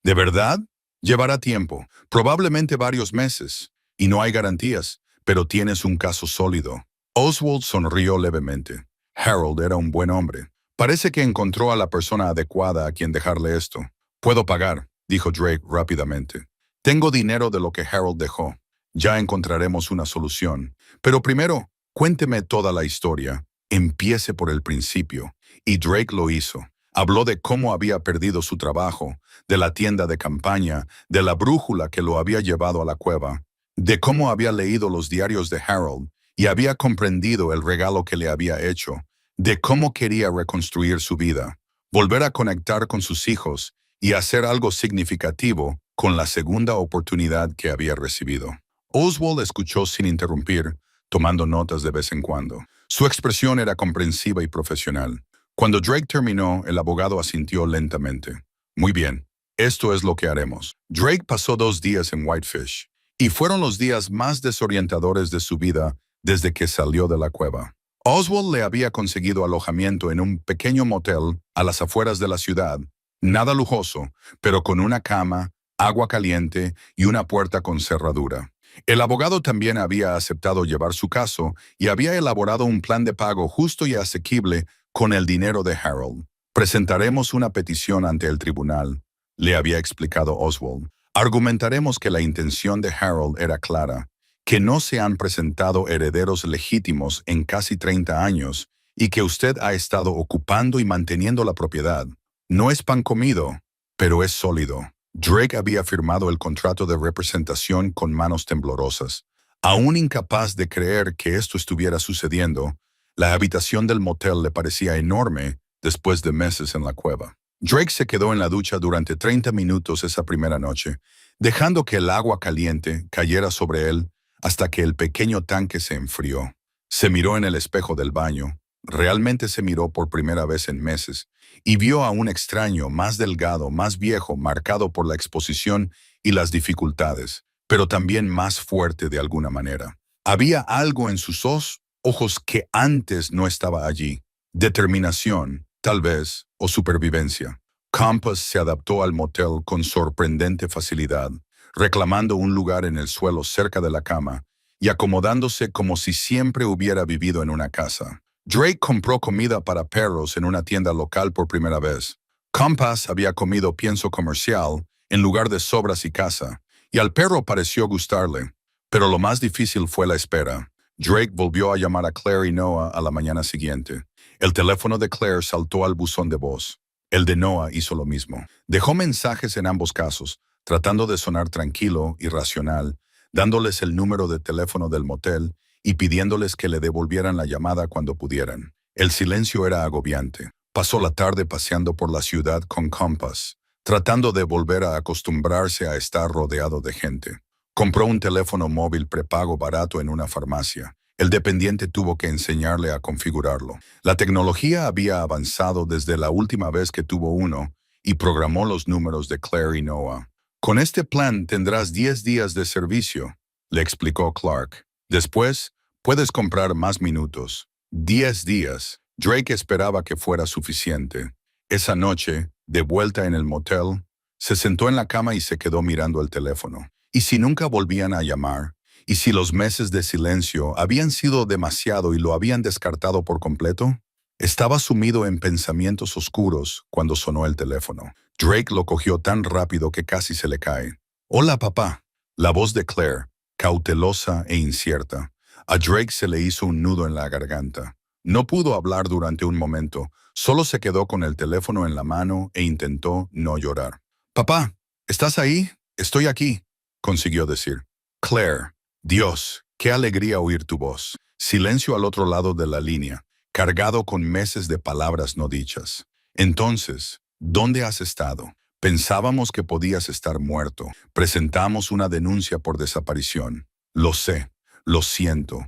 ¿De verdad? Llevará tiempo, probablemente varios meses, y no hay garantías, pero tienes un caso sólido. Oswald sonrió levemente. Harold era un buen hombre. Parece que encontró a la persona adecuada a quien dejarle esto. Puedo pagar, dijo Drake rápidamente. Tengo dinero de lo que Harold dejó. Ya encontraremos una solución. Pero primero, cuénteme toda la historia. Empiece por el principio. Y Drake lo hizo. Habló de cómo había perdido su trabajo, de la tienda de campaña, de la brújula que lo había llevado a la cueva, de cómo había leído los diarios de Harold y había comprendido el regalo que le había hecho, de cómo quería reconstruir su vida, volver a conectar con sus hijos y hacer algo significativo con la segunda oportunidad que había recibido. Oswald escuchó sin interrumpir, tomando notas de vez en cuando. Su expresión era comprensiva y profesional. Cuando Drake terminó, el abogado asintió lentamente. Muy bien, esto es lo que haremos. Drake pasó 2 días en Whitefish, y fueron los días más desorientadores de su vida desde que salió de la cueva. Oswald le había conseguido alojamiento en un pequeño motel a las afueras de la ciudad, nada lujoso, pero con una cama, agua caliente y una puerta con cerradura. El abogado también había aceptado llevar su caso y había elaborado un plan de pago justo y asequible con el dinero de Harold. Presentaremos una petición ante el tribunal, le había explicado Oswald. Argumentaremos que la intención de Harold era clara, que no se han presentado herederos legítimos en casi 30 años y que usted ha estado ocupando y manteniendo la propiedad. No es pan comido, pero es sólido. Drake había firmado el contrato de representación con manos temblorosas. Aún incapaz de creer que esto estuviera sucediendo, la habitación del motel le parecía enorme después de meses en la cueva. Drake se quedó en la ducha durante 30 minutos esa primera noche, dejando que el agua caliente cayera sobre él hasta que el pequeño tanque se enfrió. Se miró en el espejo del baño, realmente se miró por primera vez en meses, y vio a un extraño más delgado, más viejo, marcado por la exposición y las dificultades, pero también más fuerte de alguna manera. Había algo en sus ojos que antes no estaba allí. Determinación, tal vez, o supervivencia. Compass se adaptó al motel con sorprendente facilidad, reclamando un lugar en el suelo cerca de la cama y acomodándose como si siempre hubiera vivido en una casa. Drake compró comida para perros en una tienda local por primera vez. Compass había comido pienso comercial en lugar de sobras y caza, y al perro pareció gustarle. Pero lo más difícil fue la espera. Drake volvió a llamar a Claire y Noah a la mañana siguiente. El teléfono de Claire saltó al buzón de voz. El de Noah hizo lo mismo. Dejó mensajes en ambos casos, tratando de sonar tranquilo y racional, dándoles el número de teléfono del motel y pidiéndoles que le devolvieran la llamada cuando pudieran. El silencio era agobiante. Pasó la tarde paseando por la ciudad con Compass, tratando de volver a acostumbrarse a estar rodeado de gente. Compró un teléfono móvil prepago barato en una farmacia. El dependiente tuvo que enseñarle a configurarlo. La tecnología había avanzado desde la última vez que tuvo uno y programó los números de Claire y Noah. Con este plan tendrás 10 días de servicio, le explicó Clark. Después, puedes comprar más minutos. 10 días. Drake esperaba que fuera suficiente. Esa noche, de vuelta en el motel, se sentó en la cama y se quedó mirando el teléfono. ¿Y si nunca volvían a llamar? ¿Y si los meses de silencio habían sido demasiado y lo habían descartado por completo? Estaba sumido en pensamientos oscuros cuando sonó el teléfono. Drake lo cogió tan rápido que casi se le cae. «Hola, papá». La voz de Claire, cautelosa e incierta. A Drake se le hizo un nudo en la garganta. No pudo hablar durante un momento, solo se quedó con el teléfono en la mano e intentó no llorar. «Papá, ¿estás ahí? Estoy aquí», consiguió decir. «Claire, Dios, qué alegría oír tu voz». Silencio al otro lado de la línea, cargado con meses de palabras no dichas. «Entonces, ¿dónde has estado? Pensábamos que podías estar muerto. Presentamos una denuncia por desaparición». Lo sé, lo siento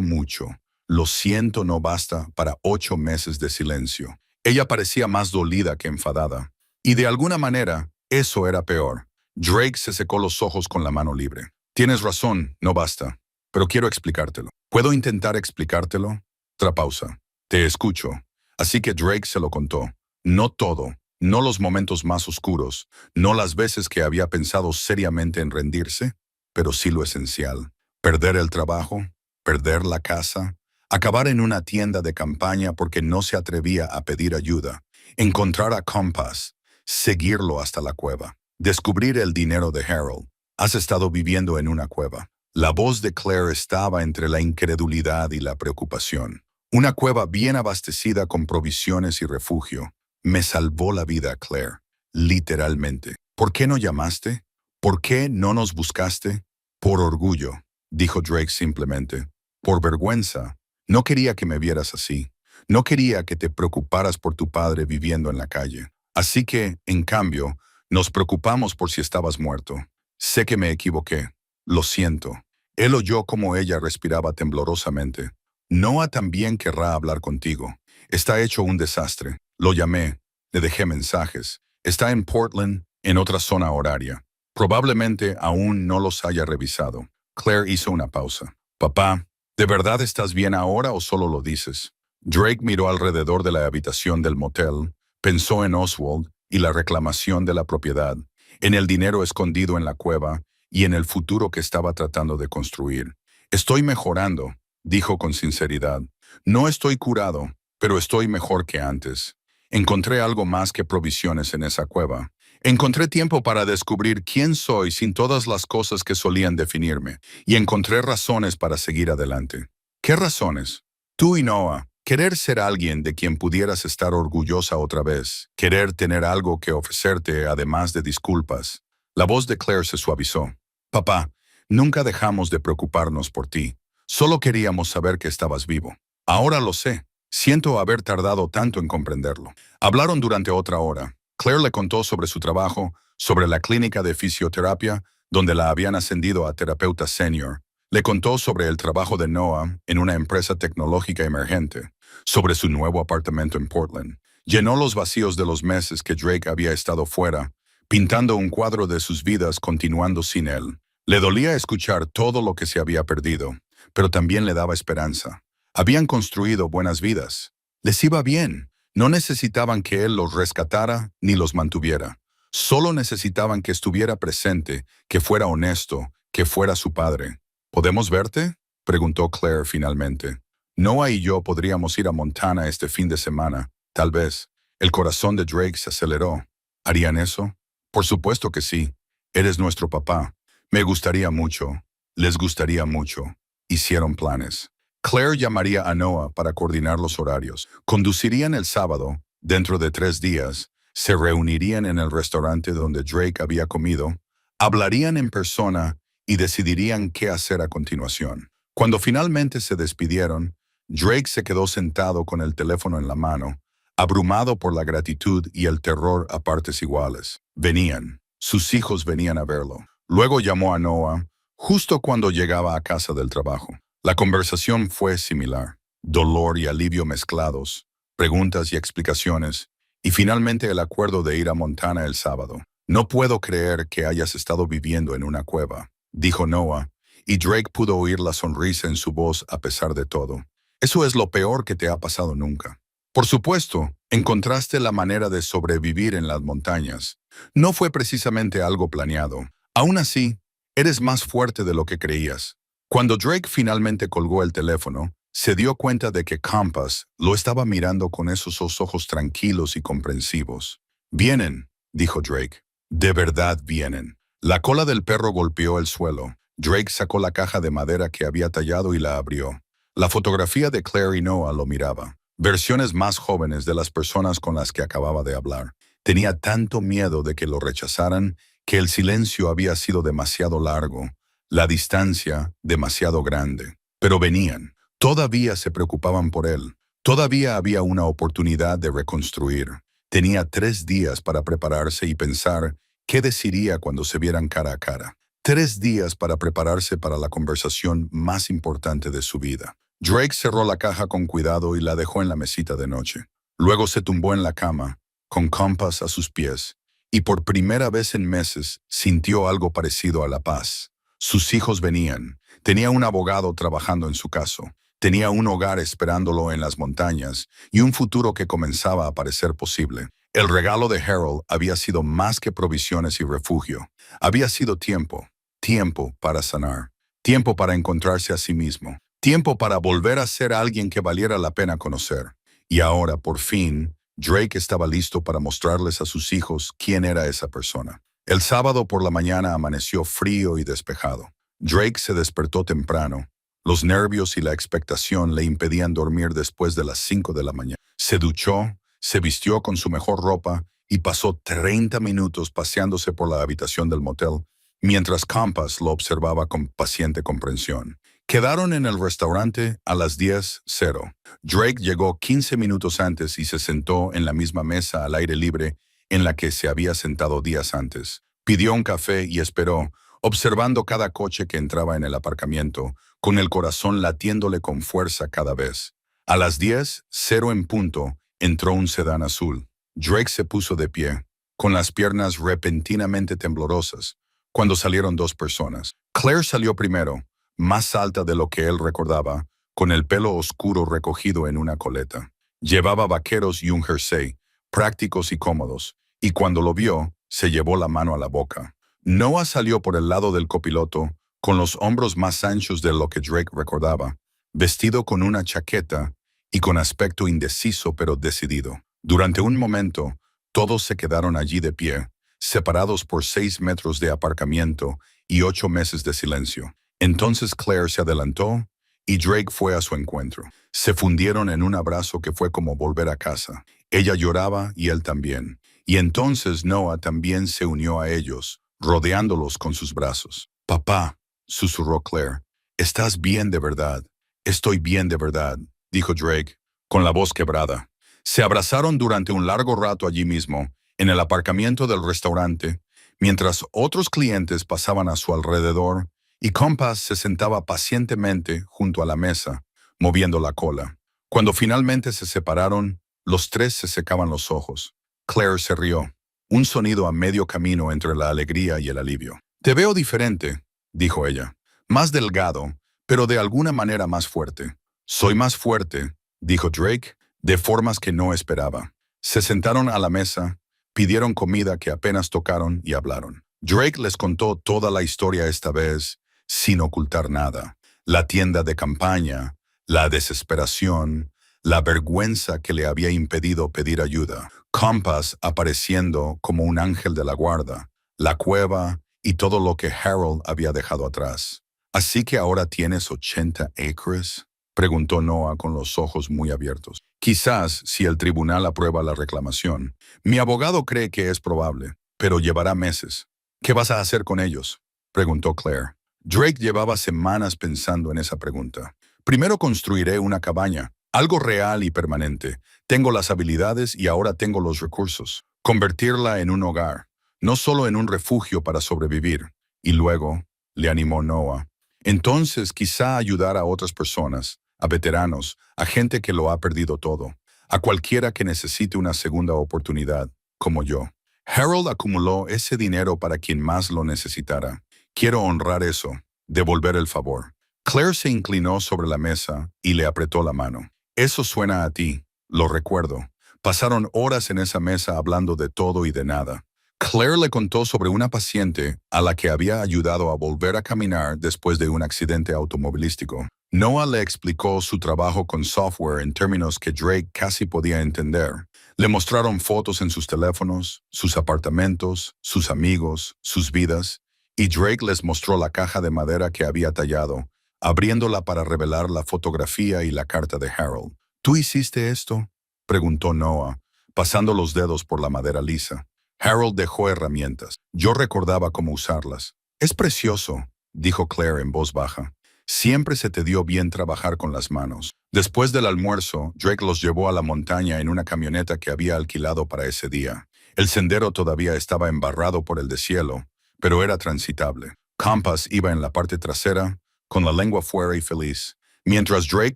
mucho, lo siento no basta para 8 meses de silencio. Ella parecía más dolida que enfadada. Y de alguna manera, eso era peor. Drake se secó los ojos con la mano libre. Tienes razón, no basta. Pero quiero explicártelo. ¿Puedo intentar explicártelo? Otra pausa. Te escucho. Así que Drake se lo contó. No todo, no los momentos más oscuros, no las veces que había pensado seriamente en rendirse, pero sí lo esencial. Perder el trabajo, perder la casa, acabar en una tienda de campaña porque no se atrevía a pedir ayuda, encontrar a Compass, seguirlo hasta la cueva, descubrir el dinero de Harold. Has estado viviendo en una cueva. La voz de Claire estaba entre la incredulidad y la preocupación. Una cueva bien abastecida con provisiones y refugio. Me salvó la vida, Claire. Literalmente. ¿Por qué no llamaste? ¿Por qué no nos buscaste? Por orgullo, dijo Drake simplemente. Por vergüenza. No quería que me vieras así. No quería que te preocuparas por tu padre viviendo en la calle. Así que, en cambio, nos preocupamos por si estabas muerto. Sé que me equivoqué. Lo siento. Él oyó cómo ella respiraba temblorosamente. Noah también querrá hablar contigo. Está hecho un desastre. Lo llamé. Le dejé mensajes. Está en Portland, en otra zona horaria. Probablemente aún no los haya revisado. Claire hizo una pausa. Papá, ¿de verdad estás bien ahora o solo lo dices? Drake miró alrededor de la habitación del motel, pensó en Oswald y la reclamación de la propiedad, en el dinero escondido en la cueva y en el futuro que estaba tratando de construir. Estoy mejorando, dijo con sinceridad. No estoy curado, pero estoy mejor que antes. Encontré algo más que provisiones en esa cueva. Encontré tiempo para descubrir quién soy sin todas las cosas que solían definirme, y encontré razones para seguir adelante. ¿Qué razones? Tú y Noah, querer ser alguien de quien pudieras estar orgullosa otra vez, querer tener algo que ofrecerte además de disculpas. La voz de Claire se suavizó. Papá, nunca dejamos de preocuparnos por ti. Solo queríamos saber que estabas vivo. Ahora lo sé. Siento haber tardado tanto en comprenderlo. Hablaron durante otra hora. Claire le contó sobre su trabajo, sobre la clínica de fisioterapia, donde la habían ascendido a terapeuta senior. Le contó sobre el trabajo de Noah en una empresa tecnológica emergente, sobre su nuevo apartamento en Portland. Llenó los vacíos de los meses que Drake había estado fuera, pintando un cuadro de sus vidas continuando sin él. Le dolía escuchar todo lo que se había perdido, pero también le daba esperanza. Habían construido buenas vidas. Les iba bien. No necesitaban que él los rescatara ni los mantuviera. Solo necesitaban que estuviera presente, que fuera honesto, que fuera su padre. ¿Podemos verte?, preguntó Claire finalmente. Noah y yo podríamos ir a Montana este fin de semana, tal vez. El corazón de Drake se aceleró. ¿Harían eso? Por supuesto que sí. Eres nuestro papá. Me gustaría mucho. Les gustaría mucho. Hicieron planes. Claire llamaría a Noah para coordinar los horarios. Conducirían el sábado, dentro de 3 días, se reunirían en el restaurante donde Drake había comido, hablarían en persona y decidirían qué hacer a continuación. Cuando finalmente se despidieron, Drake se quedó sentado con el teléfono en la mano, abrumado por la gratitud y el terror a partes iguales. Venían. Sus hijos venían a verlo. Luego llamó a Noah, justo cuando llegaba a casa del trabajo. La conversación fue similar. Dolor y alivio mezclados, preguntas y explicaciones, y finalmente el acuerdo de ir a Montana el sábado. No puedo creer que hayas estado viviendo en una cueva, dijo Noah, y Drake pudo oír la sonrisa en su voz a pesar de todo. Eso es lo peor que te ha pasado nunca. Por supuesto, encontraste la manera de sobrevivir en las montañas. No fue precisamente algo planeado. Aún así, eres más fuerte de lo que creías. Cuando Drake finalmente colgó el teléfono, se dio cuenta de que Compass lo estaba mirando con esos ojos tranquilos y comprensivos. «Vienen», dijo Drake. «De verdad vienen». La cola del perro golpeó el suelo. Drake sacó la caja de madera que había tallado y la abrió. La fotografía de Claire y Noah lo miraba. Versiones más jóvenes de las personas con las que acababa de hablar. Tenía tanto miedo de que lo rechazaran que el silencio había sido demasiado largo. La distancia demasiado grande. Pero venían. Todavía se preocupaban por él. Todavía había una oportunidad de reconstruir. Tenía 3 días para prepararse y pensar qué decidiría cuando se vieran cara a cara. 3 días para prepararse para la conversación más importante de su vida. Drake cerró la caja con cuidado y la dejó en la mesita de noche. Luego se tumbó en la cama, con Compass a sus pies, y por primera vez en meses sintió algo parecido a la paz. Sus hijos venían. Tenía un abogado trabajando en su caso. Tenía un hogar esperándolo en las montañas y un futuro que comenzaba a parecer posible. El regalo de Harold había sido más que provisiones y refugio. Había sido tiempo, tiempo para sanar, tiempo para encontrarse a sí mismo, tiempo para volver a ser alguien que valiera la pena conocer. Y ahora, por fin, Drake estaba listo para mostrarles a sus hijos quién era esa persona. El sábado por la mañana amaneció frío y despejado. Drake se despertó temprano. Los nervios y la expectación le impedían dormir después de las 5 de la mañana. Se duchó, se vistió con su mejor ropa y pasó 30 minutos paseándose por la habitación del motel, mientras Compass lo observaba con paciente comprensión. Quedaron en el restaurante a las 10:00. Drake llegó 15 minutos antes y se sentó en la misma mesa al aire libre en la que se había sentado días antes. Pidió un café y esperó, observando cada coche que entraba en el aparcamiento, con el corazón latiéndole con fuerza cada vez. A las 10:00 en punto, entró un sedán azul. Drake se puso de pie, con las piernas repentinamente temblorosas, cuando salieron 2 personas. Claire salió primero, más alta de lo que él recordaba, con el pelo oscuro recogido en una coleta. Llevaba vaqueros y un jersey, prácticos y cómodos, y cuando lo vio, se llevó la mano a la boca. Noah salió por el lado del copiloto, con los hombros más anchos de lo que Drake recordaba, vestido con una chaqueta y con aspecto indeciso pero decidido. Durante un momento, todos se quedaron allí de pie, separados por 6 metros de aparcamiento y 8 meses de silencio. Entonces Claire se adelantó y Drake fue a su encuentro. Se fundieron en un abrazo que fue como volver a casa. Ella lloraba y él también. Y entonces Noah también se unió a ellos, rodeándolos con sus brazos. «Papá», susurró Claire, «¿estás bien de verdad?» «Estoy bien de verdad», dijo Drake, con la voz quebrada. Se abrazaron durante un largo rato allí mismo, en el aparcamiento del restaurante, mientras otros clientes pasaban a su alrededor y Compass se sentaba pacientemente junto a la mesa, moviendo la cola. Cuando finalmente se separaron, los 3 se secaban los ojos. Claire se rió, un sonido a medio camino entre la alegría y el alivio. «Te veo diferente», dijo ella, «más delgado, pero de alguna manera más fuerte». «Soy más fuerte», dijo Drake, de formas que no esperaba. Se sentaron a la mesa, pidieron comida que apenas tocaron y hablaron. Drake les contó toda la historia esta vez, sin ocultar nada. La tienda de campaña, la desesperación, la vergüenza que le había impedido pedir ayuda, Compass apareciendo como un ángel de la guarda, la cueva y todo lo que Harold había dejado atrás. «¿Así que ahora tienes 80 acres?» preguntó Noah con los ojos muy abiertos. «Quizás, si el tribunal aprueba la reclamación. Mi abogado cree que es probable, pero llevará meses». «¿Qué vas a hacer con ellos?», preguntó Claire. Drake llevaba semanas pensando en esa pregunta. «Primero construiré una cabaña, algo real y permanente. Tengo las habilidades y ahora tengo los recursos. Convertirla en un hogar, no solo en un refugio para sobrevivir». Y luego, le animó Noah, «entonces quizá ayudar a otras personas, a veteranos, a gente que lo ha perdido todo, a cualquiera que necesite una segunda oportunidad, como yo». Harold acumuló ese dinero para quien más lo necesitara. «Quiero honrar eso, devolver el favor». Claire se inclinó sobre la mesa y le apretó la mano. «Eso suena a ti, lo recuerdo. Pasaron horas en esa mesa hablando de todo y de nada». Claire le contó sobre una paciente a la que había ayudado a volver a caminar después de un accidente automovilístico. Noah le explicó su trabajo con software en términos que Drake casi podía entender. Le mostraron fotos en sus teléfonos, sus apartamentos, sus amigos, sus vidas, y Drake les mostró la caja de madera que había tallado, abriéndola para revelar la fotografía y la carta de Harold. «¿Tú hiciste esto?», preguntó Noah, pasando los dedos por la madera lisa. Harold dejó herramientas. «Yo recordaba cómo usarlas». «Es precioso», dijo Claire en voz baja. «Siempre se te dio bien trabajar con las manos». Después del almuerzo, Drake los llevó a la montaña en una camioneta que había alquilado para ese día. El sendero todavía estaba embarrado por el deshielo, pero era transitable. Compass iba en la parte trasera, con la lengua fuera y feliz, mientras Drake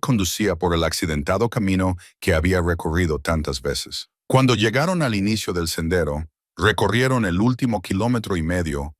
conducía por el accidentado camino que había recorrido tantas veces. Cuando llegaron al inicio del sendero, recorrieron el último 1,5 kilómetros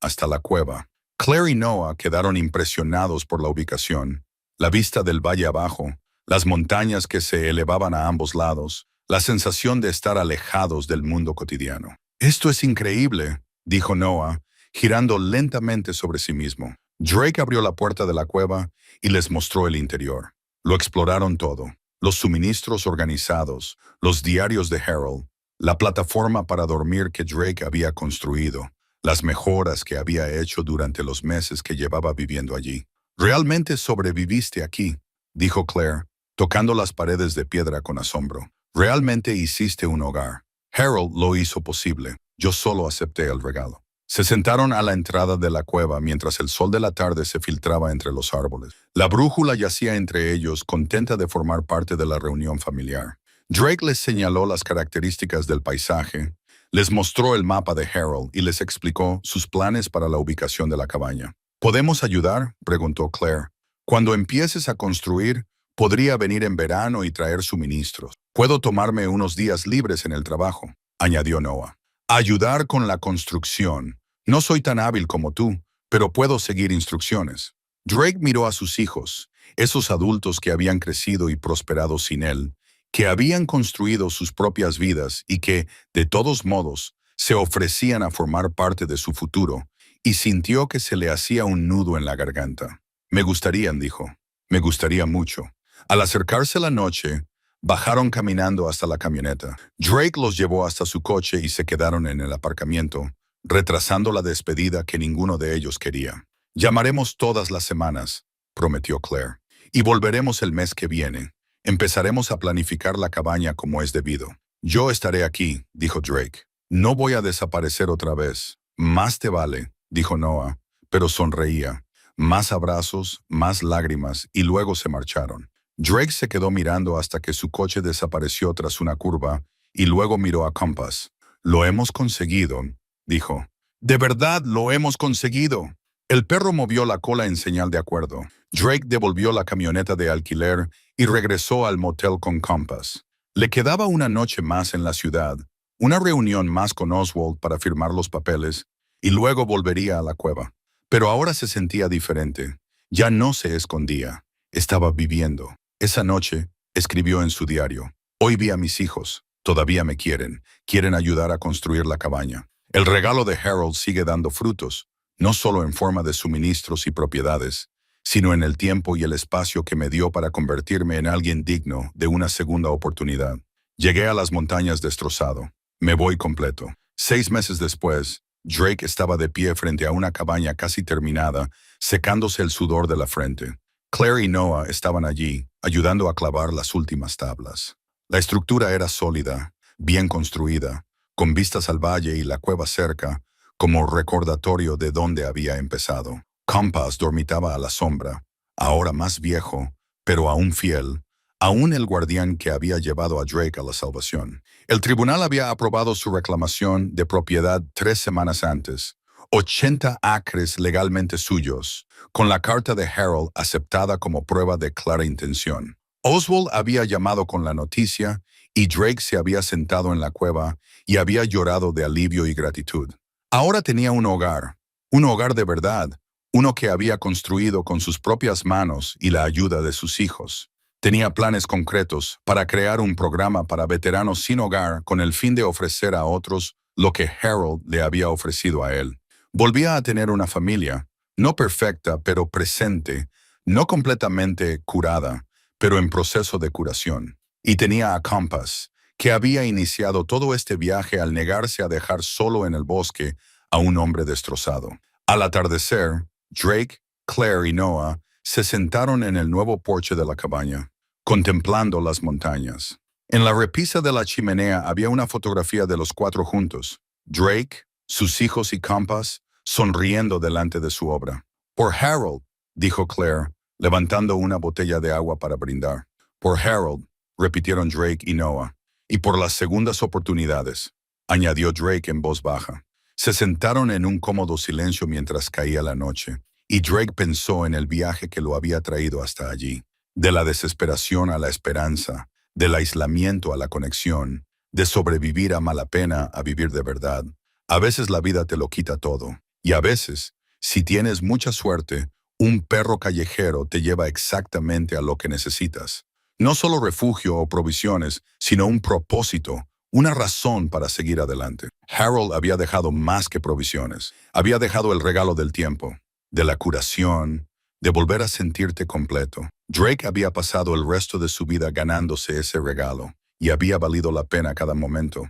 hasta la cueva. Claire y Noah quedaron impresionados por la ubicación, la vista del valle abajo, las montañas que se elevaban a ambos lados, la sensación de estar alejados del mundo cotidiano. «Esto es increíble», dijo Noah, girando lentamente sobre sí mismo. Drake abrió la puerta de la cueva y les mostró el interior. Lo exploraron todo: los suministros organizados, los diarios de Harold, la plataforma para dormir que Drake había construido, las mejoras que había hecho durante los meses que llevaba viviendo allí. «Realmente sobreviviste aquí», dijo Claire, tocando las paredes de piedra con asombro. «Realmente hiciste un hogar. Harold lo hizo posible. Yo solo acepté el regalo». Se sentaron a la entrada de la cueva mientras el sol de la tarde se filtraba entre los árboles. La brújula yacía entre ellos, contenta de formar parte de la reunión familiar. Drake les señaló las características del paisaje, les mostró el mapa de Harold y les explicó sus planes para la ubicación de la cabaña. «¿Podemos ayudar?», preguntó Claire. «Cuando empieces a construir, podría venir en verano y traer suministros. Puedo tomarme unos días libres en el trabajo», añadió Noah. «Ayudar con la construcción. No soy tan hábil como tú, pero puedo seguir instrucciones». Drake miró a sus hijos, esos adultos que habían crecido y prosperado sin él, que habían construido sus propias vidas y que, de todos modos, se ofrecían a formar parte de su futuro, y sintió que se le hacía un nudo en la garganta. «Me gustarían», dijo. «Me gustaría mucho». Al acercarse la noche, bajaron caminando hasta la camioneta. Drake los llevó hasta su coche y se quedaron en el aparcamiento, retrasando la despedida que ninguno de ellos quería. «Llamaremos todas las semanas», prometió Claire, «y volveremos el mes que viene. Empezaremos a planificar la cabaña como es debido». «Yo estaré aquí», dijo Drake. «No voy a desaparecer otra vez». «Más te vale», dijo Noah, pero sonreía. Más abrazos, más lágrimas, y luego se marcharon. Drake se quedó mirando hasta que su coche desapareció tras una curva y luego miró a Compass. «Lo hemos conseguido», dijo. «De verdad lo hemos conseguido». El perro movió la cola en señal de acuerdo. Drake devolvió la camioneta de alquiler y regresó al motel con Compass. Le quedaba una noche más en la ciudad, una reunión más con Oswald para firmar los papeles, y luego volvería a la cueva. Pero ahora se sentía diferente. Ya no se escondía. Estaba viviendo. Esa noche, escribió en su diario: «Hoy vi a mis hijos. Todavía me quieren. Quieren ayudar a construir la cabaña». El regalo de Harold sigue dando frutos, no solo en forma de suministros y propiedades, sino en el tiempo y el espacio que me dio para convertirme en alguien digno de una segunda oportunidad. Llegué a las montañas destrozado. Me voy completo. 6 meses después, Drake estaba de pie frente a una cabaña casi terminada, secándose el sudor de la frente. Claire y Noah estaban allí, ayudando a clavar las últimas tablas. La estructura era sólida, bien construida, con vistas al valle y la cueva cerca, como recordatorio de dónde había empezado. Compass dormitaba a la sombra, ahora más viejo, pero aún fiel, aún el guardián que había llevado a Drake a la salvación. El tribunal había aprobado su reclamación de propiedad 3 semanas antes, 80 acres legalmente suyos, con la carta de Harold aceptada como prueba de clara intención. Oswald había llamado con la noticia y Drake se había sentado en la cueva y había llorado de alivio y gratitud. Ahora tenía un hogar de verdad, uno que había construido con sus propias manos y la ayuda de sus hijos. Tenía planes concretos para crear un programa para veteranos sin hogar con el fin de ofrecer a otros lo que Harold le había ofrecido a él. Volvía a tener una familia, no perfecta, pero presente, no completamente curada, pero en proceso de curación. Y tenía a Compass, que había iniciado todo este viaje al negarse a dejar solo en el bosque a un hombre destrozado. Al atardecer, Drake, Claire y Noah se sentaron en el nuevo porche de la cabaña, contemplando las montañas. En la repisa de la chimenea había una fotografía de los 4 juntos: Drake, sus hijos y Compass, sonriendo delante de su obra. «Por Harold», dijo Claire, levantando una botella de agua para brindar. «Por Harold», repitieron Drake y Noah. «Y por las segundas oportunidades», añadió Drake en voz baja. Se sentaron en un cómodo silencio mientras caía la noche, y Drake pensó en el viaje que lo había traído hasta allí. De la desesperación a la esperanza, del aislamiento a la conexión, de sobrevivir a mala pena a vivir de verdad. A veces la vida te lo quita todo, y a veces, si tienes mucha suerte, un perro callejero te lleva exactamente a lo que necesitas. No solo refugio o provisiones, sino un propósito, una razón para seguir adelante. Harold había dejado más que provisiones. Había dejado el regalo del tiempo, de la curación, de volver a sentirte completo. Drake había pasado el resto de su vida ganándose ese regalo, y había valido la pena cada momento.